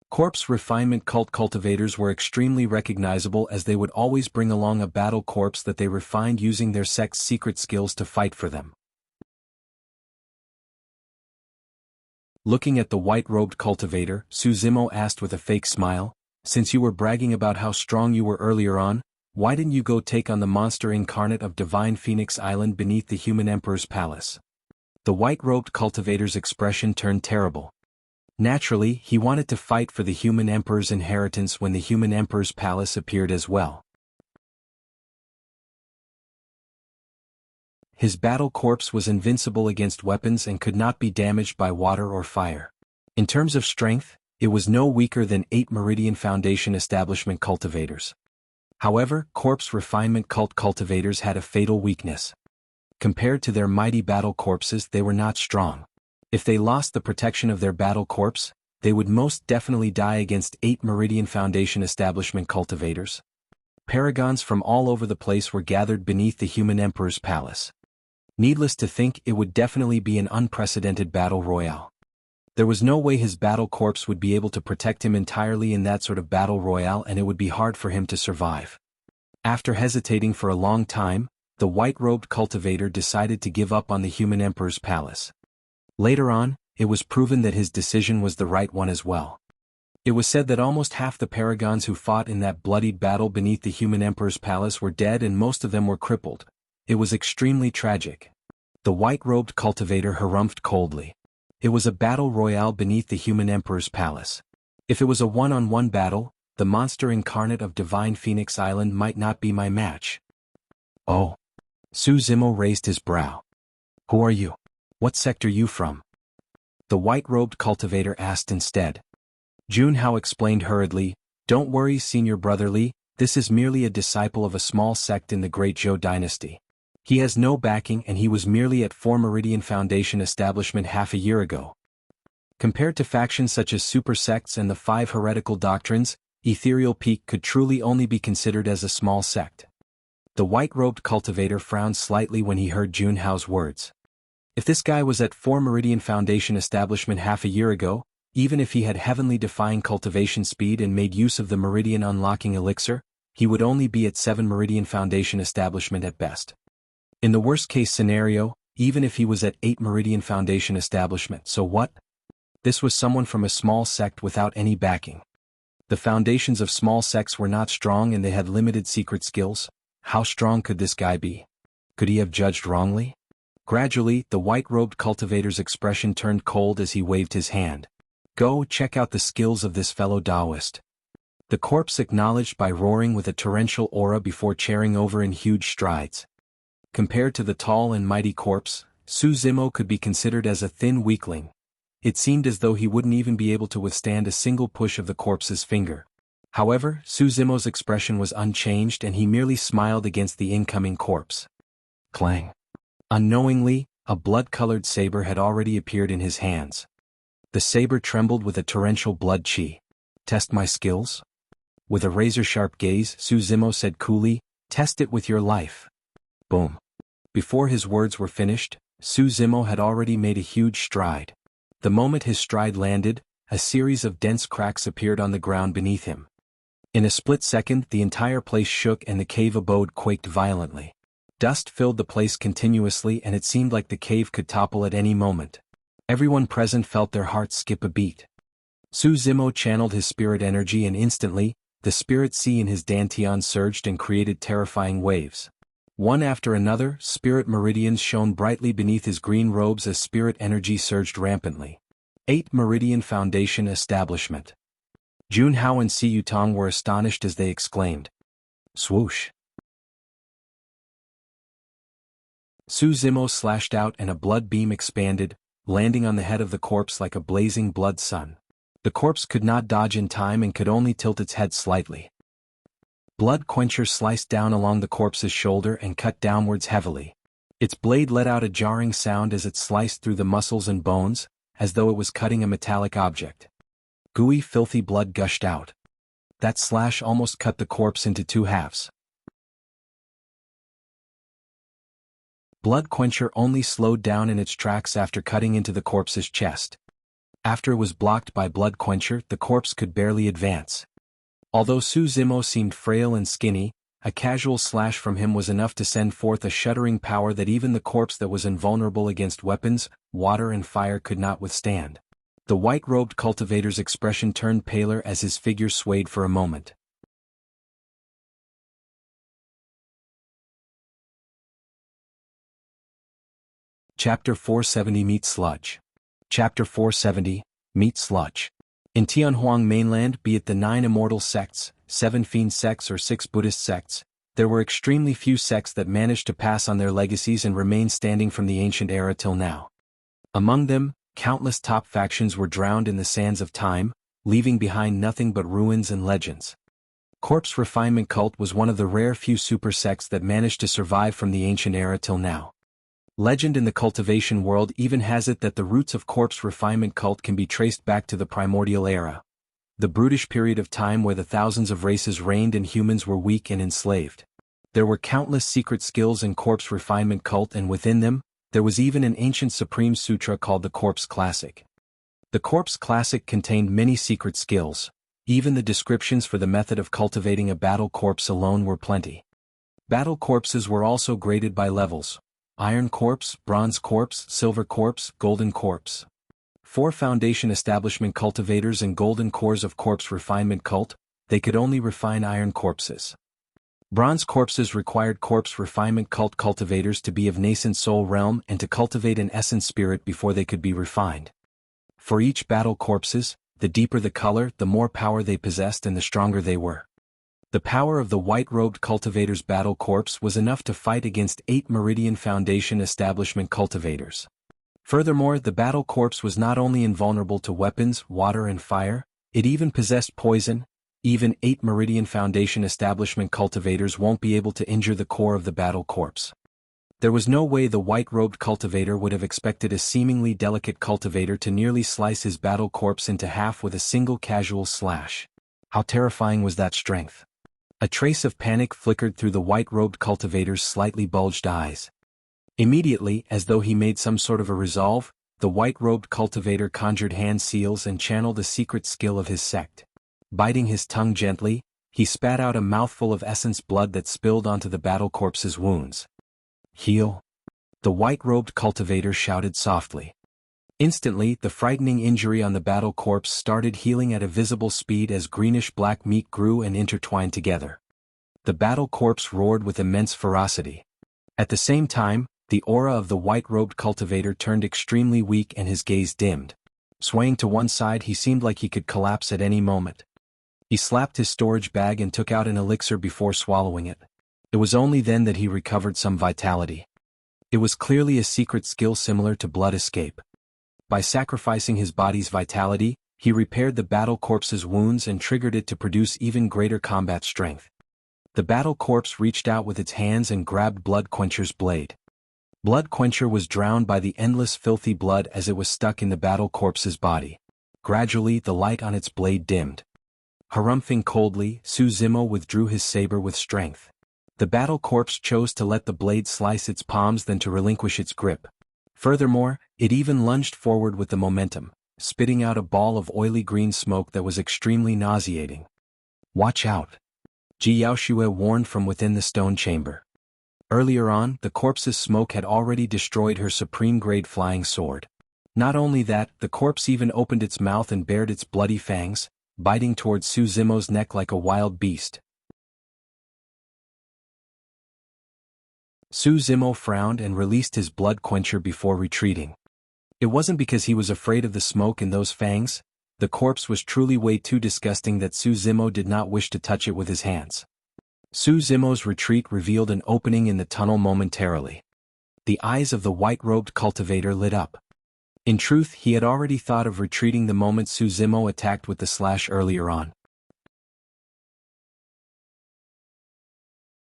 Corpse refinement cult cultivators were extremely recognizable as they would always bring along a battle corpse that they refined using their sect's secret skills to fight for them. Looking at the white-robed cultivator, Su Zimo asked with a fake smile, "Since you were bragging about how strong you were earlier on, why didn't you go take on the monster incarnate of Divine Phoenix Island beneath the human emperor's palace?" The white-robed cultivator's expression turned terrible. Naturally, he wanted to fight for the human emperor's inheritance when the human emperor's palace appeared as well. His battle corpse was invincible against weapons and could not be damaged by water or fire. In terms of strength, it was no weaker than 8 Meridian Foundation establishment cultivators. However, corpse refinement cult cultivators had a fatal weakness. Compared to their mighty battle corpses, they were not strong. If they lost the protection of their battle corpse, they would most definitely die against 8 Meridian Foundation establishment cultivators. Paragons from all over the place were gathered beneath the human emperor's palace. Needless to think, it would definitely be an unprecedented battle royale. There was no way his battle corpse would be able to protect him entirely in that sort of battle royale, and it would be hard for him to survive. After hesitating for a long time, the white-robed cultivator decided to give up on the human emperor's palace. Later on, it was proven that his decision was the right one as well. It was said that almost half the paragons who fought in that bloodied battle beneath the human emperor's palace were dead and most of them were crippled. It was extremely tragic. The white-robed cultivator harumphed coldly. It was a battle royale beneath the human emperor's palace. If it was a one-on-one battle, the monster incarnate of Divine Phoenix Island might not be my match. "Oh." Su Zimo raised his brow. "Who are you? What sect are you from?" The white-robed cultivator asked instead. Jianghu explained hurriedly, "Don't worry, Senior Brother Li, this is merely a disciple of a small sect in the Great Zhou dynasty. He has no backing and he was merely at 4 Meridian Foundation establishment half a year ago." Compared to factions such as super sects and the 5 heretical doctrines, Ethereal Peak could truly only be considered as a small sect. The white-robed cultivator frowned slightly when he heard Jianghu's words. If this guy was at 4 Meridian Foundation establishment half a year ago, even if he had heavenly defying cultivation speed and made use of the Meridian unlocking elixir, he would only be at 7 Meridian Foundation establishment at best. In the worst-case scenario, even if he was at 8 Meridian Foundation establishment, so what? This was someone from a small sect without any backing. The foundations of small sects were not strong and they had limited secret skills. How strong could this guy be? Could he have judged wrongly? Gradually, the white-robed cultivator's expression turned cold as he waved his hand. "Go check out the skills of this fellow Taoist." The corpse acknowledged by roaring with a torrential aura before chairing over in huge strides. Compared to the tall and mighty corpse, Su Zimo could be considered as a thin weakling. It seemed as though he wouldn't even be able to withstand a single push of the corpse's finger. However, Su Zimo's expression was unchanged and he merely smiled against the incoming corpse. Clang. Unknowingly, a blood-colored saber had already appeared in his hands. The saber trembled with a torrential blood chi. "Test my skills?" With a razor-sharp gaze, Su Zimo said coolly, "Test it with your life." Boom. Before his words were finished, Su Zimo had already made a huge stride. The moment his stride landed, a series of dense cracks appeared on the ground beneath him. In a split second, the entire place shook and the cave abode quaked violently. Dust filled the place continuously and it seemed like the cave could topple at any moment. Everyone present felt their hearts skip a beat. Su Zimo channeled his spirit energy and instantly, the spirit sea in his dantian surged and created terrifying waves. One after another, spirit meridians shone brightly beneath his green robes as spirit energy surged rampantly. 8 Meridian Foundation Establishment. Jianghu and Si Yutong were astonished as they exclaimed. Swoosh. Su Zimo slashed out and a blood beam expanded, landing on the head of the corpse like a blazing blood sun. The corpse could not dodge in time and could only tilt its head slightly. Blood Quencher sliced down along the corpse's shoulder and cut downwards heavily. Its blade let out a jarring sound as it sliced through the muscles and bones, as though it was cutting a metallic object. Gooey, filthy blood gushed out. That slash almost cut the corpse into two halves. Blood Quencher only slowed down in its tracks after cutting into the corpse's chest. After it was blocked by Blood Quencher, the corpse could barely advance. Although Su Zimo seemed frail and skinny, a casual slash from him was enough to send forth a shuddering power that even the corpse that was invulnerable against weapons, water and fire could not withstand. The white-robed cultivator's expression turned paler as his figure swayed for a moment. Chapter 470 Meat Sludge. Chapter 470, Meat Sludge. In Tianhuang mainland, be it the 9 immortal sects, 7 fiend sects or 6 Buddhist sects, there were extremely few sects that managed to pass on their legacies and remain standing from the ancient era till now. Among them, countless top factions were drowned in the sands of time, leaving behind nothing but ruins and legends. Corpse Refinement Cult was one of the rare few super sects that managed to survive from the ancient era till now. Legend in the cultivation world even has it that the roots of Corpse Refinement Cult can be traced back to the primordial era, the brutish period of time where the thousands of races reigned and humans were weak and enslaved. There were countless secret skills in Corpse Refinement Cult, and within them, there was even an ancient supreme sutra called the Corpse Classic. The Corpse Classic contained many secret skills. Even the descriptions for the method of cultivating a battle corpse alone were plenty. Battle corpses were also graded by levels: Iron Corpse, Bronze Corpse, Silver Corpse, Golden Corpse. 4 Foundation Establishment Cultivators and Golden Cores of Corpse Refinement Cult, they could only refine iron corpses. Bronze corpses required Corpse Refinement Cult cultivators to be of nascent soul realm and to cultivate an essence spirit before they could be refined. For each battle corpses, the deeper the color, the more power they possessed and the stronger they were. The power of the white-robed cultivator's battle corpse was enough to fight against 8 Meridian Foundation Establishment cultivators. Furthermore, the battle corpse was not only invulnerable to weapons, water and fire, it even possessed poison. Even 8 Meridian Foundation Establishment cultivators won't be able to injure the core of the battle corpse. There was no way the white-robed cultivator would have expected a seemingly delicate cultivator to nearly slice his battle corpse into half with a single casual slash. How terrifying was that strength? A trace of panic flickered through the white-robed cultivator's slightly bulged eyes. Immediately, as though he made some sort of a resolve, the white-robed cultivator conjured hand seals and channeled a secret skill of his sect. Biting his tongue gently, he spat out a mouthful of essence blood that spilled onto the battle corpse's wounds. Heal. The white-robed cultivator shouted softly. Instantly, the frightening injury on the battle corpse started healing at a visible speed as greenish-black meat grew and intertwined together. The battle corpse roared with immense ferocity. At the same time, the aura of the white-robed cultivator turned extremely weak and his gaze dimmed. Swaying to one side, he seemed like he could collapse at any moment. He slapped his storage bag and took out an elixir before swallowing it. It was only then that he recovered some vitality. It was clearly a secret skill similar to blood escape. By sacrificing his body's vitality, he repaired the battle corpse's wounds and triggered it to produce even greater combat strength. The battle corpse reached out with its hands and grabbed Blood Quencher's blade. Blood Quencher was drowned by the endless filthy blood as it was stuck in the battle corpse's body. Gradually, the light on its blade dimmed. Harumphing coldly, Su Zimo withdrew his saber with strength. The battle corpse chose to let the blade slice its palms than to relinquish its grip. Furthermore, it even lunged forward with the momentum, spitting out a ball of oily green smoke that was extremely nauseating. Watch out! Ji Yaoshue warned from within the stone chamber. Earlier on, the corpse's smoke had already destroyed her supreme-grade flying sword. Not only that, the corpse even opened its mouth and bared its bloody fangs, biting towards Su Zimo's neck like a wild beast. Su Zimo frowned and released his Blood Quencher before retreating. It wasn't because he was afraid of the smoke in those fangs. The corpse was truly way too disgusting that Su Zimo did not wish to touch it with his hands. Su Zimo's retreat revealed an opening in the tunnel momentarily. The eyes of the white-robed cultivator lit up. In truth, he had already thought of retreating the moment Su Zimo attacked with the slash earlier on.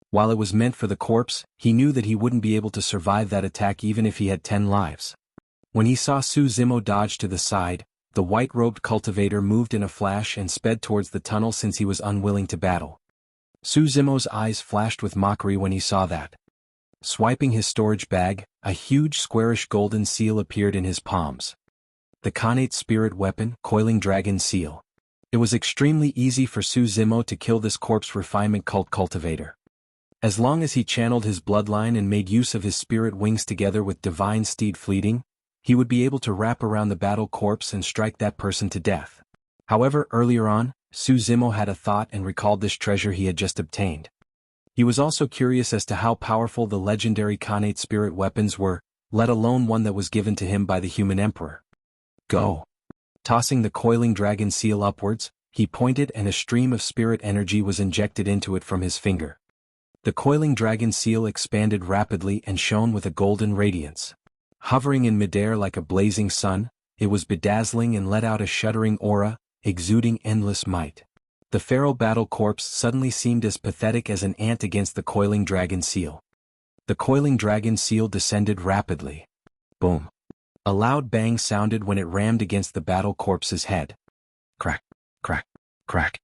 While it was meant for the corpse, he knew that he wouldn't be able to survive that attack even if he had 10 lives. When he saw Su Zimo dodge to the side, the white-robed cultivator moved in a flash and sped towards the tunnel since he was unwilling to battle. Su Zimo's eyes flashed with mockery when he saw that. Swiping his storage bag, a huge squarish golden seal appeared in his palms. The Khanate spirit weapon, Coiling Dragon Seal. It was extremely easy for Su Zimo to kill this corpse refinement cult cultivator. As long as he channeled his bloodline and made use of his spirit wings together with divine steed fleeting, he would be able to wrap around the battle corpse and strike that person to death. However, earlier on, Su Zimo had a thought and recalled this treasure he had just obtained. He was also curious as to how powerful the legendary Khanate spirit weapons were, let alone one that was given to him by the human emperor. Go! Tossing the Coiling Dragon Seal upwards, he pointed and a stream of spirit energy was injected into it from his finger. The Coiling Dragon Seal expanded rapidly and shone with a golden radiance. Hovering in midair like a blazing sun, it was bedazzling and let out a shuddering aura, exuding endless might. The feral battle corpse suddenly seemed as pathetic as an ant against the Coiling Dragon Seal. The Coiling Dragon Seal descended rapidly. Boom. A loud bang sounded when it rammed against the battle corpse's head. Crack, crack, crack.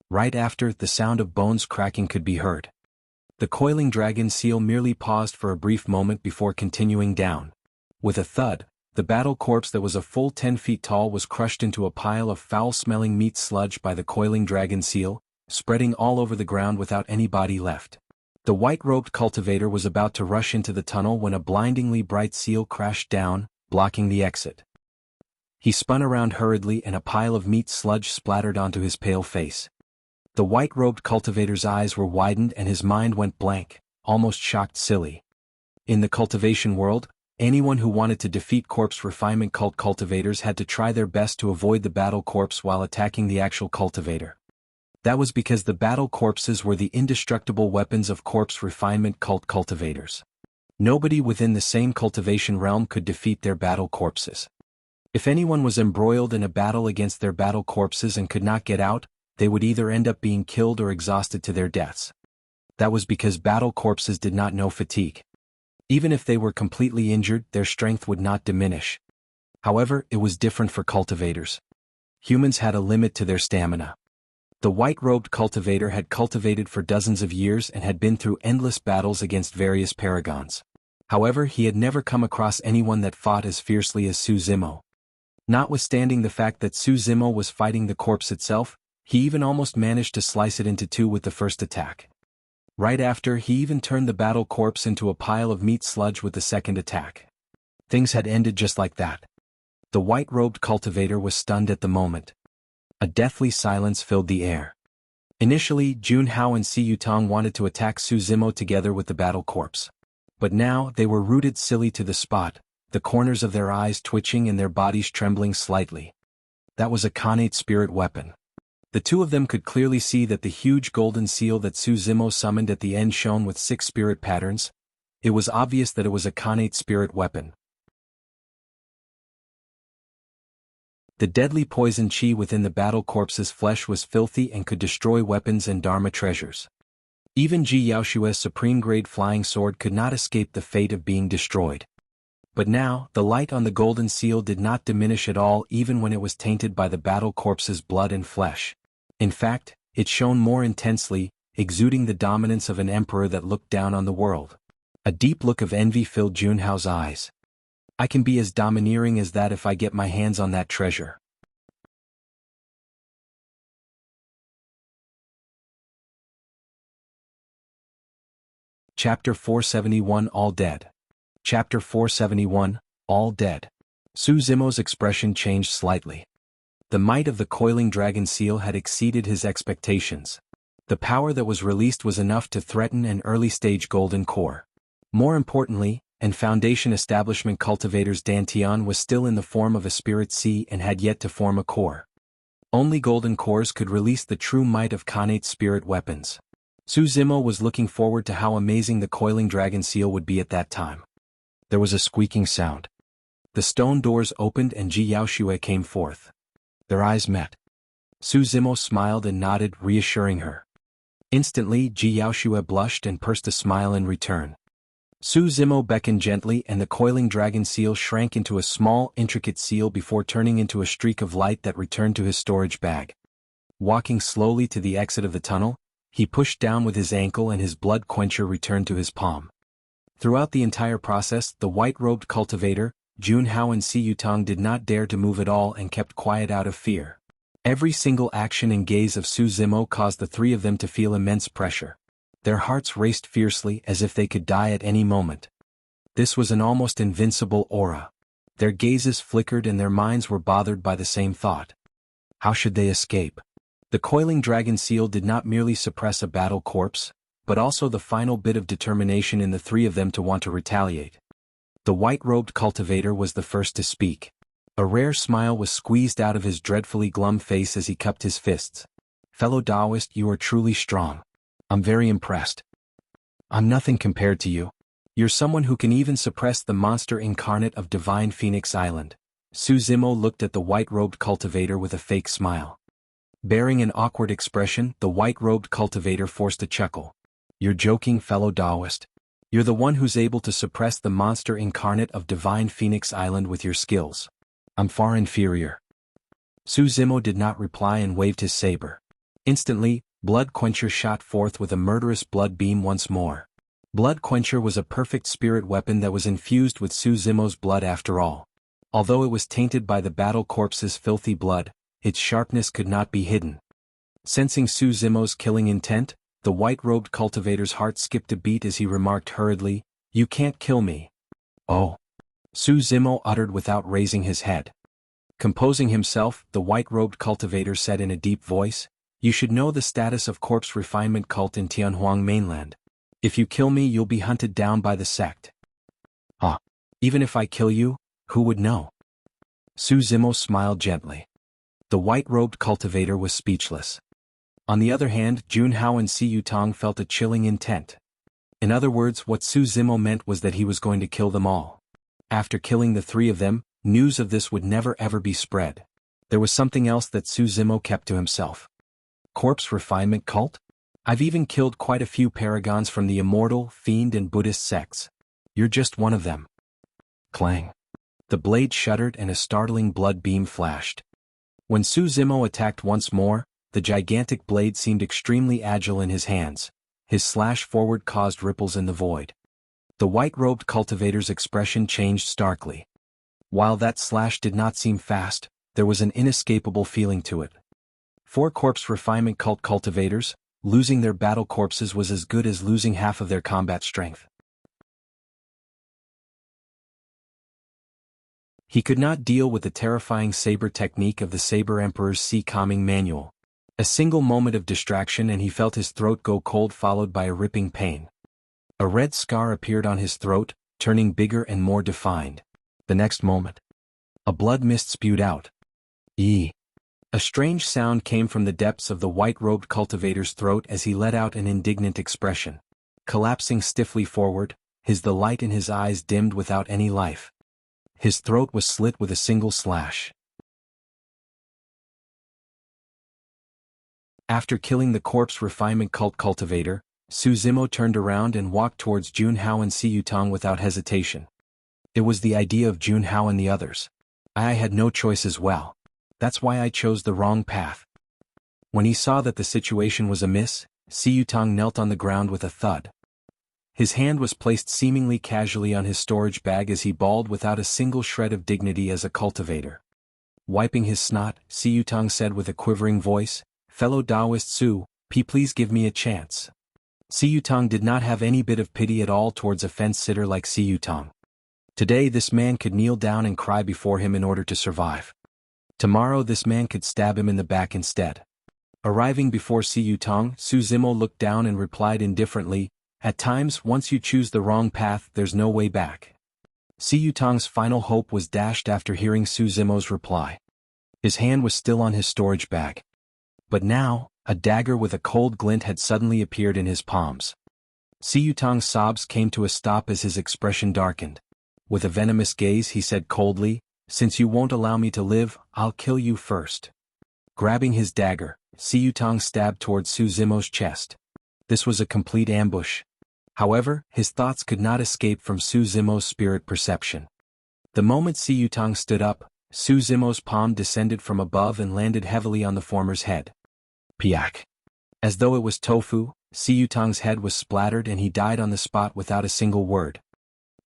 Right after, the sound of bones cracking could be heard. The Coiling Dragon Seal merely paused for a brief moment before continuing down. With a thud, the battle corpse that was a full 10 feet tall was crushed into a pile of foul-smelling meat sludge by the Coiling Dragon Seal, spreading all over the ground without any body left. The white-robed cultivator was about to rush into the tunnel when a blindingly bright seal crashed down, blocking the exit. He spun around hurriedly and a pile of meat sludge splattered onto his pale face. The white-robed cultivator's eyes were widened and his mind went blank, almost shocked silly. In the cultivation world, anyone who wanted to defeat corpse refinement cult cultivators had to try their best to avoid the battle corpse while attacking the actual cultivator. That was because the battle corpses were the indestructible weapons of corpse refinement cult cultivators. Nobody within the same cultivation realm could defeat their battle corpses. If anyone was embroiled in a battle against their battle corpses and could not get out, they would either end up being killed or exhausted to their deaths. That was because battle corpses did not know fatigue. Even if they were completely injured, their strength would not diminish. However, it was different for cultivators. Humans had a limit to their stamina. The white-robed cultivator had cultivated for dozens of years and had been through endless battles against various paragons. However, he had never come across anyone that fought as fiercely as Su Zimo. Notwithstanding the fact that Su Zimo was fighting the corpse itself, he even almost managed to slice it into two with the first attack. Right after, he even turned the battle corpse into a pile of meat sludge with the second attack. Things had ended just like that. The white-robed cultivator was stunned at the moment. A deathly silence filled the air. Initially, Jianghu and Si Yutong wanted to attack Su Zimo together with the battle corpse. But now, they were rooted silly to the spot, the corners of their eyes twitching and their bodies trembling slightly. That was a Khanate spirit weapon. The two of them could clearly see that the huge golden seal that Su Zimo summoned at the end shone with 6 spirit patterns. It was obvious that it was a Khanate spirit weapon. The deadly poison chi within the battle corpse's flesh was filthy and could destroy weapons and Dharma treasures. Even Ji Yaoshue's supreme-grade flying sword could not escape the fate of being destroyed. But now, the light on the golden seal did not diminish at all even when it was tainted by the battle corpse's blood and flesh. In fact, it shone more intensely, exuding the dominance of an emperor that looked down on the world. A deep look of envy filled Jianghu's eyes. I can be as domineering as that if I get my hands on that treasure. Chapter 471 All Dead. Chapter 471, All Dead. Su Zimo's expression changed slightly. The might of the Coiling Dragon Seal had exceeded his expectations. The power that was released was enough to threaten an early-stage golden core. More importantly, and Foundation Establishment Cultivator's Dantian was still in the form of a Spirit Sea and had yet to form a core. Only golden cores could release the true might of Khanate spirit weapons. Su Zimo was looking forward to how amazing the Coiling Dragon Seal would be at that time. There was a squeaking sound. The stone doors opened and Ji Yaoxue came forth. Their eyes met. Su Zimo smiled and nodded, reassuring her. Instantly, Ji Yaoxue blushed and pursed a smile in return. Su Zimo beckoned gently and the coiling dragon seal shrank into a small, intricate seal before turning into a streak of light that returned to his storage bag. Walking slowly to the exit of the tunnel, he pushed down with his ankle and his blood quencher returned to his palm. Throughout the entire process, the white-robed cultivator, Jianghu and Si Yutong did not dare to move at all and kept quiet out of fear. Every single action and gaze of Su Zimo caused the three of them to feel immense pressure. Their hearts raced fiercely as if they could die at any moment. This was an almost invincible aura. Their gazes flickered and their minds were bothered by the same thought. How should they escape? The coiling dragon seal did not merely suppress a battle corpse, but also the final bit of determination in the three of them to want to retaliate. The white-robed cultivator was the first to speak. A rare smile was squeezed out of his dreadfully glum face as he cupped his fists. "Fellow Taoist, you are truly strong. I'm very impressed. I'm nothing compared to you. You're someone who can even suppress the monster incarnate of Divine Phoenix Island." Su Zimo looked at the white-robed cultivator with a fake smile. Bearing an awkward expression, the white-robed cultivator forced a chuckle. "You're joking, fellow Taoist. You're the one who's able to suppress the monster incarnate of Divine Phoenix Island with your skills. I'm far inferior." Su Zimo did not reply and waved his saber. Instantly, Blood Quencher shot forth with a murderous blood beam once more. Blood Quencher was a perfect spirit weapon that was infused with Su Zimo's blood after all. Although it was tainted by the battle corpse's filthy blood, its sharpness could not be hidden. Sensing Su Zimo's killing intent, the white-robed cultivator's heart skipped a beat as he remarked hurriedly, "You can't kill me." "Oh," Su Zimo uttered without raising his head. Composing himself, the white-robed cultivator said in a deep voice, "You should know the status of corpse refinement cult in Tianhuang mainland. If you kill me, you'll be hunted down by the sect." "Ah, even if I kill you, who would know?" Su Zimo smiled gently. The white-robed cultivator was speechless. On the other hand, Jianghu and Si Yutong felt a chilling intent. In other words, what Su Zimo meant was that he was going to kill them all. After killing the three of them, news of this would never ever be spread. There was something else that Su Zimo kept to himself. Corpse refinement cult? I've even killed quite a few paragons from the immortal, fiend and Buddhist sects. You're just one of them. Clang. The blade shuddered and a startling blood beam flashed. When Su Zimo attacked once more, the gigantic blade seemed extremely agile in his hands. His slash forward caused ripples in the void. The white-robed cultivator's expression changed starkly. While that slash did not seem fast, there was an inescapable feeling to it. 4 corpse refinement cult cultivators, losing their battle corpses was as good as losing half of their combat strength. He could not deal with the terrifying saber technique of the Saber Emperor's Sea Calming Manual. A single moment of distraction and he felt his throat go cold, followed by a ripping pain. A red scar appeared on his throat, turning bigger and more defined. The next moment, a blood mist spewed out. Eee! A strange sound came from the depths of the white-robed cultivator's throat as he let out an indignant expression. Collapsing stiffly forward, the light in his eyes dimmed without any life. His throat was slit with a single slash. After killing the corpse refinement cult cultivator, Su Zimo turned around and walked towards Jianghu and Si Yutong without hesitation. It was the idea of Jianghu and the others. I had no choice as well. That's why I chose the wrong path. When he saw that the situation was amiss, Si Yutong knelt on the ground with a thud. His hand was placed seemingly casually on his storage bag as he bawled without a single shred of dignity as a cultivator. Wiping his snot, Si Yutong said with a quivering voice, "Fellow Taoist Su, please give me a chance." Si Yutong did not have any bit of pity at all towards a fence-sitter like Si Yutong. Today this man could kneel down and cry before him in order to survive. Tomorrow this man could stab him in the back instead. Arriving before Si Yutong, Su Zimo looked down and replied indifferently, "At times, once you choose the wrong path, there's no way back." Si Yutong's final hope was dashed after hearing Su Zimo's reply. His hand was still on his storage bag. But now, a dagger with a cold glint had suddenly appeared in his palms. Si Yutong's sobs came to a stop as his expression darkened. With a venomous gaze he said coldly, "Since you won't allow me to live, I'll kill you first." Grabbing his dagger, Su Yutang stabbed towards Su Zimo's chest. This was a complete ambush. However, his thoughts could not escape from Su Zimo's spirit perception. The moment Su Yutang stood up, Su Zimo's palm descended from above and landed heavily on the former's head. Piak! As though it was tofu, Su Yutang's head was splattered and he died on the spot without a single word.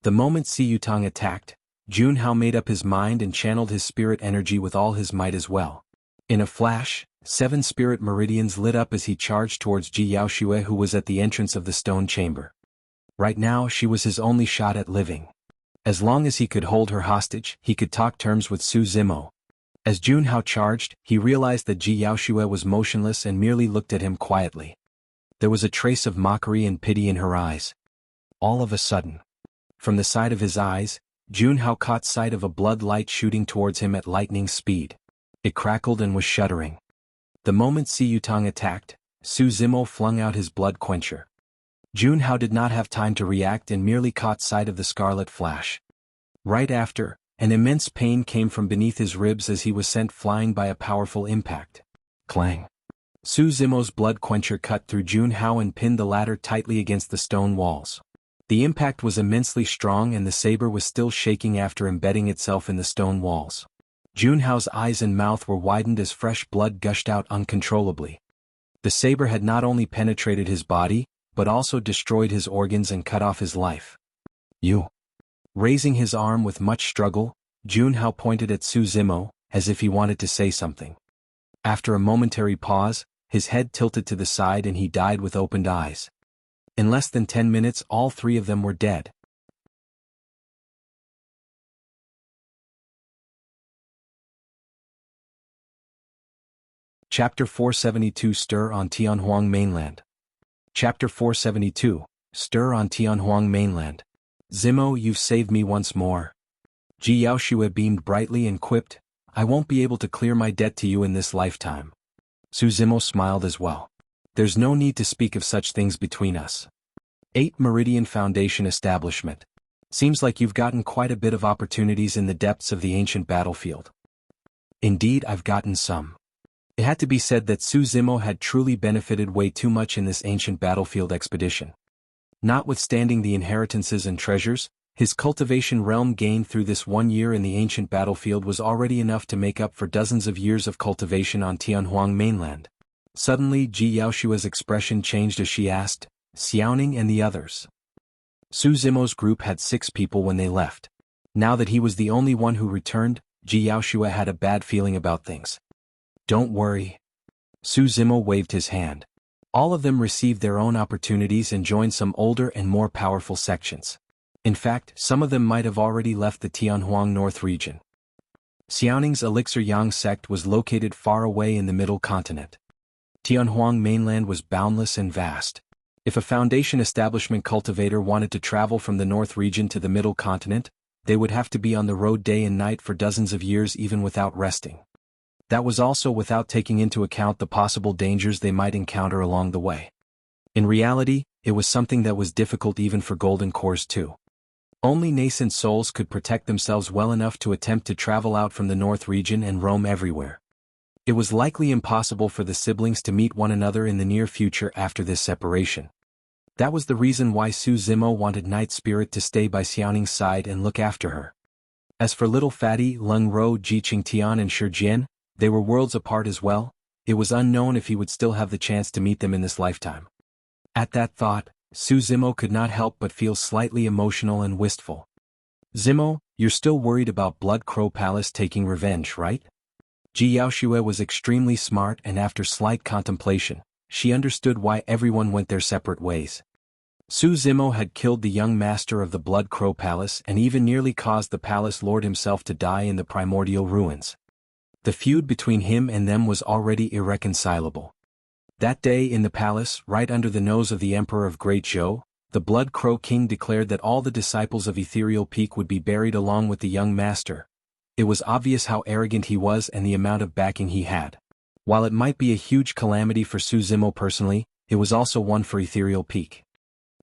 The moment Su Yutang attacked, Junhao made up his mind and channeled his spirit energy with all his might as well. In a flash, 7 spirit meridians lit up as he charged towards Ji Yaoxue, who was at the entrance of the stone chamber. Right now she was his only shot at living. As long as he could hold her hostage, he could talk terms with Su Zimo. As Junhao charged, he realized that Ji Yaoxue was motionless and merely looked at him quietly. There was a trace of mockery and pity in her eyes. All of a sudden, from the side of his eyes, Junhao caught sight of a blood light shooting towards him at lightning speed. It crackled and was shuddering. The moment Su Yutang attacked, Su Zimo flung out his blood quencher. Junhao did not have time to react and merely caught sight of the scarlet flash. Right after, an immense pain came from beneath his ribs as he was sent flying by a powerful impact. Clang! Su Zimo's blood quencher cut through Junhao and pinned the latter tightly against the stone walls. The impact was immensely strong and the saber was still shaking after embedding itself in the stone walls. Junhao's eyes and mouth were widened as fresh blood gushed out uncontrollably. The saber had not only penetrated his body, but also destroyed his organs and cut off his life. You! Raising his arm with much struggle, Junhao pointed at Su Zimo, as if he wanted to say something. After a momentary pause, his head tilted to the side and he died with opened eyes. In less than 10 minutes all 3 of them were dead. Chapter 472 Stir on Tianhuang Mainland. Chapter 472 Stir on Tianhuang Mainland. Zimo, you've saved me once more. Ji Yaoxue beamed brightly and quipped, I won't be able to clear my debt to you in this lifetime. Su Zimo smiled as well. There's no need to speak of such things between us. 8 Meridian Foundation Establishment. Seems like you've gotten quite a bit of opportunities in the depths of the ancient battlefield. Indeed, I've gotten some. It had to be said that Su Zimo had truly benefited way too much in this ancient battlefield expedition. Notwithstanding the inheritances and treasures, his cultivation realm gained through this 1 year in the ancient battlefield was already enough to make up for dozens of years of cultivation on Tianhuang Mainland. Suddenly Ji Yaoxue's expression changed as she asked, Xiaoning and the others. Su Zimo's group had 6 people when they left. Now that he was the only one who returned, Ji Yaoxue had a bad feeling about things. Don't worry. Su Zimo waved his hand. All of them received their own opportunities and joined some older and more powerful sections. In fact, some of them might have already left the Tianhuang North region. Xiaoning's Elixir Yang sect was located far away in the middle continent. Tianhuang Mainland was boundless and vast. If a foundation establishment cultivator wanted to travel from the North region to the middle continent, they would have to be on the road day and night for dozens of years even without resting. That was also without taking into account the possible dangers they might encounter along the way. In reality, it was something that was difficult even for golden cores too. Only nascent souls could protect themselves well enough to attempt to travel out from the North region and roam everywhere. It was likely impossible for the siblings to meet one another in the near future after this separation. That was the reason why Su Zimo wanted Night Spirit to stay by Xiaoning's side and look after her. As for Little Fatty, Leng Ro, Ji Qingtian and Shi Jian, they were worlds apart as well. It was unknown if he would still have the chance to meet them in this lifetime. At that thought, Su Zimo could not help but feel slightly emotional and wistful. Zimo, you're still worried about Blood Crow Palace taking revenge, right? Ji Yaoxue was extremely smart and after slight contemplation, she understood why everyone went their separate ways. Su Zimo had killed the young master of the Blood Crow Palace and even nearly caused the palace lord himself to die in the primordial ruins. The feud between him and them was already irreconcilable. That day in the palace, right under the nose of the Emperor of Great Zhou, the Blood Crow King declared that all the disciples of Ethereal Peak would be buried along with the young master. It was obvious how arrogant he was and the amount of backing he had. While it might be a huge calamity for Su Zimo personally, it was also one for Ethereal Peak.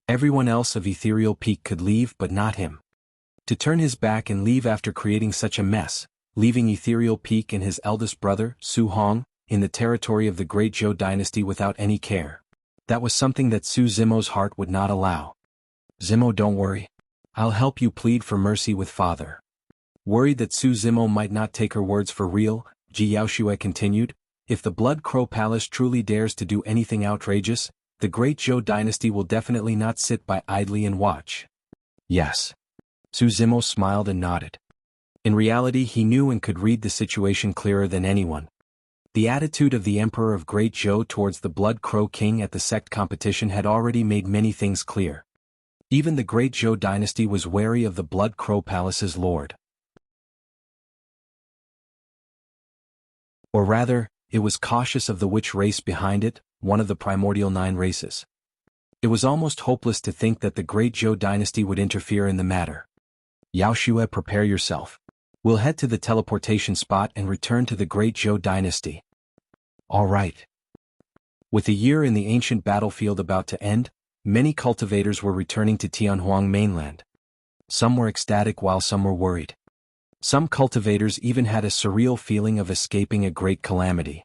Everyone else of Ethereal Peak could leave but not him. To turn his back and leave after creating such a mess, leaving Ethereal Peak and his eldest brother, Su Hong, in the territory of the Great Zhou dynasty without any care. That was something that Su Zimo's heart would not allow. Zimo, don't worry. I'll help you plead for mercy with father. Worried that Su Zimo might not take her words for real, Ji Yaoxue continued, if the Blood Crow Palace truly dares to do anything outrageous, the Great Zhou dynasty will definitely not sit by idly and watch. Yes. Su Zimo smiled and nodded. In reality, he knew and could read the situation clearer than anyone. The attitude of the Emperor of Great Zhou towards the Blood Crow King at the sect competition had already made many things clear. Even the Great Zhou dynasty was wary of the Blood Crow Palace's lord. Or rather, it was cautious of the witch race behind it, one of the primordial 9 races. It was almost hopeless to think that the Great Zhou dynasty would interfere in the matter. Yaoxue, prepare yourself. We'll head to the teleportation spot and return to the Great Zhou dynasty. All right. With a year in the ancient battlefield about to end, many cultivators were returning to Tianhuang mainland. Some were ecstatic while some were worried. Some cultivators even had a surreal feeling of escaping a great calamity.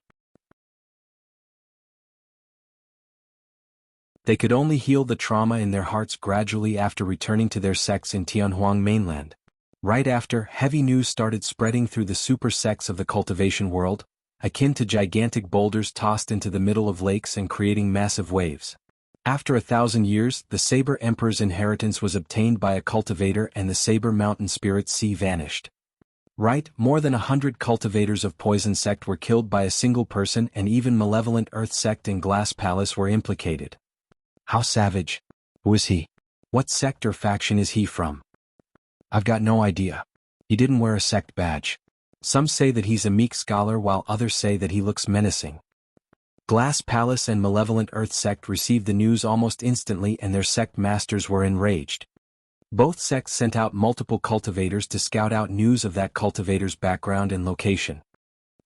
They could only heal the trauma in their hearts gradually after returning to their sects in Tianhuang mainland. Right after, heavy news started spreading through the super sects of the cultivation world, akin to gigantic boulders tossed into the middle of lakes and creating massive waves. After 1,000 years, the Saber Emperor's inheritance was obtained by a cultivator and the Saber Mountain Spirit Sea vanished. Right, more than 100 cultivators of Poison Sect were killed by a single person, and even Malevolent Earth Sect and Glass Palace were implicated. How savage. Who is he? What sect or faction is he from? I've got no idea. He didn't wear a sect badge. Some say that he's a meek scholar while others say that he looks menacing. Glass Palace and Malevolent Earth Sect received the news almost instantly and their sect masters were enraged. Both sects sent out multiple cultivators to scout out news of that cultivator's background and location.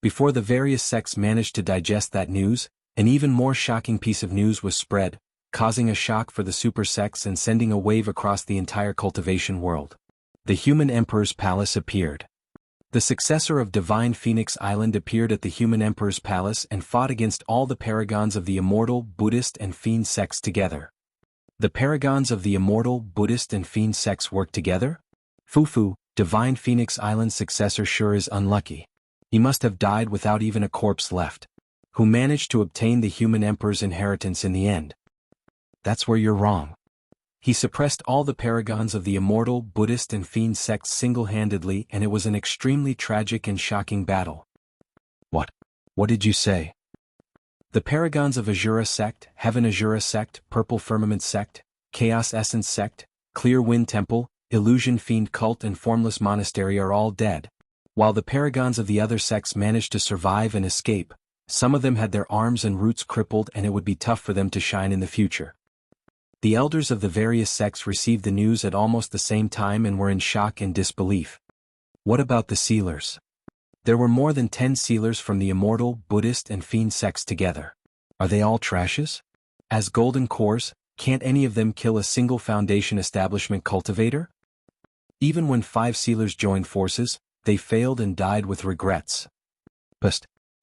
Before the various sects managed to digest that news, an even more shocking piece of news was spread, causing a shock for the super sects and sending a wave across the entire cultivation world. The Human Emperor's Palace appeared. The successor of Divine Phoenix Island appeared at the Human Emperor's Palace and fought against all the paragons of the Immortal, Buddhist and Fiend sects together. The paragons of the Immortal, Buddhist and Fiend sects worked together? Fufu, Divine Phoenix Island's successor sure is unlucky. He must have died without even a corpse left. Who managed to obtain the Human Emperor's inheritance in the end? That's where you're wrong. He suppressed all the paragons of the Immortal, Buddhist and Fiend sects single-handedly, and it was an extremely tragic and shocking battle. What? What did you say? The paragons of Azura Sect, Heaven Azura Sect, Purple Firmament Sect, Chaos Essence Sect, Clear Wind Temple, Illusion Fiend Cult and Formless Monastery are all dead. While the paragons of the other sects managed to survive and escape, some of them had their arms and roots crippled and it would be tough for them to shine in the future. The elders of the various sects received the news at almost the same time and were in shock and disbelief. What about the sealers? There were more than 10 sealers from the Immortal, Buddhist and Fiend sects together. Are they all trashes? As golden cores, can't any of them kill a single Foundation establishment cultivator? Even when 5 sealers joined forces, they failed and died with regrets. But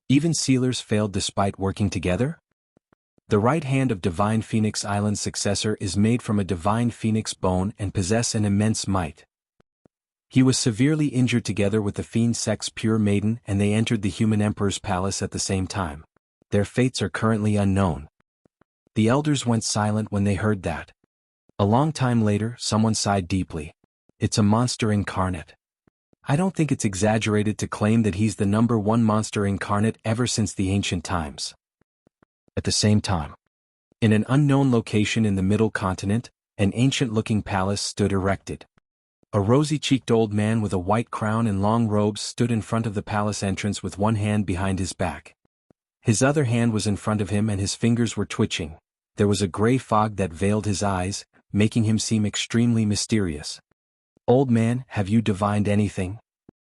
even sealers failed despite working together? The right hand of Divine Phoenix Island's successor is made from a Divine Phoenix bone and possess an immense might. He was severely injured together with the Fiend sect's Pure Maiden and they entered the Human Emperor's Palace at the same time. Their fates are currently unknown. The elders went silent when they heard that. A long time later, someone sighed deeply. It's a monster incarnate. I don't think it's exaggerated to claim that he's the #1 monster incarnate ever since the ancient times. At the same time, in an unknown location in the Middle Continent, an ancient-looking palace stood erected. A rosy-cheeked old man with a white crown and long robes stood in front of the palace entrance with one hand behind his back. His other hand was in front of him and his fingers were twitching. There was a gray fog that veiled his eyes, making him seem extremely mysterious. Old man, have you divined anything?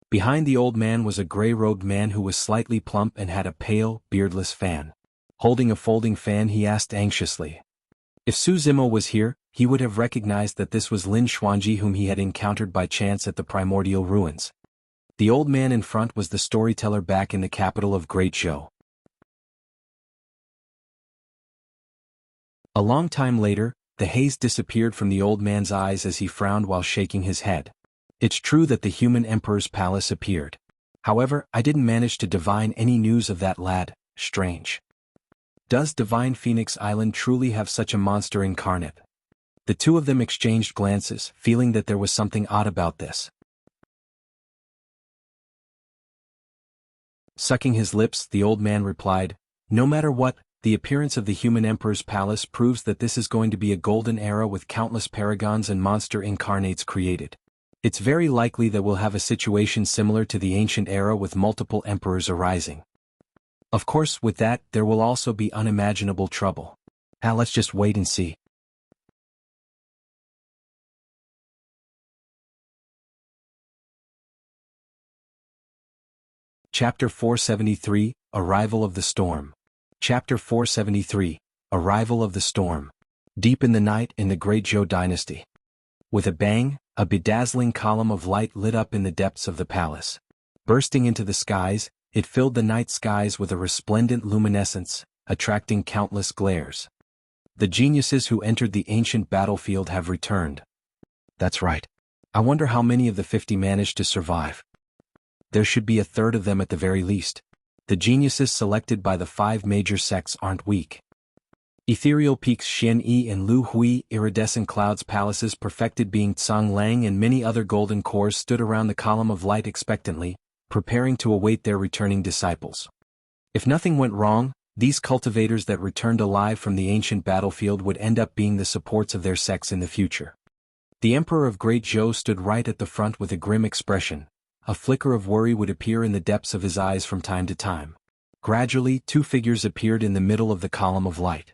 Behind the old man was a gray-robed man who was slightly plump and had a pale, beardless fan. Holding a folding fan he asked anxiously. If Su Zimo was here, he would have recognized that this was Lin Xuanji whom he had encountered by chance at the primordial ruins. The old man in front was the storyteller back in the capital of Great Zhou. A long time later, the haze disappeared from the old man's eyes as he frowned while shaking his head. It's true that the human emperor's palace appeared. However, I didn't manage to divine any news of that lad. Strange. Does Divine Phoenix Island truly have such a monster incarnate? The two of them exchanged glances, feeling that there was something odd about this. Sucking his lips, the old man replied, "No matter what, the appearance of the human emperor's palace proves that this is going to be a golden era with countless paragons and monster incarnates created. It's very likely that we'll have a situation similar to the ancient era with multiple emperors arising. Of course, with that, there will also be unimaginable trouble. Let's just wait and see." Chapter 473, Arrival of the Storm. Chapter 473, Arrival of the Storm. Deep in the night in the Great Zhou dynasty. With a bang, a bedazzling column of light lit up in the depths of the palace. Bursting into the skies, it filled the night skies with a resplendent luminescence, attracting countless glares. The geniuses who entered the ancient battlefield have returned. That's right. I wonder how many of the 50 managed to survive. There should be a third of them at the very least. The geniuses selected by the 5 major sects aren't weak. Ethereal peaks Xian Yi and Lu Hui, iridescent clouds palaces perfected being Tsang Lang and many other golden cores stood around the column of light expectantly, preparing to await their returning disciples. If nothing went wrong, these cultivators that returned alive from the ancient battlefield would end up being the supports of their sects in the future. The Emperor of Great Zhou stood right at the front with a grim expression. A flicker of worry would appear in the depths of his eyes from time to time. Gradually, 2 figures appeared in the middle of the column of light.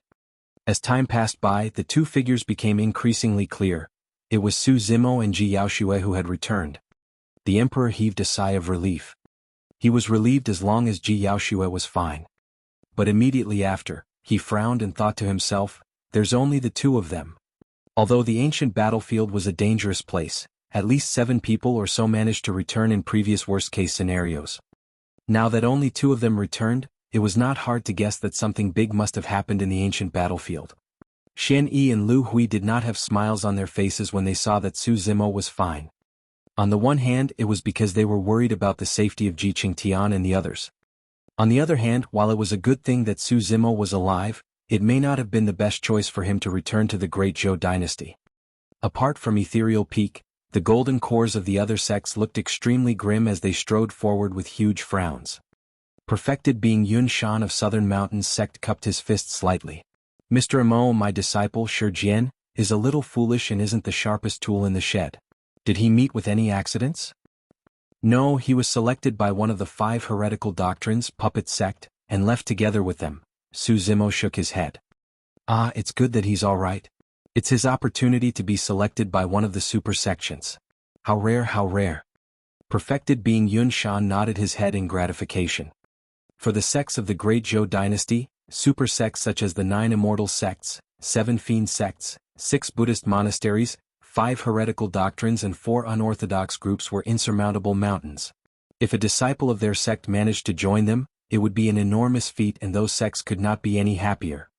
As time passed by, the 2 figures became increasingly clear. It was Su Zimo and Ji Yaoxue who had returned. The emperor heaved a sigh of relief. He was relieved as long as Ji Yaoxue was fine. But immediately after, he frowned and thought to himself, there's only the 2 of them. Although the ancient battlefield was a dangerous place, at least 7 people or so managed to return in previous worst-case scenarios. Now that only 2 of them returned, it was not hard to guess that something big must have happened in the ancient battlefield. Xian Yi and Lu Hui did not have smiles on their faces when they saw that Su Zimo was fine. On the one hand, it was because they were worried about the safety of Ji Qingtian and the others. On the other hand, while it was a good thing that Su Zimo was alive, it may not have been the best choice for him to return to the Great Zhou dynasty. Apart from Ethereal Peak, the golden cores of the other sects looked extremely grim as they strode forward with huge frowns. Perfected being Yun Shan of Southern Mountains sect cupped his fist slightly. Mr. Amo, my disciple Shi Jian, is a little foolish and isn't the sharpest tool in the shed. Did he meet with any accidents? No, he was selected by one of the 5 heretical doctrines, Puppet Sect, and left together with them. Su Zimo shook his head. It's good that he's all right. It's his opportunity to be selected by one of the super sections. How rare, how rare. Perfected being Yun Shan nodded his head in gratification. For the sects of the Great Zhou dynasty, super sects such as the 9 immortal sects, 7 fiend sects, 6 Buddhist monasteries, 5 heretical doctrines and 4 unorthodox groups were insurmountable mountains. If a disciple of their sect managed to join them, it would be an enormous feat and those sects could not be any happier.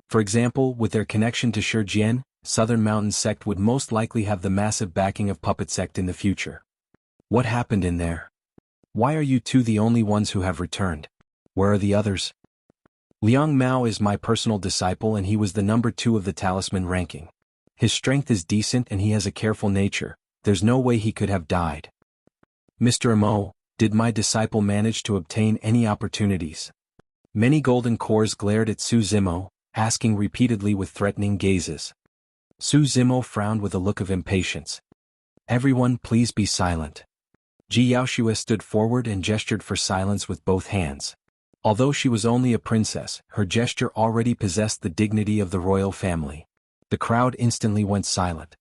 For example, with their connection to Shi Jian, Southern Mountain sect would most likely have the massive backing of Puppet Sect in the future. What happened in there? Why are you 2 the only ones who have returned? Where are the others? Liang Mao is my personal disciple and he was the number 2 of the talisman ranking. His strength is decent and he has a careful nature, there's no way he could have died. Mr. Mo, did my disciple manage to obtain any opportunities? Many golden cores glared at Su Zimo, asking repeatedly with threatening gazes. Su Zimo frowned with a look of impatience. Everyone please be silent. Ji Yaoxue stood forward and gestured for silence with both hands. Although she was only a princess, her gesture already possessed the dignity of the royal family. The crowd instantly went silent.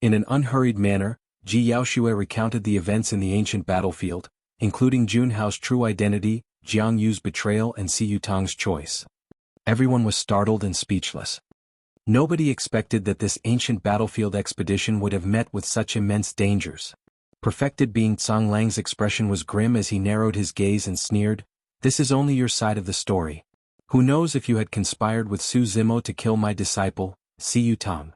In an unhurried manner, Ji Yaoxue recounted the events in the ancient battlefield, including Junhao's true identity, Jianghu's betrayal and Si Yutang's choice. Everyone was startled and speechless. Nobody expected that this ancient battlefield expedition would have met with such immense dangers. Perfected being Tsang Lang's expression was grim as he narrowed his gaze and sneered, "This is only your side of the story. Who knows if you had conspired with Su Zimo to kill my disciple, Siu Tang?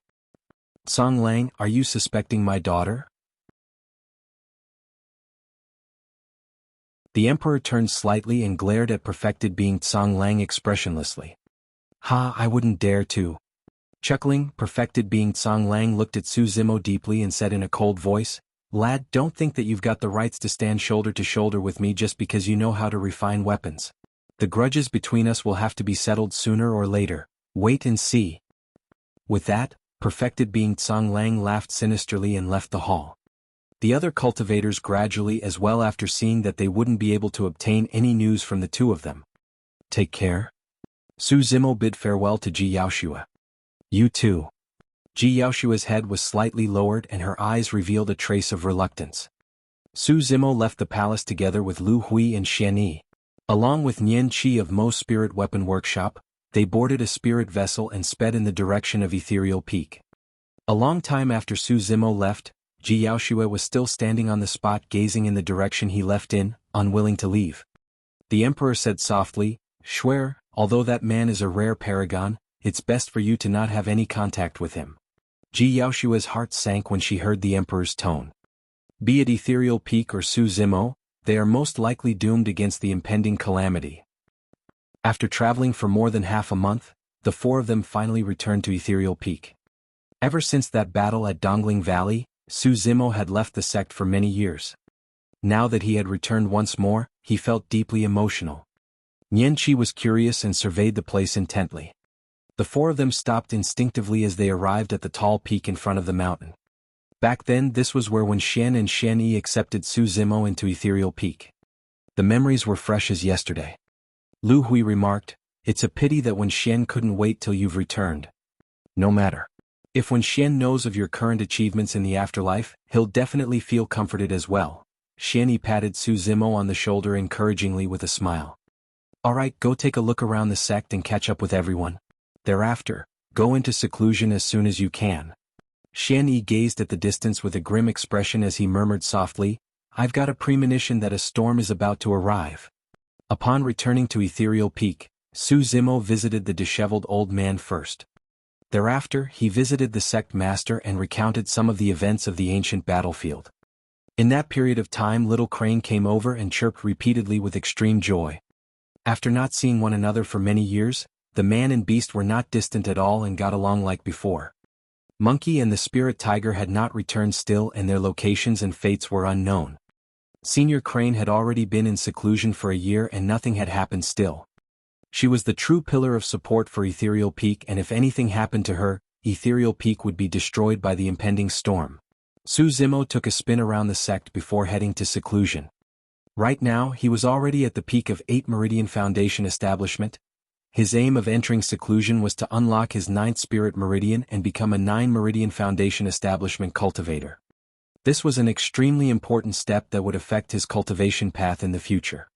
Tsang Lang, are you suspecting my daughter?" The emperor turned slightly and glared at perfected being Tsang Lang expressionlessly. "Ha, I wouldn't dare to." Chuckling, perfected being Tsang Lang looked at Su Zimo deeply and said in a cold voice, "Lad, don't think that you've got the rights to stand shoulder to shoulder with me just because you know how to refine weapons. The grudges between us will have to be settled sooner or later. Wait and see." With that, perfected being Tsang Lang laughed sinisterly and left the hall. The other cultivators gradually as well after seeing that they wouldn't be able to obtain any news from the two of them. "Take care." Su Zimo bid farewell to Ji Yaoshua. "You too." Ji Yaoshua's head was slightly lowered and her eyes revealed a trace of reluctance. Su Zimo left the palace together with Lu Hui and Xian Yi. Along with Nian Qi of Mo's Spirit Weapon Workshop, they boarded a spirit vessel and sped in the direction of Ethereal Peak. A long time after Su Zimo left, Ji Yaoshua was still standing on the spot gazing in the direction he left in, unwilling to leave. The emperor said softly, "Schwer, although that man is a rare paragon, it's best for you to not have any contact with him." Ji Yaoshua's heart sank when she heard the emperor's tone. Be it Ethereal Peak or Su Zimo, they are most likely doomed against the impending calamity. After traveling for more than half a month, the four of them finally returned to Ethereal Peak. Ever since that battle at Dongling Valley, Su Zimo had left the sect for many years. Now that he had returned once more, he felt deeply emotional. Nian Qi was curious and surveyed the place intently. The four of them stopped instinctively as they arrived at the tall peak in front of the mountain. Back then this was where when Xian and Xian Yi accepted Su Zimo into Ethereal Peak. The memories were fresh as yesterday. Lu Hui remarked, "It's a pity that when Xian couldn't wait till you've returned. No matter. If when Xian knows of your current achievements in the afterlife, he'll definitely feel comforted as well." Xian Yi patted Su Zimo on the shoulder encouragingly with a smile. "Alright, go take a look around the sect and catch up with everyone. Thereafter, go into seclusion as soon as you can." Xian Yi gazed at the distance with a grim expression as he murmured softly, "I've got a premonition that a storm is about to arrive." Upon returning to Ethereal Peak, Su Zimo visited the disheveled old man first. Thereafter, he visited the sect master and recounted some of the events of the ancient battlefield. In that period of time Little Crane came over and chirped repeatedly with extreme joy. After not seeing one another for many years, the man and beast were not distant at all and got along like before. Monkey and the spirit tiger had not returned still and their locations and fates were unknown. Senior Crane had already been in seclusion for a year and nothing had happened still. She was the true pillar of support for Ethereal Peak and if anything happened to her, Ethereal Peak would be destroyed by the impending storm. Su Zimo took a spin around the sect before heading to seclusion. Right now he was already at the peak of 8 Meridian Foundation establishment. His aim of entering seclusion was to unlock his 9th Spirit Meridian and become a 9 Meridian Foundation establishment cultivator. This was an extremely important step that would affect his cultivation path in the future.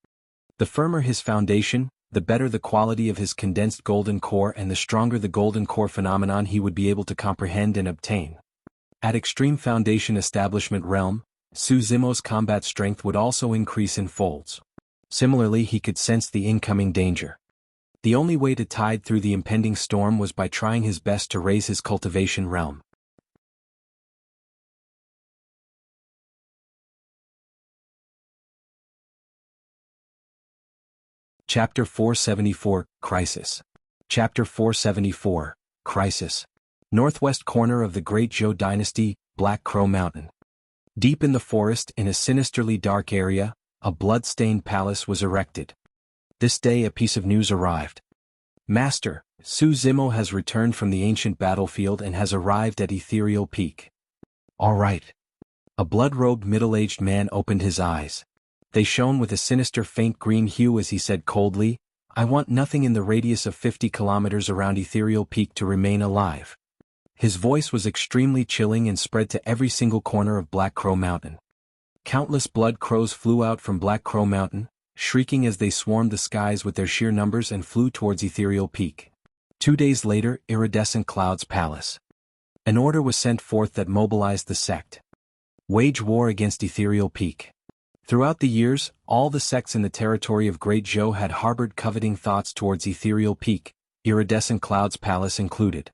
The firmer his foundation, the better the quality of his condensed golden core and the stronger the golden core phenomenon he would be able to comprehend and obtain. At Extreme Foundation Establishment Realm, Su Zimo's combat strength would also increase in folds. Similarly he could sense the incoming danger. The only way to tide through the impending storm was by trying his best to raise his cultivation realm. Chapter 474, Crisis. Chapter 474, Crisis. Northwest corner of the Great Zhou Dynasty, Black Crow Mountain. Deep in the forest in a sinisterly dark area, a blood-stained palace was erected. This day a piece of news arrived. "Master, Su Zimo has returned from the ancient battlefield and has arrived at Ethereal Peak." "All right." A blood-robed middle-aged man opened his eyes. They shone with a sinister faint green hue as he said coldly, "I want nothing in the radius of 50 kilometers around Ethereal Peak to remain alive." His voice was extremely chilling and spread to every single corner of Black Crow Mountain. Countless blood crows flew out from Black Crow Mountain, shrieking as they swarmed the skies with their sheer numbers and flew towards Ethereal Peak. 2 days later, Iridescent Cloud's palace. An order was sent forth that mobilized the sect. Wage war against Ethereal Peak. Throughout the years, all the sects in the territory of Great Zhou had harbored coveting thoughts towards Ethereal Peak, Iridescent Cloud's palace included.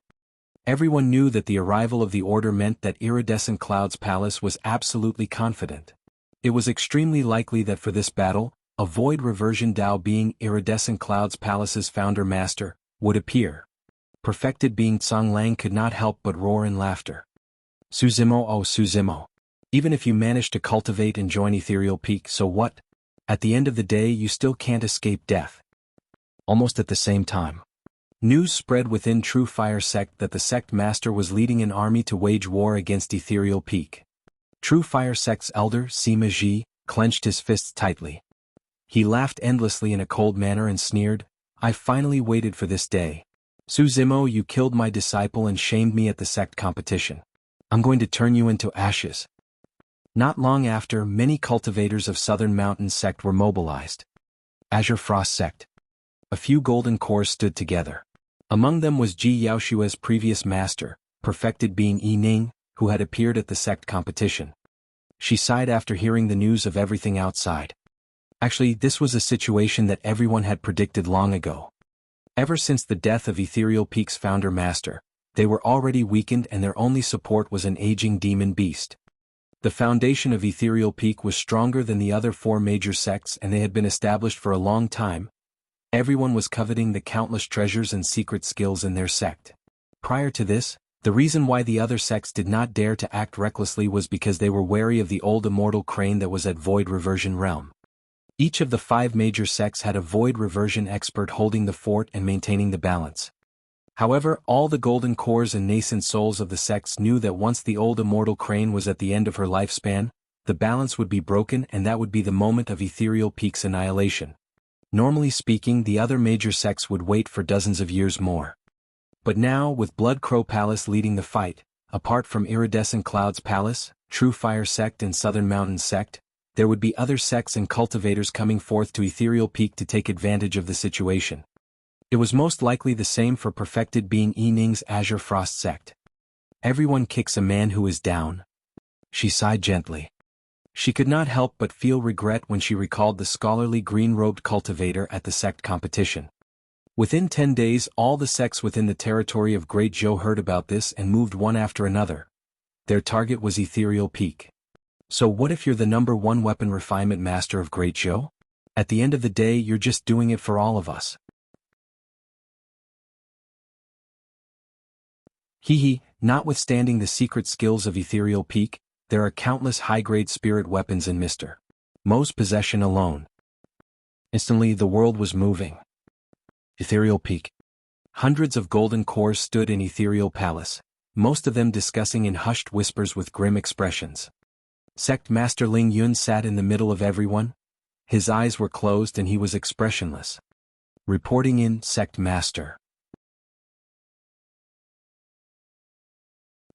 Everyone knew that the arrival of the order meant that Iridescent Cloud's palace was absolutely confident. It was extremely likely that for this battle, a void reversion Dao being Iridescent Cloud's palace's founder master, would appear. Perfected being Tsang Lang could not help but roar in laughter. Suzimo, oh Suzimo. Even if you manage to cultivate and join Ethereal Peak, so what? At the end of the day you still can't escape death. Almost at the same time, news spread within True Fire Sect that the sect master was leading an army to wage war against Ethereal Peak. True Fire Sect's elder, Sima Ji, clenched his fists tightly. He laughed endlessly in a cold manner and sneered, I finally waited for this day. Suzimo, you killed my disciple and shamed me at the sect competition. I'm going to turn you into ashes. Not long after, many cultivators of Southern Mountain Sect were mobilized. Azure Frost Sect. A few golden cores stood together. Among them was Ji Yaoshua's previous master, perfected being Yi Ning, who had appeared at the sect competition. She sighed after hearing the news of everything outside. Actually, this was a situation that everyone had predicted long ago. Ever since the death of Ethereal Peak's founder master, they were already weakened and their only support was an aging demon beast. The foundation of Ethereal Peak was stronger than the other 4 major sects and they had been established for a long time. Everyone was coveting the countless treasures and secret skills in their sect. Prior to this, the reason why the other sects did not dare to act recklessly was because they were wary of the old immortal crane that was at Void Reversion Realm. Each of the 5 major sects had a Void Reversion expert holding the fort and maintaining the balance. However, all the golden cores and nascent souls of the sects knew that once the old immortal crane was at the end of her lifespan, the balance would be broken and that would be the moment of Ethereal Peak's annihilation. Normally speaking, the other major sects would wait for dozens of years more. But now, with Blood Crow Palace leading the fight, apart from Iridescent Cloud's Palace, True Fire Sect and Southern Mountain Sect, there would be other sects and cultivators coming forth to Ethereal Peak to take advantage of the situation. It was most likely the same for perfected being Yi Ning's Azure Frost Sect. Everyone kicks a man who is down. She sighed gently. She could not help but feel regret when she recalled the scholarly green-robed cultivator at the sect competition. Within 10 days all the sects within the territory of Great Zhou heard about this and moved one after another. Their target was Ethereal Peak. So what if you're the #1 weapon refinement master of Great Zhou? At the end of the day you're just doing it for all of us. Hehe, notwithstanding the secret skills of Ethereal Peak, there are countless high-grade spirit weapons in Mr. Mo's possession alone. Instantly the world was moving. Ethereal Peak. Hundreds of golden cores stood in Ethereal Palace, most of them discussing in hushed whispers with grim expressions. Sect Master Ling Yun sat in the middle of everyone. His eyes were closed and he was expressionless. Reporting in, Sect Master.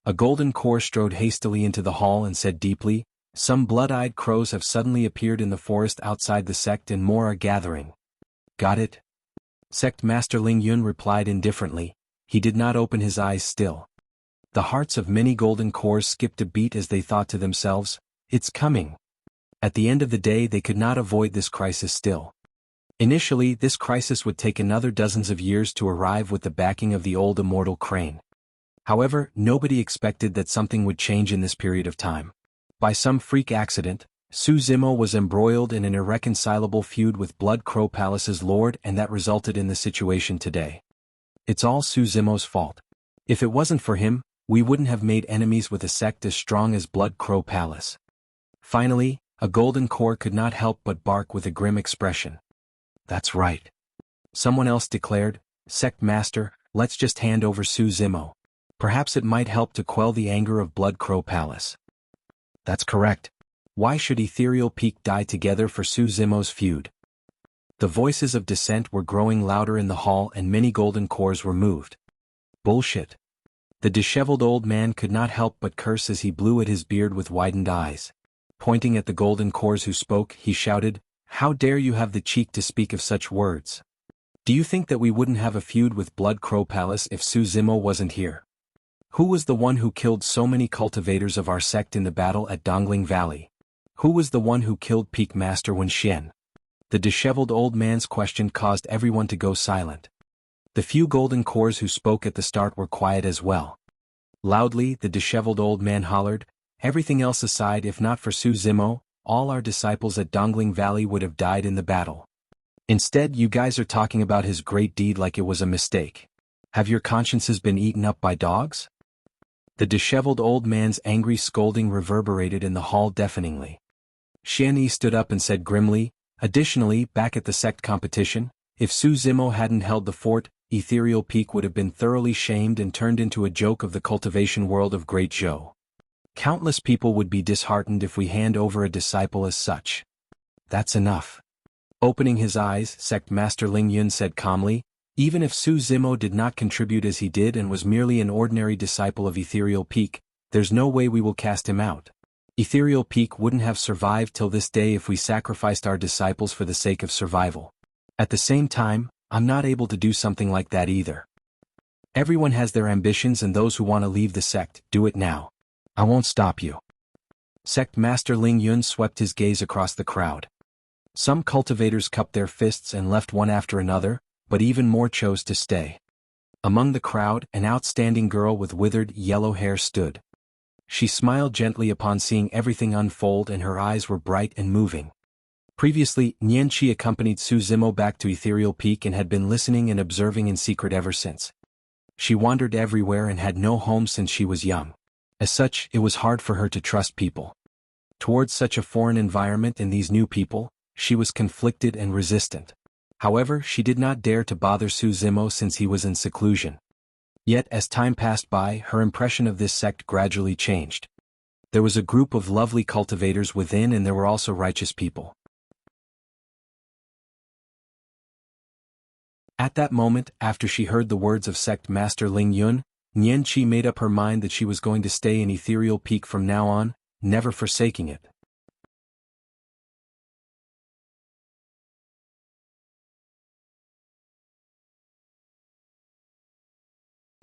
A golden core strode hastily into the hall and said deeply, some blood-eyed crows have suddenly appeared in the forest outside the sect and more are gathering. Got it? Sect Master Ling Yun replied indifferently. He did not open his eyes still. The hearts of many golden cores skipped a beat as they thought to themselves, it's coming. At the end of the day they could not avoid this crisis still. Initially, this crisis would take another dozens of years to arrive with the backing of the old immortal crane. However, nobody expected that something would change in this period of time. By some freak accident, Su Zimo was embroiled in an irreconcilable feud with Blood Crow Palace's lord and that resulted in the situation today. It's all Su Zimo's fault. If it wasn't for him, we wouldn't have made enemies with a sect as strong as Blood Crow Palace. Finally, a golden core could not help but bark with a grim expression. That's right. Someone else declared, Sect Master, let's just hand over Su Zimo. Perhaps it might help to quell the anger of Blood Crow Palace. That's correct. Why should Ethereal Peak die together for Su Zimo's feud? The voices of dissent were growing louder in the hall and many golden cores were moved. Bullshit. The disheveled old man could not help but curse as he blew at his beard with widened eyes. Pointing at the golden cores who spoke, he shouted, How dare you have the cheek to speak of such words? Do you think that we wouldn't have a feud with Blood Crow Palace if Su Zimo wasn't here? Who was the one who killed so many cultivators of our sect in the battle at Dongling Valley? Who was the one who killed Peak Master Wen Xian? The disheveled old man's question caused everyone to go silent. The few golden cores who spoke at the start were quiet as well. Loudly, the disheveled old man hollered, "Everything else aside, if not for Su Zimo, all our disciples at Dongling Valley would have died in the battle. Instead, you guys are talking about his great deed like it was a mistake. Have your consciences been eaten up by dogs?" The disheveled old man's angry scolding reverberated in the hall deafeningly. Xian Yi stood up and said grimly, "Additionally, back at the sect competition, if Su Zimo hadn't held the fort, Ethereal Peak would have been thoroughly shamed and turned into a joke of the cultivation world of Great Zhou. Countless people would be disheartened if we hand over a disciple as such. That's enough." Opening his eyes, Sect Master Ling Yun said calmly, "Even if Su Zimo did not contribute as he did and was merely an ordinary disciple of Ethereal Peak, there's no way we will cast him out. Ethereal Peak wouldn't have survived till this day if we sacrificed our disciples for the sake of survival. At the same time, I'm not able to do something like that either. Everyone has their ambitions, and those who want to leave the sect, do it now. I won't stop you." Sect Master Ling Yun swept his gaze across the crowd. Some cultivators cupped their fists and left one after another, but even more chose to stay. Among the crowd, an outstanding girl with withered, yellow hair stood. She smiled gently upon seeing everything unfold, and her eyes were bright and moving. Previously, Nian Qi accompanied Su Zimo back to Ethereal Peak and had been listening and observing in secret ever since. She wandered everywhere and had no home since she was young. As such, it was hard for her to trust people. Towards such a foreign environment and these new people, she was conflicted and resistant. However, she did not dare to bother Su Zimo since he was in seclusion. Yet as time passed by, her impression of this sect gradually changed. There was a group of lovely cultivators within, and there were also righteous people. At that moment, after she heard the words of Sect Master Ling Yun, Nian Qi made up her mind that she was going to stay in Ethereal Peak from now on, never forsaking it.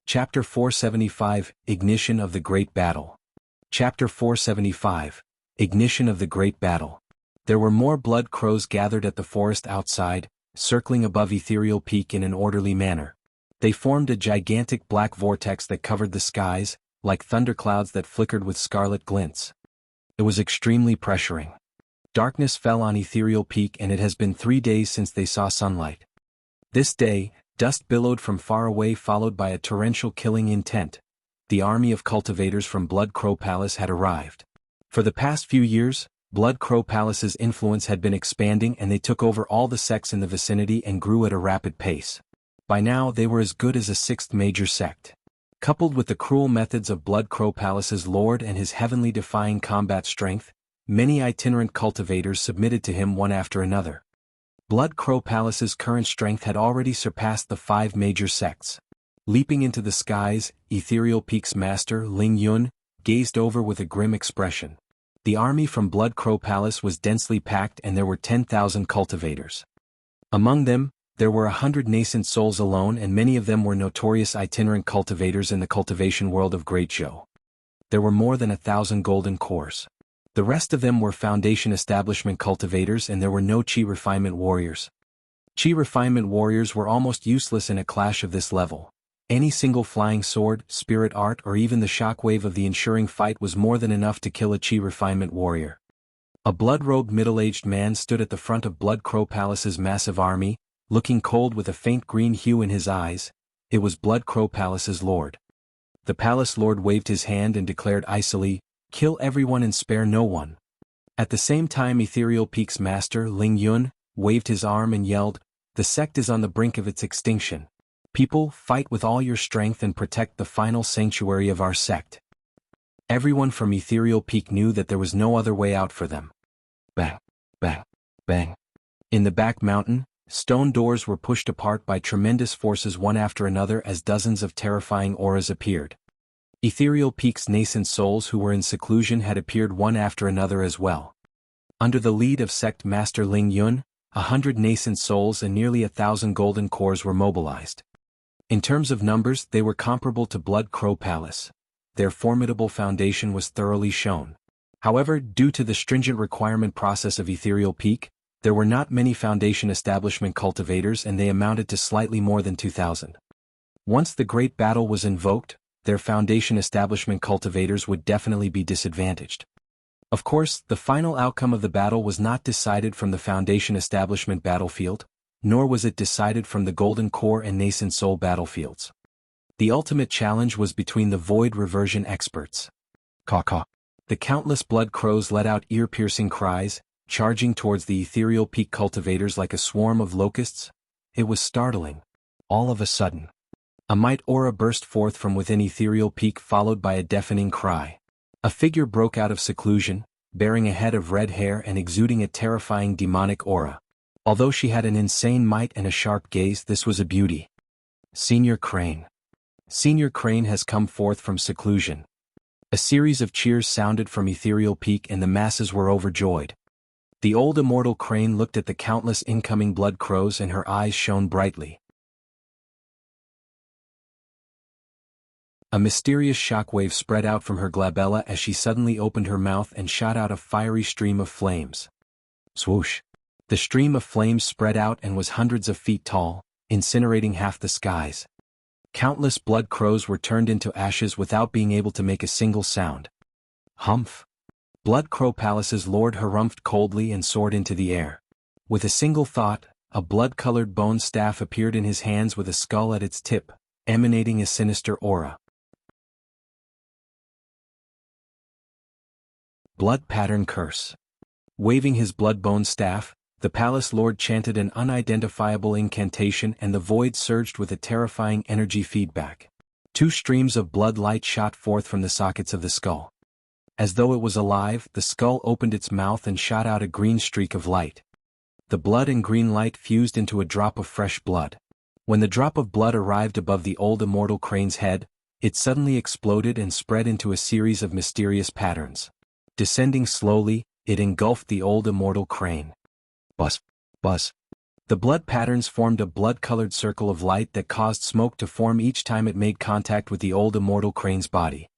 Chapter 475, Ignition of the Great Battle. Chapter 475, Ignition of the Great Battle. There were more blood crows gathered at the forest outside, circling above Ethereal Peak in an orderly manner. They formed a gigantic black vortex that covered the skies, like thunderclouds that flickered with scarlet glints. It was extremely pressuring. Darkness fell on Ethereal Peak, and it has been 3 days since they saw sunlight. This day, dust billowed from far away, followed by a torrential killing intent. The army of cultivators from Blood Crow Palace had arrived. For the past few years, Blood Crow Palace's influence had been expanding, and they took over all the sects in the vicinity and grew at a rapid pace. By now they were as good as a 6th major sect. Coupled with the cruel methods of Blood Crow Palace's lord and his heavenly defying combat strength, many itinerant cultivators submitted to him one after another. Blood Crow Palace's current strength had already surpassed the 5 major sects. Leaping into the skies, Ethereal Peak's master, Ling Yun, gazed over with a grim expression. The army from Blood Crow Palace was densely packed, and there were 10,000 cultivators. Among them, there were 100 nascent souls alone, and many of them were notorious itinerant cultivators in the cultivation world of Great Zhou. There were more than 1,000 golden cores. The rest of them were foundation establishment cultivators, and there were no Qi refinement warriors. Qi refinement warriors were almost useless in a clash of this level. Any single flying sword, spirit art, or even the shockwave of the ensuing fight was more than enough to kill a Qi refinement warrior. A blood-robed middle-aged man stood at the front of Blood Crow Palace's massive army, looking cold with a faint green hue in his eyes. It was Blood Crow Palace's lord. The palace lord waved his hand and declared icily, "Kill everyone and spare no one." At the same time, Ethereal Peak's master, Ling Yun, waved his arm and yelled, "The sect is on the brink of its extinction. People, fight with all your strength and protect the final sanctuary of our sect." Everyone from Ethereal Peak knew that there was no other way out for them. Bang, bang, bang. In the back mountain, stone doors were pushed apart by tremendous forces one after another as dozens of terrifying auras appeared. Ethereal Peak's nascent souls who were in seclusion had appeared one after another as well. Under the lead of sect master Ling Yun, 100 nascent souls and nearly 1,000 golden cores were mobilized. In terms of numbers, they were comparable to Blood Crow Palace. Their formidable foundation was thoroughly shown. However, due to the stringent requirement process of Ethereal Peak, there were not many foundation establishment cultivators, and they amounted to slightly more than 2,000. Once the Great Battle was invoked, their foundation establishment cultivators would definitely be disadvantaged. Of course, the final outcome of the battle was not decided from the foundation establishment battlefield, nor was it decided from the Golden Core and Nascent Soul battlefields. The ultimate challenge was between the Void Reversion experts. Caw-caw. The countless blood crows let out ear-piercing cries, charging towards the Ethereal Peak cultivators like a swarm of locusts. It was startling. All of a sudden, a might aura burst forth from within Ethereal Peak, followed by a deafening cry. A figure broke out of seclusion, bearing a head of red hair and exuding a terrifying demonic aura. Although she had an insane might and a sharp gaze, this was a beauty. Senior Crane. Senior Crane has come forth from seclusion. A series of cheers sounded from Ethereal Peak and the masses were overjoyed. The old immortal Crane looked at the countless incoming blood crows and her eyes shone brightly. A mysterious shockwave spread out from her glabella as she suddenly opened her mouth and shot out a fiery stream of flames. Swoosh! The stream of flames spread out and was hundreds of feet tall, incinerating half the skies. Countless blood crows were turned into ashes without being able to make a single sound. Humph! Blood Crow Palace's Lord harumphed coldly and soared into the air. With a single thought, a blood-colored bone staff appeared in his hands with a skull at its tip, emanating a sinister aura. Blood Pattern Curse. Waving his blood-bone staff, the Palace Lord chanted an unidentifiable incantation and the void surged with a terrifying energy feedback. 2 streams of blood light shot forth from the sockets of the skull. As though it was alive, the skull opened its mouth and shot out a green streak of light. The blood and green light fused into a drop of fresh blood. When the drop of blood arrived above the old immortal Crane's head, it suddenly exploded and spread into a series of mysterious patterns. Descending slowly, it engulfed the old immortal Crane. Buzz! Buzz! The blood patterns formed a blood-colored circle of light that caused smoke to form each time it made contact with the old immortal Crane's body.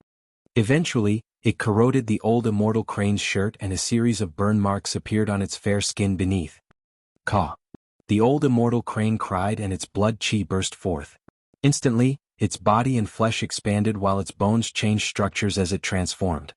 Eventually, it corroded the old immortal Crane's shirt and a series of burn marks appeared on its fair skin beneath. Caw! The old immortal Crane cried and its blood chi burst forth. Instantly, its body and flesh expanded while its bones changed structures as it transformed.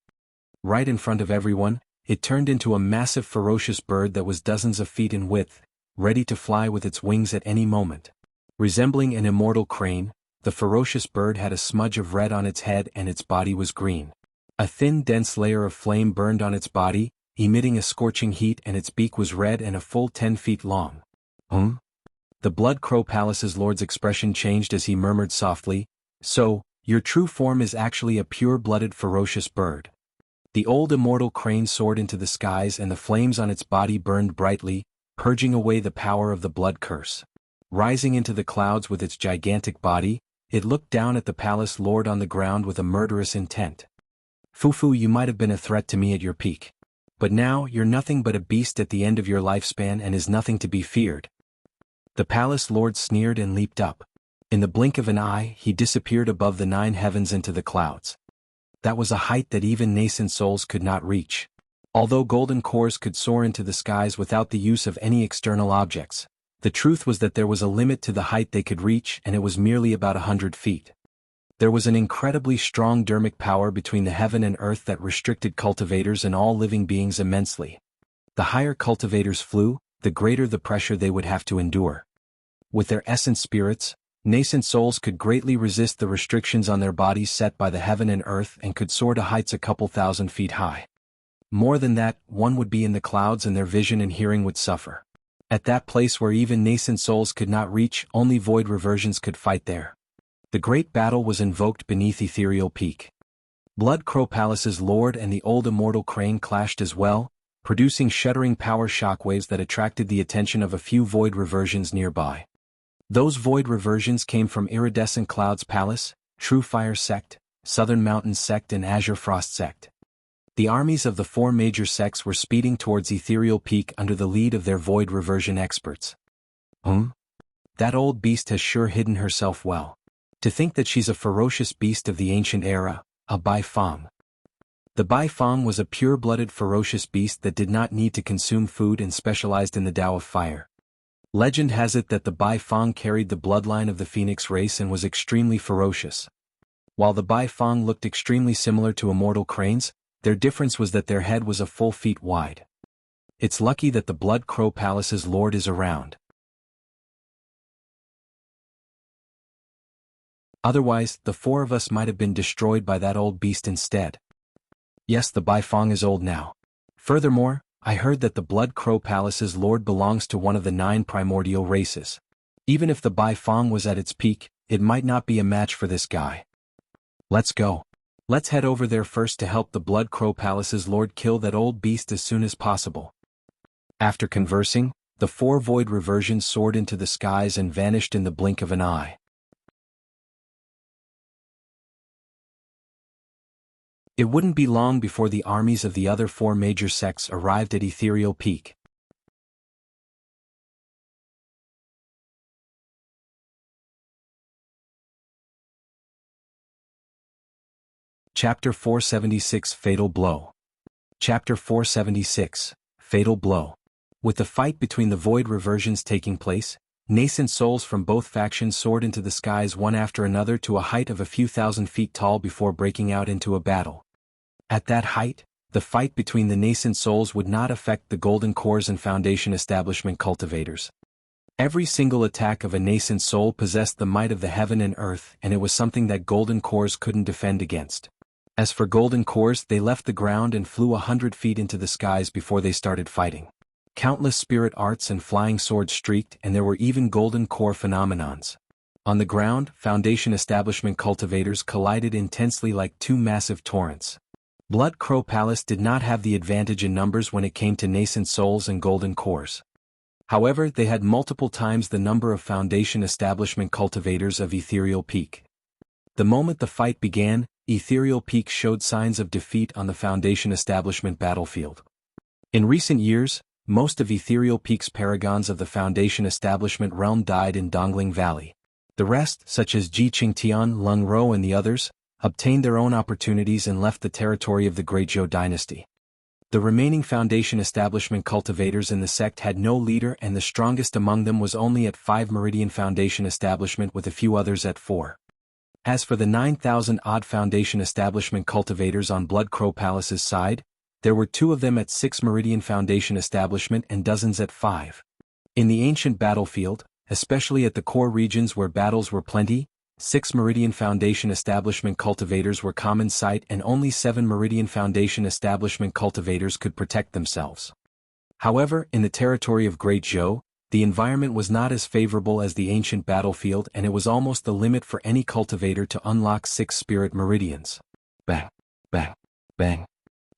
Right in front of everyone, it turned into a massive ferocious bird that was dozens of feet in width, ready to fly with its wings at any moment. Resembling an immortal crane, the ferocious bird had a smudge of red on its head and its body was green. A thin dense layer of flame burned on its body, emitting a scorching heat, and its beak was red and a full 10 feet long. The Blood Crow Palace's Lord's expression changed as he murmured softly, "So, your true form is actually a pure-blooded ferocious bird." The old immortal crane soared into the skies and the flames on its body burned brightly, purging away the power of the blood curse. Rising into the clouds with its gigantic body, it looked down at the Palace Lord on the ground with a murderous intent. "Fufu, you might have been a threat to me at your peak. But now, you're nothing but a beast at the end of your lifespan and is nothing to be feared." The Palace Lord sneered and leaped up. In the blink of an eye, he disappeared above the 9 heavens into the clouds. That was a height that even nascent souls could not reach. Although golden cores could soar into the skies without the use of any external objects, the truth was that there was a limit to the height they could reach, and it was merely about 100 feet. There was an incredibly strong dermic power between the heaven and earth that restricted cultivators and all living beings immensely. The higher cultivators flew, the greater the pressure they would have to endure. With their essence spirits, nascent souls could greatly resist the restrictions on their bodies set by the heaven and earth and could soar to heights a couple thousand feet high. More than that, one would be in the clouds and their vision and hearing would suffer. At that place where even nascent souls could not reach, only void reversions could fight there. The great battle was invoked beneath Ethereal Peak. Blood Crow Palace's Lord and the old immortal Crane clashed as well, producing shuddering power shockwaves that attracted the attention of a few void reversions nearby. Those void reversions came from Iridescent Clouds Palace, True Fire Sect, Southern Mountains Sect and Azure Frost Sect. The armies of the four major sects were speeding towards Ethereal Peak under the lead of their void reversion experts. That old beast has sure hidden herself well. To think that she's a ferocious beast of the ancient era, a Bai Fang. The Bai Fang was a pure-blooded ferocious beast that did not need to consume food and specialized in the Tao of Fire. Legend has it that the Bai Fang carried the bloodline of the Phoenix race and was extremely ferocious. While the Bai Fang looked extremely similar to immortal cranes, their difference was that their head was a full feet wide. It's lucky that the Blood Crow Palace's lord is around. Otherwise, the four of us might have been destroyed by that old beast instead. Yes, the Bai Fang is old now. Furthermore, I heard that the Blood Crow Palace's lord belongs to one of the 9 primordial races. Even if the Bai Fang was at its peak, it might not be a match for this guy. Let's go. Let's head over there first to help the Blood Crow Palace's lord kill that old beast as soon as possible. After conversing, the 4 void reversions soared into the skies and vanished in the blink of an eye. It wouldn't be long before the armies of the other 4 major sects arrived at Ethereal Peak. Chapter 476 Fatal Blow. Chapter 476 Fatal Blow. With the fight between the void reversions taking place, nascent souls from both factions soared into the skies one after another to a height of a few thousand feet tall before breaking out into a battle. At that height, the fight between the nascent souls would not affect the Golden Cores and Foundation Establishment cultivators. Every single attack of a nascent soul possessed the might of the heaven and earth, and it was something that Golden Cores couldn't defend against. As for Golden Cores, they left the ground and flew 100 feet into the skies before they started fighting. Countless spirit arts and flying swords streaked, and there were even Golden Core phenomenons. On the ground, Foundation Establishment cultivators collided intensely like 2 massive torrents. Blood Crow Palace did not have the advantage in numbers when it came to nascent souls and Golden Cores. However, they had multiple times the number of Foundation Establishment cultivators of Ethereal Peak. The moment the fight began, Ethereal Peak showed signs of defeat on the Foundation Establishment battlefield. In recent years, most of Ethereal Peak's paragons of the Foundation Establishment realm died in Dongling Valley. The rest, such as Ji Qingtian, Lung Ro and the others, obtained their own opportunities and left the territory of the Great Zhou dynasty. The remaining Foundation Establishment cultivators in the sect had no leader, and the strongest among them was only at 5 Meridian Foundation Establishment with a few others at 4. As for the 9,000-odd Foundation Establishment cultivators on Blood Crow Palace's side, there were 2 of them at 6 Meridian Foundation Establishment and dozens at 5. In the ancient battlefield, especially at the core regions where battles were plenty, 6 Meridian Foundation Establishment cultivators were common sight, and only 7 Meridian Foundation Establishment cultivators could protect themselves. However, in the territory of Great Zhou, the environment was not as favorable as the ancient battlefield, and it was almost the limit for any cultivator to unlock 6 spirit meridians. Bang, bang, bang.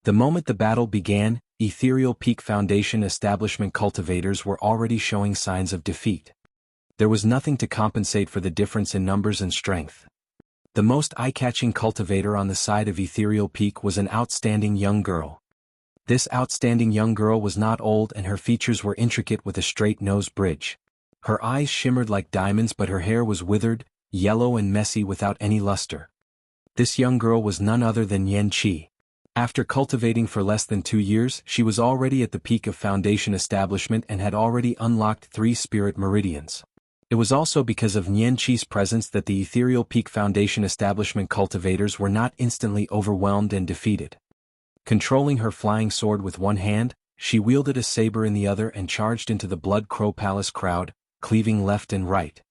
The moment the battle began, Ethereal Peak Foundation Establishment cultivators were already showing signs of defeat. There was nothing to compensate for the difference in numbers and strength. The most eye-catching cultivator on the side of Ethereal Peak was an outstanding young girl. This outstanding young girl was not old, and her features were intricate with a straight nose bridge. Her eyes shimmered like diamonds, but her hair was withered, yellow and messy without any luster. This young girl was none other than Yan Qi. After cultivating for less than 2 years, she was already at the peak of Foundation Establishment and had already unlocked 3 spirit meridians. It was also because of Yan Qi's presence that the Ethereal Peak Foundation Establishment cultivators were not instantly overwhelmed and defeated. Controlling her flying sword with one hand, she wielded a saber in the other and charged into the Blood Crow Palace crowd, cleaving left and right.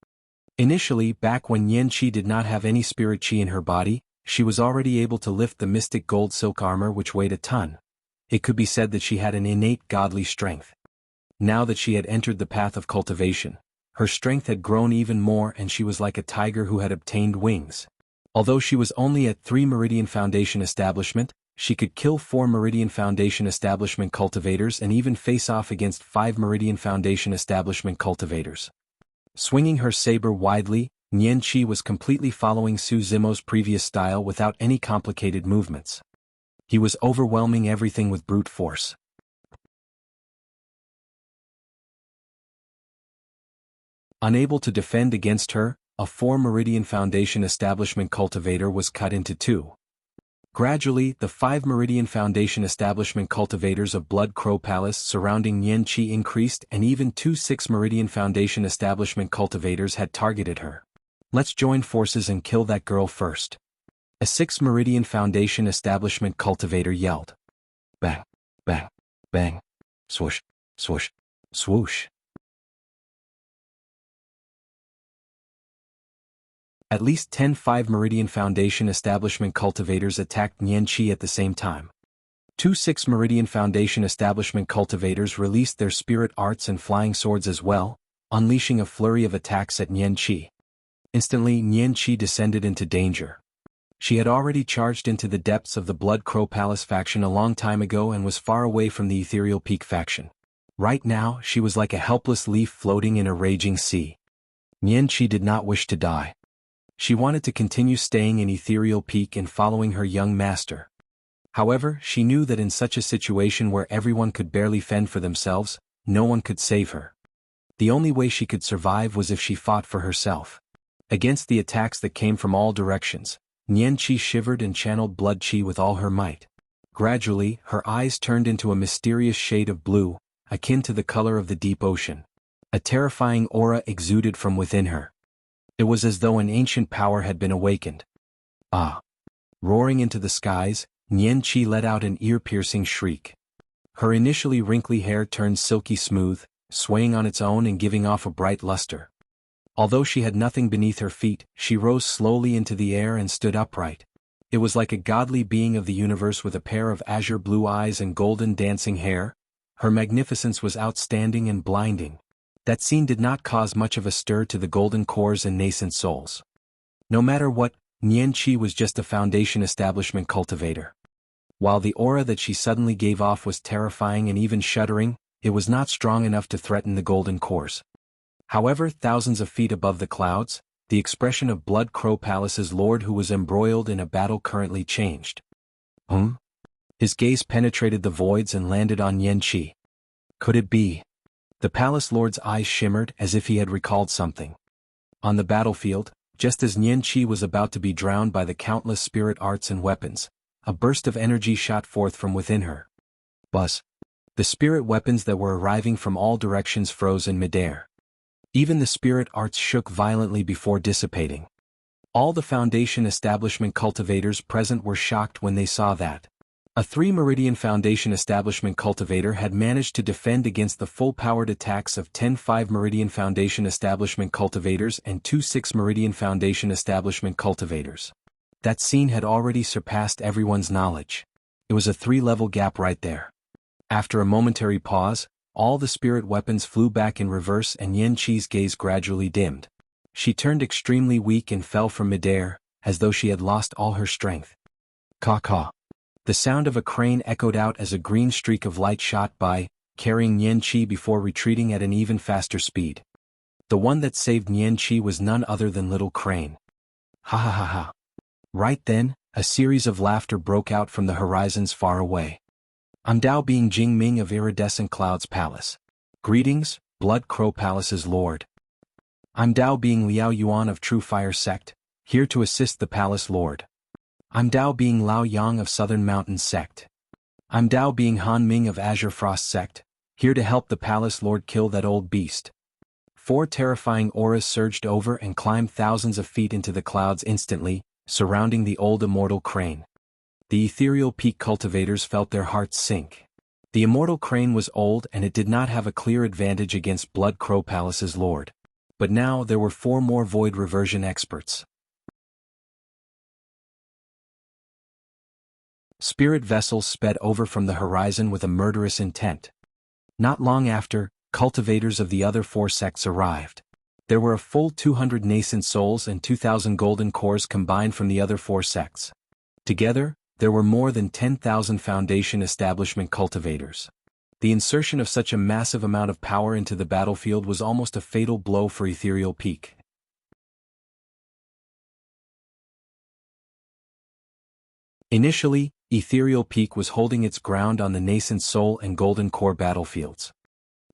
Initially, back when Yan Qi did not have any spirit qi in her body, she was already able to lift the mystic gold silk armor which weighed a ton. It could be said that she had an innate godly strength. Now that she had entered the path of cultivation, her strength had grown even more, and she was like a tiger who had obtained wings. Although she was only at 3 Meridian Foundation Establishment, she could kill 4 Meridian Foundation Establishment cultivators and even face off against 5 Meridian Foundation Establishment cultivators. Swinging her saber widely, Yan Qi was completely following Su Zimo's previous style without any complicated movements. He was overwhelming everything with brute force. Unable to defend against her, a 4-Meridian Foundation establishment cultivator was cut into 2. Gradually, the 5-Meridian Foundation establishment cultivators of Blood Crow Palace surrounding Nian Qi increased, and even 2 6-Meridian Foundation establishment cultivators had targeted her. Let's join forces and kill that girl first. A 6-Meridian Foundation establishment cultivator yelled. Bang, bang, bang, swoosh, swoosh, swoosh. At least 10 5-Meridian Foundation establishment cultivators attacked Nian Qi at the same time. 2 6-Meridian Foundation establishment cultivators released their spirit arts and flying swords as well, unleashing a flurry of attacks at Nian Qi. Instantly, Nian Qi descended into danger. She had already charged into the depths of the Blood Crow Palace faction a long time ago and was far away from the Ethereal Peak faction. Right now, she was like a helpless leaf floating in a raging sea. Nian Qi did not wish to die. She wanted to continue staying in Ethereal Peak and following her young master. However, she knew that in such a situation where everyone could barely fend for themselves, no one could save her. The only way she could survive was if she fought for herself. Against the attacks that came from all directions, Nian Qi shivered and channeled blood qi with all her might. Gradually, her eyes turned into a mysterious shade of blue, akin to the color of the deep ocean. A terrifying aura exuded from within her. It was as though an ancient power had been awakened. Ah! Roaring into the skies, Nian Qi let out an ear-piercing shriek. Her initially wrinkly hair turned silky smooth, swaying on its own and giving off a bright luster. Although she had nothing beneath her feet, she rose slowly into the air and stood upright. It was like a godly being of the universe with a pair of azure blue eyes and golden dancing hair. Her magnificence was outstanding and blinding. That scene did not cause much of a stir to the golden cores and nascent souls. No matter what, Nian Qi was just a Foundation establishment cultivator. While the aura that she suddenly gave off was terrifying and even shuddering, it was not strong enough to threaten the golden cores. However, thousands of feet above the clouds, the expression of Blood Crow Palace's lord, who was embroiled in a battle, currently changed. His gaze penetrated the voids and landed on Nian Qi. Could it be? The palace lord's eyes shimmered as if he had recalled something. On the battlefield, just as Nian Qi was about to be drowned by the countless spirit arts and weapons, a burst of energy shot forth from within her. Buzz! The spirit weapons that were arriving from all directions froze in midair. Even the spirit arts shook violently before dissipating. All the Foundation establishment cultivators present were shocked when they saw that. A 3-Meridian Foundation establishment cultivator had managed to defend against the full-powered attacks of 10 5-Meridian Foundation establishment cultivators and 2 6-Meridian Foundation establishment cultivators. That scene had already surpassed everyone's knowledge. It was a 3-level gap right there. After a momentary pause, all the spirit weapons flew back in reverse and Nian Qi's gaze gradually dimmed. She turned extremely weak and fell from midair, as though she had lost all her strength. Caw-caw. The sound of a crane echoed out as a green streak of light shot by, carrying Nian Qi before retreating at an even faster speed. The one that saved Nian Qi was none other than Little Crane. Ha ha ha ha. Right then, a series of laughter broke out from the horizons far away. I'm Dao being Jing Ming of Iridescent Clouds Palace. Greetings, Blood Crow Palace's lord. I'm Dao being Liao Yuan of True Fire Sect, here to assist the palace lord. I'm Dao being Lao Yang of Southern Mountain Sect. I'm Dao being Han Ming of Azure Frost Sect, here to help the palace lord kill that old beast. 4 terrifying auras surged over and climbed thousands of feet into the clouds instantly, surrounding the old immortal crane. The Ethereal Peak cultivators felt their hearts sink. The immortal crane was old and it did not have a clear advantage against Blood Crow Palace's lord. But now there were 4 more void reversion experts. Spirit vessels sped over from the horizon with a murderous intent. Not long after, cultivators of the other 4 sects arrived. There were a full 200 nascent souls and 2,000 golden cores combined from the other 4 sects. Together, there were more than 10,000 Foundation establishment cultivators. The insertion of such a massive amount of power into the battlefield was almost a fatal blow for Ethereal Peak. Initially, Ethereal Peak was holding its ground on the nascent Soul and Golden Core battlefields.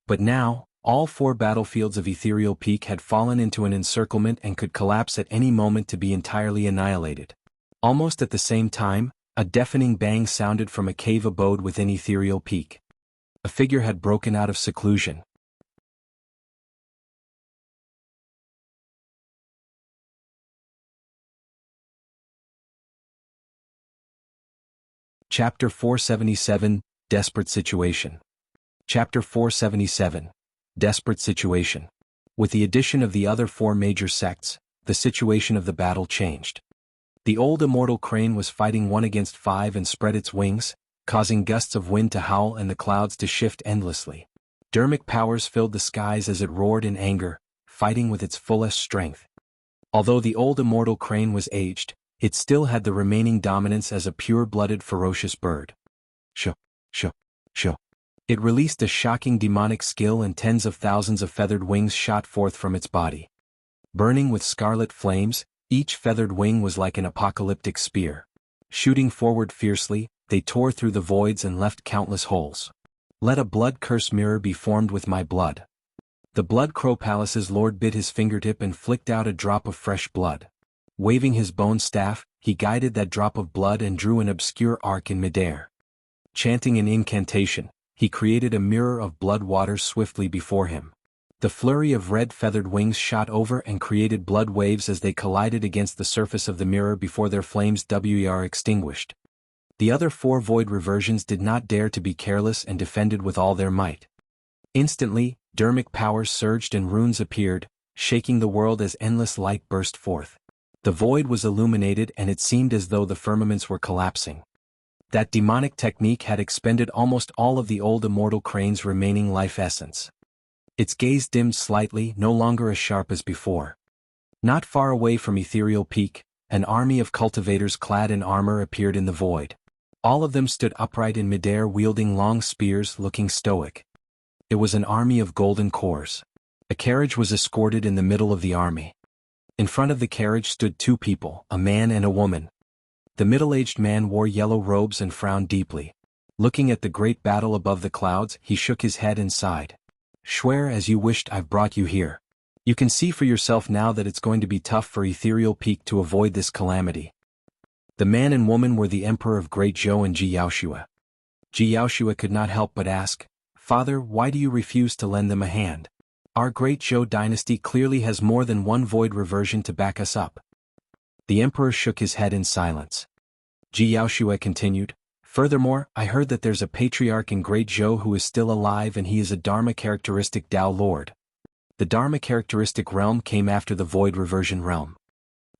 But now, all 4 battlefields of Ethereal Peak had fallen into an encirclement and could collapse at any moment to be entirely annihilated. Almost at the same time, a deafening bang sounded from a cave abode within Ethereal Peak. A figure had broken out of seclusion. Chapter 477, Desperate Situation. Chapter 477, Desperate Situation. With the addition of the other 4 major sects, the situation of the battle changed. The old immortal crane was fighting 1 against 5 and spread its wings, causing gusts of wind to howl and the clouds to shift endlessly. Dermic powers filled the skies as it roared in anger, fighting with its fullest strength. Although the old immortal crane was aged, it still had the remaining dominance as a pure-blooded ferocious bird. Shoo, shoo, shoo. It released a shocking demonic skill and tens of thousands of feathered wings shot forth from its body. Burning with scarlet flames, each feathered wing was like an apocalyptic spear. Shooting forward fiercely, they tore through the voids and left countless holes. Let a blood-curse mirror be formed with my blood. The Blood Crow Palace's lord bit his fingertip and flicked out a drop of fresh blood. Waving his bone staff, he guided that drop of blood and drew an obscure arc in midair. Chanting an incantation, he created a mirror of blood waters swiftly before him. The flurry of red feathered wings shot over and created blood waves as they collided against the surface of the mirror before their flames were extinguished. The other 4 void reversions did not dare to be careless and defended with all their might. Instantly, dermic powers surged and runes appeared, shaking the world as endless light burst forth. The void was illuminated and it seemed as though the firmaments were collapsing. That demonic technique had expended almost all of the old immortal crane's remaining life essence. Its gaze dimmed slightly, no longer as sharp as before. Not far away from Ethereal Peak, an army of cultivators clad in armor appeared in the void. All of them stood upright in midair wielding long spears, looking stoic. It was an army of golden cores. A carriage was escorted in the middle of the army. In front of the carriage stood 2 people, a man and a woman. The middle-aged man wore yellow robes and frowned deeply. Looking at the great battle above the clouds, he shook his head and sighed. Swear as you wished, I've brought you here. You can see for yourself now that it's going to be tough for Ethereal Peak to avoid this calamity. The man and woman were the Emperor of Great Zhou and Jianghu. Jianghu could not help but ask, Father, why do you refuse to lend them a hand? Our Great Zhou dynasty clearly has more than 1 void reversion to back us up. The Emperor shook his head in silence. Jianghu continued, Furthermore, I heard that there's a patriarch in Great Zhou who is still alive and he is a Dharma characteristic Tao Lord. The Dharma characteristic realm came after the void reversion realm.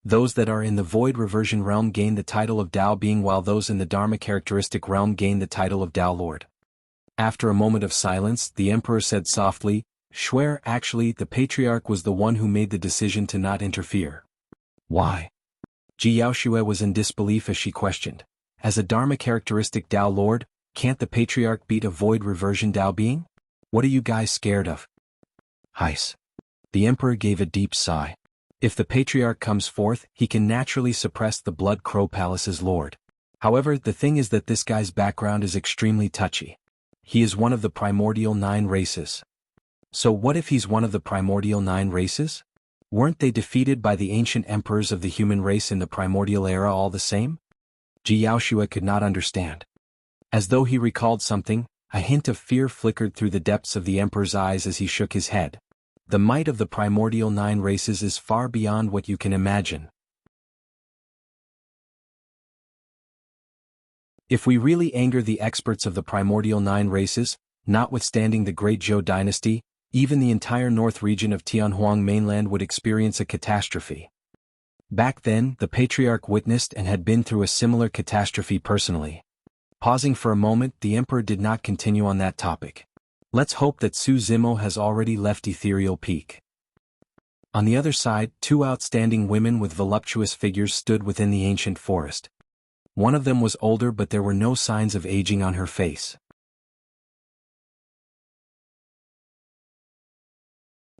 Those that are in the void reversion realm gain the title of Tao being while those in the Dharma characteristic realm gain the title of Tao Lord. After a moment of silence, the Emperor said softly, Swear, actually, the patriarch was the one who made the decision to not interfere. Why? Jianghu was in disbelief as she questioned. As a Dharma characteristic Tao Lord, can't the patriarch beat a void reversion Tao being? What are you guys scared of? Heis. The Emperor gave a deep sigh. If the patriarch comes forth, he can naturally suppress the Blood Crow Palace's lord. However, the thing is that this guy's background is extremely touchy. He is one of the primordial 9 races. So what if he's one of the primordial 9 races? Weren't they defeated by the ancient emperors of the human race in the primordial era all the same? Jianghu could not understand. As though he recalled something, a hint of fear flickered through the depths of the emperor's eyes as he shook his head. The might of the primordial 9 races is far beyond what you can imagine. If we really anger the experts of the primordial 9 races, notwithstanding the Great Zhou dynasty, even the entire north region of Tianhuang mainland would experience a catastrophe. Back then, the patriarch witnessed and had been through a similar catastrophe personally. Pausing for a moment, the Emperor did not continue on that topic. Let's hope that Su Zimo has already left Ethereal Peak. On the other side, 2 outstanding women with voluptuous figures stood within the ancient forest. One of them was older, but there were no signs of aging on her face.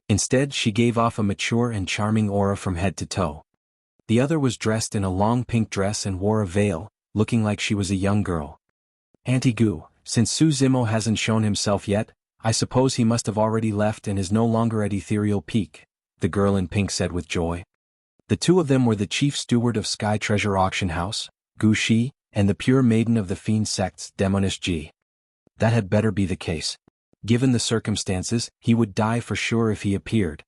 Instead, she gave off a mature and charming aura from head to toe. The other was dressed in a long pink dress and wore a veil, looking like she was a young girl. Auntie Gu, since Su Zimo hasn't shown himself yet, I suppose he must have already left and is no longer at Ethereal Peak, the girl in pink said with joy. The two of them were the chief steward of Sky Treasure Auction House, Gu Shi, and the pure maiden of the Fiend Sect's Demoness Ji. That had better be the case. Given the circumstances, he would die for sure if he appeared.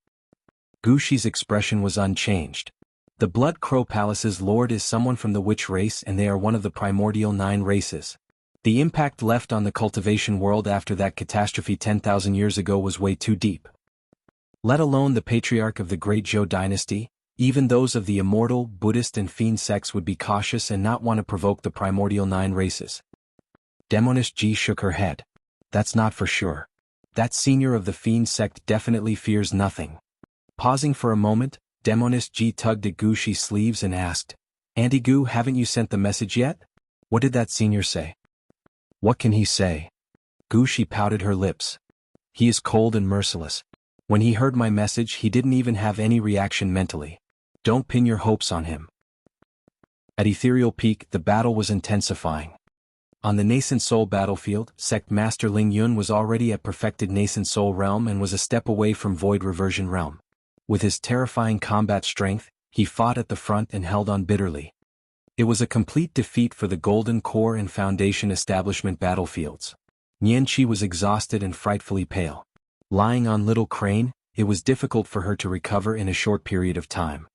Gu Shi's expression was unchanged. The Blood Crow Palace's lord is someone from the witch race and they are one of the primordial 9 races. The impact left on the cultivation world after that catastrophe 10,000 years ago was way too deep. Let alone the patriarch of the Great Zhou dynasty, even those of the immortal, Buddhist and Fiend sects would be cautious and not want to provoke the primordial 9 races. Demoness Ji shook her head. That's not for sure. That senior of the Fiend sect definitely fears nothing. Pausing for a moment, Demoness Ji tugged at Gu Shi's sleeves and asked, Auntie Gu, haven't you sent the message yet? What did that senior say? What can he say? Gu Shi pouted her lips. He is cold and merciless. When he heard my message he didn't even have any reaction mentally. Don't pin your hopes on him. At Ethereal Peak the battle was intensifying. On the Nascent Soul battlefield, Sect Master Ling Yun was already at perfected Nascent Soul realm and was a step away from Void Reversion realm. With his terrifying combat strength, he fought at the front and held on bitterly. It was a complete defeat for the Golden Core and Foundation Establishment battlefields. Nianqi was exhausted and frightfully pale. Lying on Little Crane, it was difficult for her to recover in a short period of time.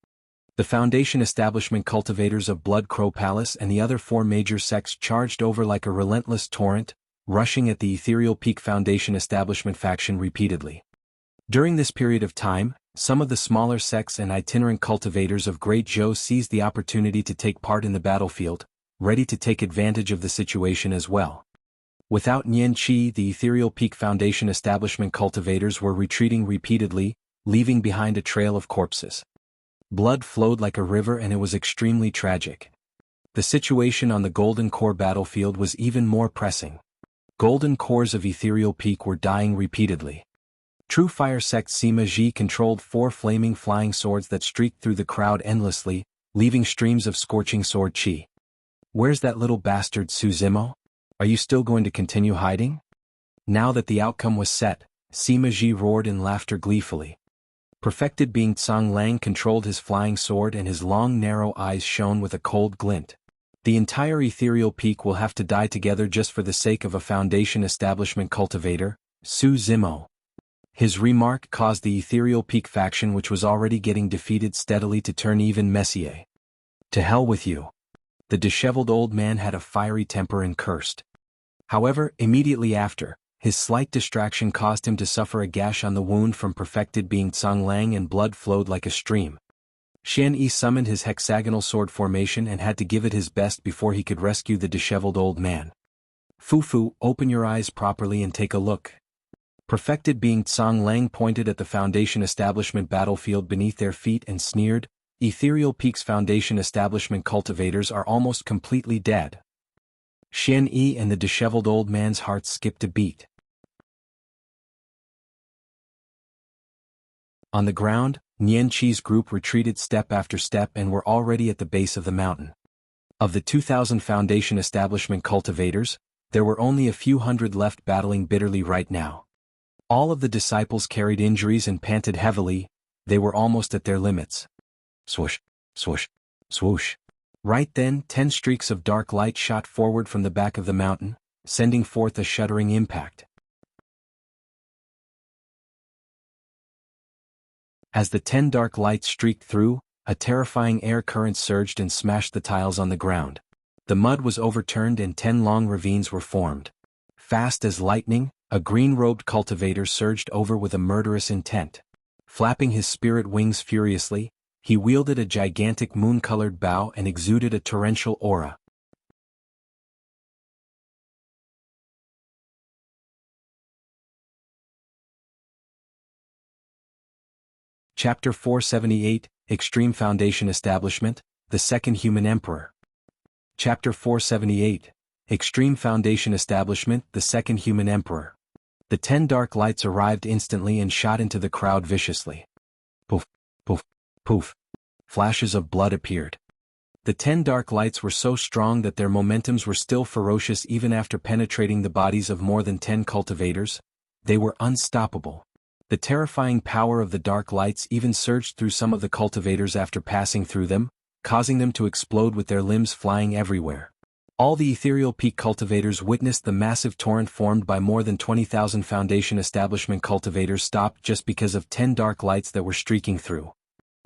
The Foundation Establishment cultivators of Blood Crow Palace and the other 4 major sects charged over like a relentless torrent, rushing at the Ethereal Peak Foundation Establishment faction repeatedly. During this period of time, some of the smaller sects and itinerant cultivators of Great Zhou seized the opportunity to take part in the battlefield, ready to take advantage of the situation as well. Without Nianqi, the Ethereal Peak Foundation Establishment cultivators were retreating repeatedly, leaving behind a trail of corpses. Blood flowed like a river and it was extremely tragic. The situation on the Golden Core battlefield was even more pressing. Golden Cores of Ethereal Peak were dying repeatedly. True Fire Sect Sima Ji controlled 4 flaming flying swords that streaked through the crowd endlessly, leaving streams of scorching sword chi. Where's that little bastard Su Zimo? Are you still going to continue hiding? Now that the outcome was set, Sima Ji roared in laughter gleefully. Perfected being Tsang Lang controlled his flying sword and his long narrow eyes shone with a cold glint. The entire Ethereal Peak will have to die together just for the sake of a Foundation Establishment cultivator, Su Zimo. His remark caused the Ethereal Peak faction, which was already getting defeated steadily, to turn even messier. To hell with you. The disheveled old man had a fiery temper and cursed. However, immediately after, his slight distraction caused him to suffer a gash on the wound from perfected being Tsang Lang and blood flowed like a stream. Xian Yi summoned his hexagonal sword formation and had to give it his best before he could rescue the disheveled old man. Fufu, open your eyes properly and take a look. Perfected being Tsang Lang pointed at the Foundation Establishment battlefield beneath their feet and sneered, Ethereal Peak's Foundation Establishment cultivators are almost completely dead. Xian Yi and the disheveled old man's heart skipped a beat. On the ground, Nianqi's group retreated step after step and were already at the base of the mountain. Of the 2,000 Foundation Establishment cultivators, there were only a few hundred left battling bitterly right now. All of the disciples carried injuries and panted heavily, they were almost at their limits. Swoosh, swoosh, swoosh. Right then, 10 streaks of dark light shot forward from the back of the mountain, sending forth a shuddering impact. As the 10 dark lights streaked through, a terrifying air current surged and smashed the tiles on the ground. The mud was overturned and 10 long ravines were formed. Fast as lightning, a green-robed cultivator surged over with a murderous intent. Flapping his spirit wings furiously, he wielded a gigantic moon-colored bow and exuded a torrential aura. Chapter 478, Extreme Foundation Establishment, the Second Human Emperor. Chapter 478, Extreme Foundation Establishment, the Second Human Emperor. The 10 dark lights arrived instantly and shot into the crowd viciously. Poof, poof, poof. Flashes of blood appeared. The 10 dark lights were so strong that their momentums were still ferocious even after penetrating the bodies of more than 10 cultivators. They were unstoppable. The terrifying power of the dark lights even surged through some of the cultivators after passing through them, causing them to explode with their limbs flying everywhere. All the ethereal peak cultivators witnessed the massive torrent formed by more than 20,000 Foundation establishment cultivators stopped just because of 10 dark lights that were streaking through.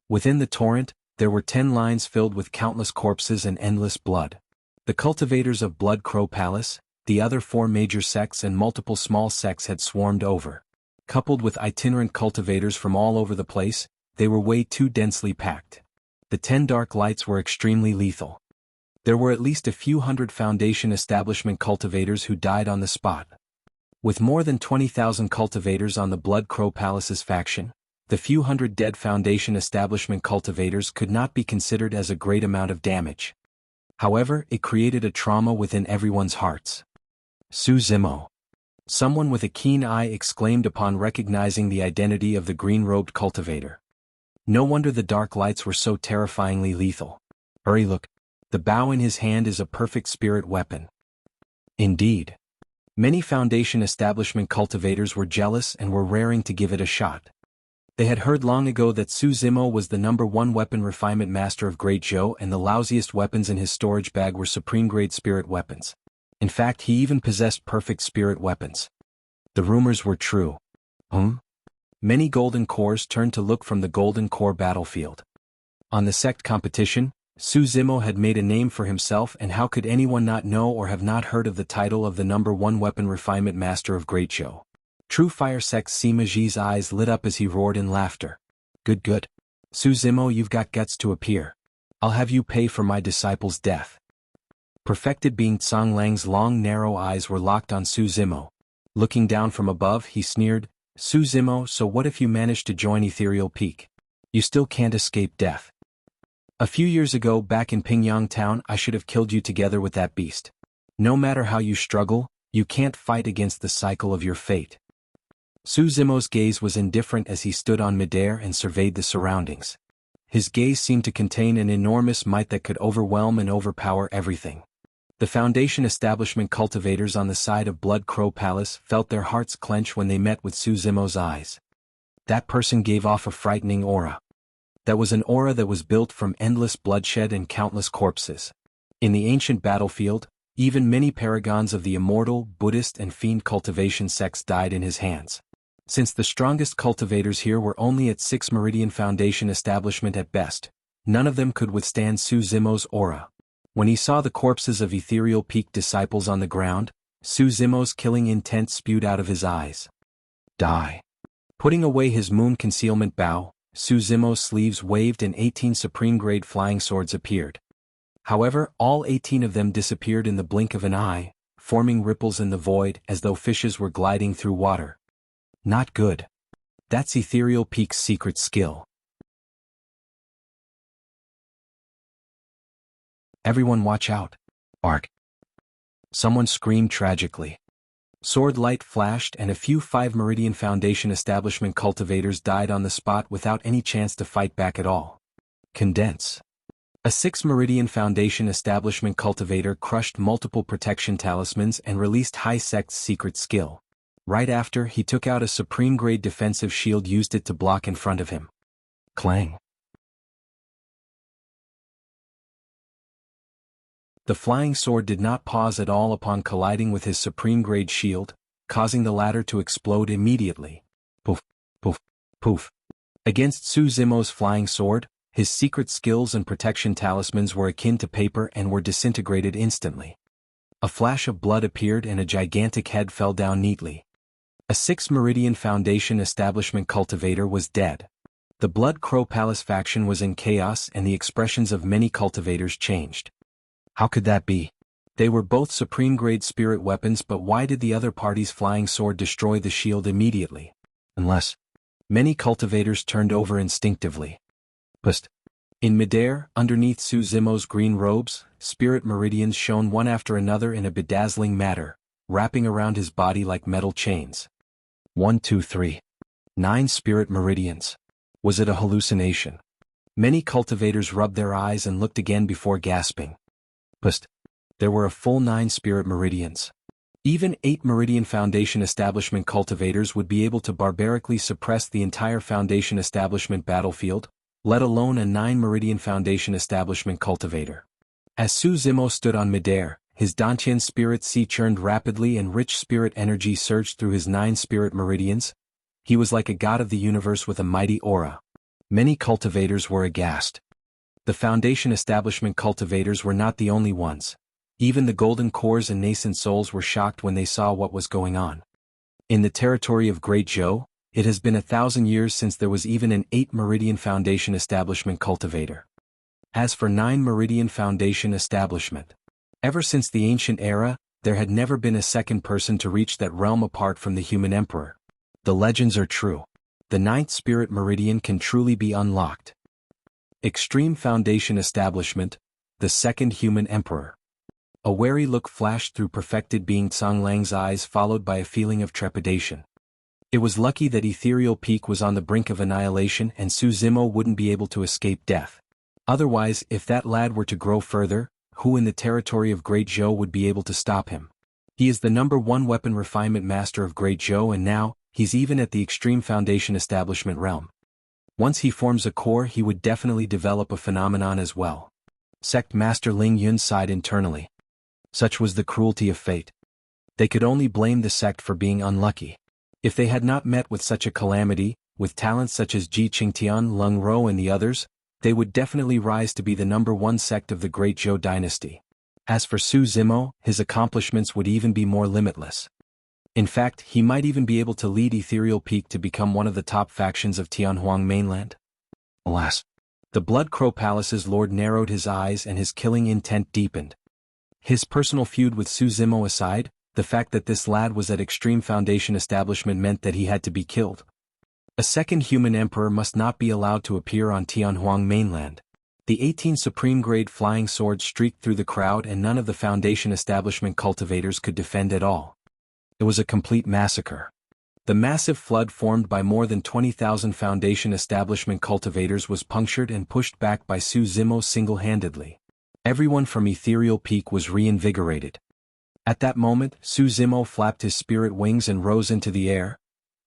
Within the torrent, there were 10 lines filled with countless corpses and endless blood. The cultivators of Blood Crow Palace, the other 4 major sects and multiple small sects had swarmed over. Coupled with itinerant cultivators from all over the place, they were way too densely packed. The 10 dark lights were extremely lethal. There were at least a few hundred Foundation establishment cultivators who died on the spot. With more than 20,000 cultivators on the Blood Crow Palace's faction, the few hundred dead Foundation establishment cultivators could not be considered as a great amount of damage. However, it created a trauma within everyone's hearts. Su Zimo. Someone with a keen eye exclaimed upon recognizing the identity of the green-robed cultivator. No wonder the dark lights were so terrifyingly lethal. Look. The bow in his hand is a perfect spirit weapon. Indeed. Many Foundation establishment cultivators were jealous and were raring to give it a shot. They had heard long ago that Su Zimo was the #1 weapon refinement master of Great Zhou, and the lousiest weapons in his storage bag were supreme-grade spirit weapons. In fact, he even possessed perfect spirit weapons. The rumors were true. Many golden cores turned to look from the golden core battlefield. On the sect competition, Su Zimo had made a name for himself, and how could anyone not know or have not heard of the title of the #1 weapon refinement master of Great Zhou? True Fire Sect Sima Ji's eyes lit up as he roared in laughter. Good. Su Zimo, you've got guts to appear. I'll have you pay for my disciple's death. Perfected being Tsang Lang's long narrow eyes were locked on Su Zimo. Looking down from above, he sneered, Su Zimo, so what if you manage to join Ethereal Peak? You still can't escape death. A few years ago back in Pingyang Town I should have killed you together with that beast. No matter how you struggle, you can't fight against the cycle of your fate. Su Zimo's gaze was indifferent as he stood on midair and surveyed the surroundings. His gaze seemed to contain an enormous might that could overwhelm and overpower everything. The Foundation establishment cultivators on the side of Blood Crow Palace felt their hearts clench when they met with Su Zimo's eyes. That person gave off a frightening aura. That was an aura that was built from endless bloodshed and countless corpses. In the ancient battlefield, even many paragons of the immortal, Buddhist and fiend cultivation sects died in his hands. Since the strongest cultivators here were only at 6 Meridian Foundation establishment at best, none of them could withstand Su Zimo's aura. When he saw the corpses of Ethereal Peak disciples on the ground, Su Zimo's killing intent spewed out of his eyes. Die. Putting away his moon concealment bow, Su Zimo's sleeves waved and 18 supreme-grade flying swords appeared. However, all 18 of them disappeared in the blink of an eye, forming ripples in the void as though fishes were gliding through water. Not good. That's Ethereal Peak's secret skill. Everyone watch out. Ark. Someone screamed tragically. Sword light flashed and a few 5 Meridian Foundation establishment cultivators died on the spot without any chance to fight back at all. Condense. A 6 Meridian Foundation establishment cultivator crushed multiple protection talismans and released High Sect's secret skill. Right after, he took out a supreme-grade defensive shield, used it to block in front of him. Clang. The flying sword did not pause at all upon colliding with his supreme-grade shield, causing the latter to explode immediately. Poof, poof, poof. Against Su Zimo's flying sword, his secret skills and protection talismans were akin to paper and were disintegrated instantly. A flash of blood appeared and a gigantic head fell down neatly. A 6 Meridian Foundation establishment cultivator was dead. The Blood Crow Palace faction was in chaos and the expressions of many cultivators changed. How could that be? They were both supreme-grade spirit weapons, but why did the other party's flying sword destroy the shield immediately? Unless... Many cultivators turned over instinctively. Pust. In midair, underneath Su Zimo's green robes, spirit meridians shone one after another in a bedazzling manner, wrapping around his body like metal chains. 1, 2, 3. 9 spirit meridians. Was it a hallucination? Many cultivators rubbed their eyes and looked again before gasping. But there were a full 9 spirit meridians. Even 8 Meridian Foundation Establishment cultivators would be able to barbarically suppress the entire Foundation Establishment battlefield, let alone a 9 Meridian Foundation Establishment cultivator. As Su Zimo stood on midair, his Dantian spirit sea churned rapidly and rich spirit energy surged through his 9 spirit meridians. He was like a god of the universe with a mighty aura. Many cultivators were aghast. The Foundation Establishment cultivators were not the only ones. Even the golden cores and nascent souls were shocked when they saw what was going on. In the territory of Great Zhou, it has been 1,000 years since there was even an 8 Meridian Foundation Establishment cultivator. As for 9 Meridian Foundation Establishment, ever since the ancient era, there had never been a second person to reach that realm apart from the human emperor. The legends are true. The 9th Spirit Meridian can truly be unlocked. Extreme Foundation Establishment, the second human emperor. A wary look flashed through perfected being Songlang's eyes, followed by a feeling of trepidation. It was lucky that Ethereal Peak was on the brink of annihilation and Su Zimo wouldn't be able to escape death. Otherwise, if that lad were to grow further, who in the territory of Great Zhou would be able to stop him? He is the #1 weapon refinement master of Great Zhou, and now, he's even at the Extreme Foundation Establishment realm. Once he forms a core, he would definitely develop a phenomenon as well. Sect Master Ling Yun sighed internally. Such was the cruelty of fate. They could only blame the sect for being unlucky. If they had not met with such a calamity, with talents such as Ji Qingtian, Leng Ro and the others, they would definitely rise to be the #1 sect of the Great Zhou dynasty. As for Su Zimo, his accomplishments would even be more limitless. In fact, he might even be able to lead Ethereal Peak to become one of the top factions of Tianhuang mainland. Alas. The Blood Crow Palace's lord narrowed his eyes and his killing intent deepened. His personal feud with Su Zimo aside, the fact that this lad was at Extreme Foundation Establishment meant that he had to be killed. A second human emperor must not be allowed to appear on Tianhuang mainland. The 18 supreme-grade flying swords streaked through the crowd and none of the Foundation Establishment cultivators could defend at all. It was a complete massacre. The massive flood formed by more than 20,000 Foundation Establishment cultivators was punctured and pushed back by Su Zimo single-handedly. Everyone from Ethereal Peak was reinvigorated. At that moment, Su Zimo flapped his spirit wings and rose into the air.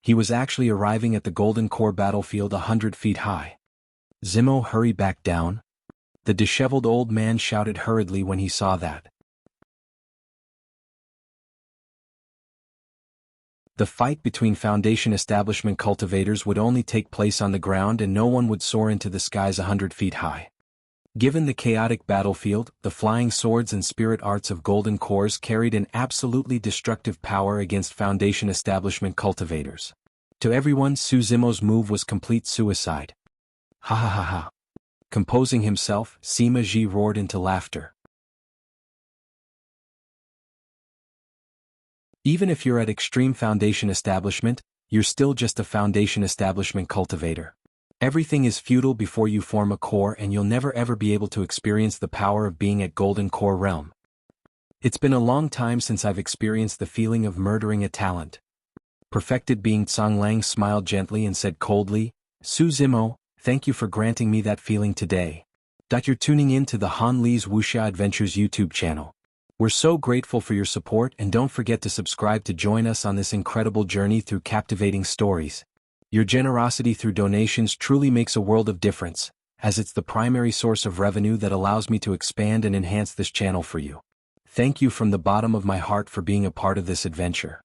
He was actually arriving at the Golden Core battlefield 100 feet high. Zimo, hurry back down. The disheveled old man shouted hurriedly when he saw that. The fight between Foundation Establishment cultivators would only take place on the ground and no one would soar into the skies 100 feet high. Given the chaotic battlefield, the flying swords and spirit arts of Golden Cores carried an absolutely destructive power against Foundation Establishment cultivators. To everyone, Su Zimo's move was complete suicide. Ha ha ha ha. Composing himself, Sima Ji roared into laughter. Even if you're at Extreme Foundation Establishment, you're still just a Foundation Establishment cultivator. Everything is futile before you form a core and you'll never ever be able to experience the power of being at Golden Core realm. It's been a long time since I've experienced the feeling of murdering a talent. Perfected being Songlang smiled gently and said coldly, Su Zimo, thank you for granting me that feeling today. You're tuning in to the Han Li's Wuxia Adventures YouTube channel. We're so grateful for your support and don't forget to subscribe to join us on this incredible journey through captivating stories. Your generosity through donations truly makes a world of difference, as it's the primary source of revenue that allows me to expand and enhance this channel for you. Thank you from the bottom of my heart for being a part of this adventure.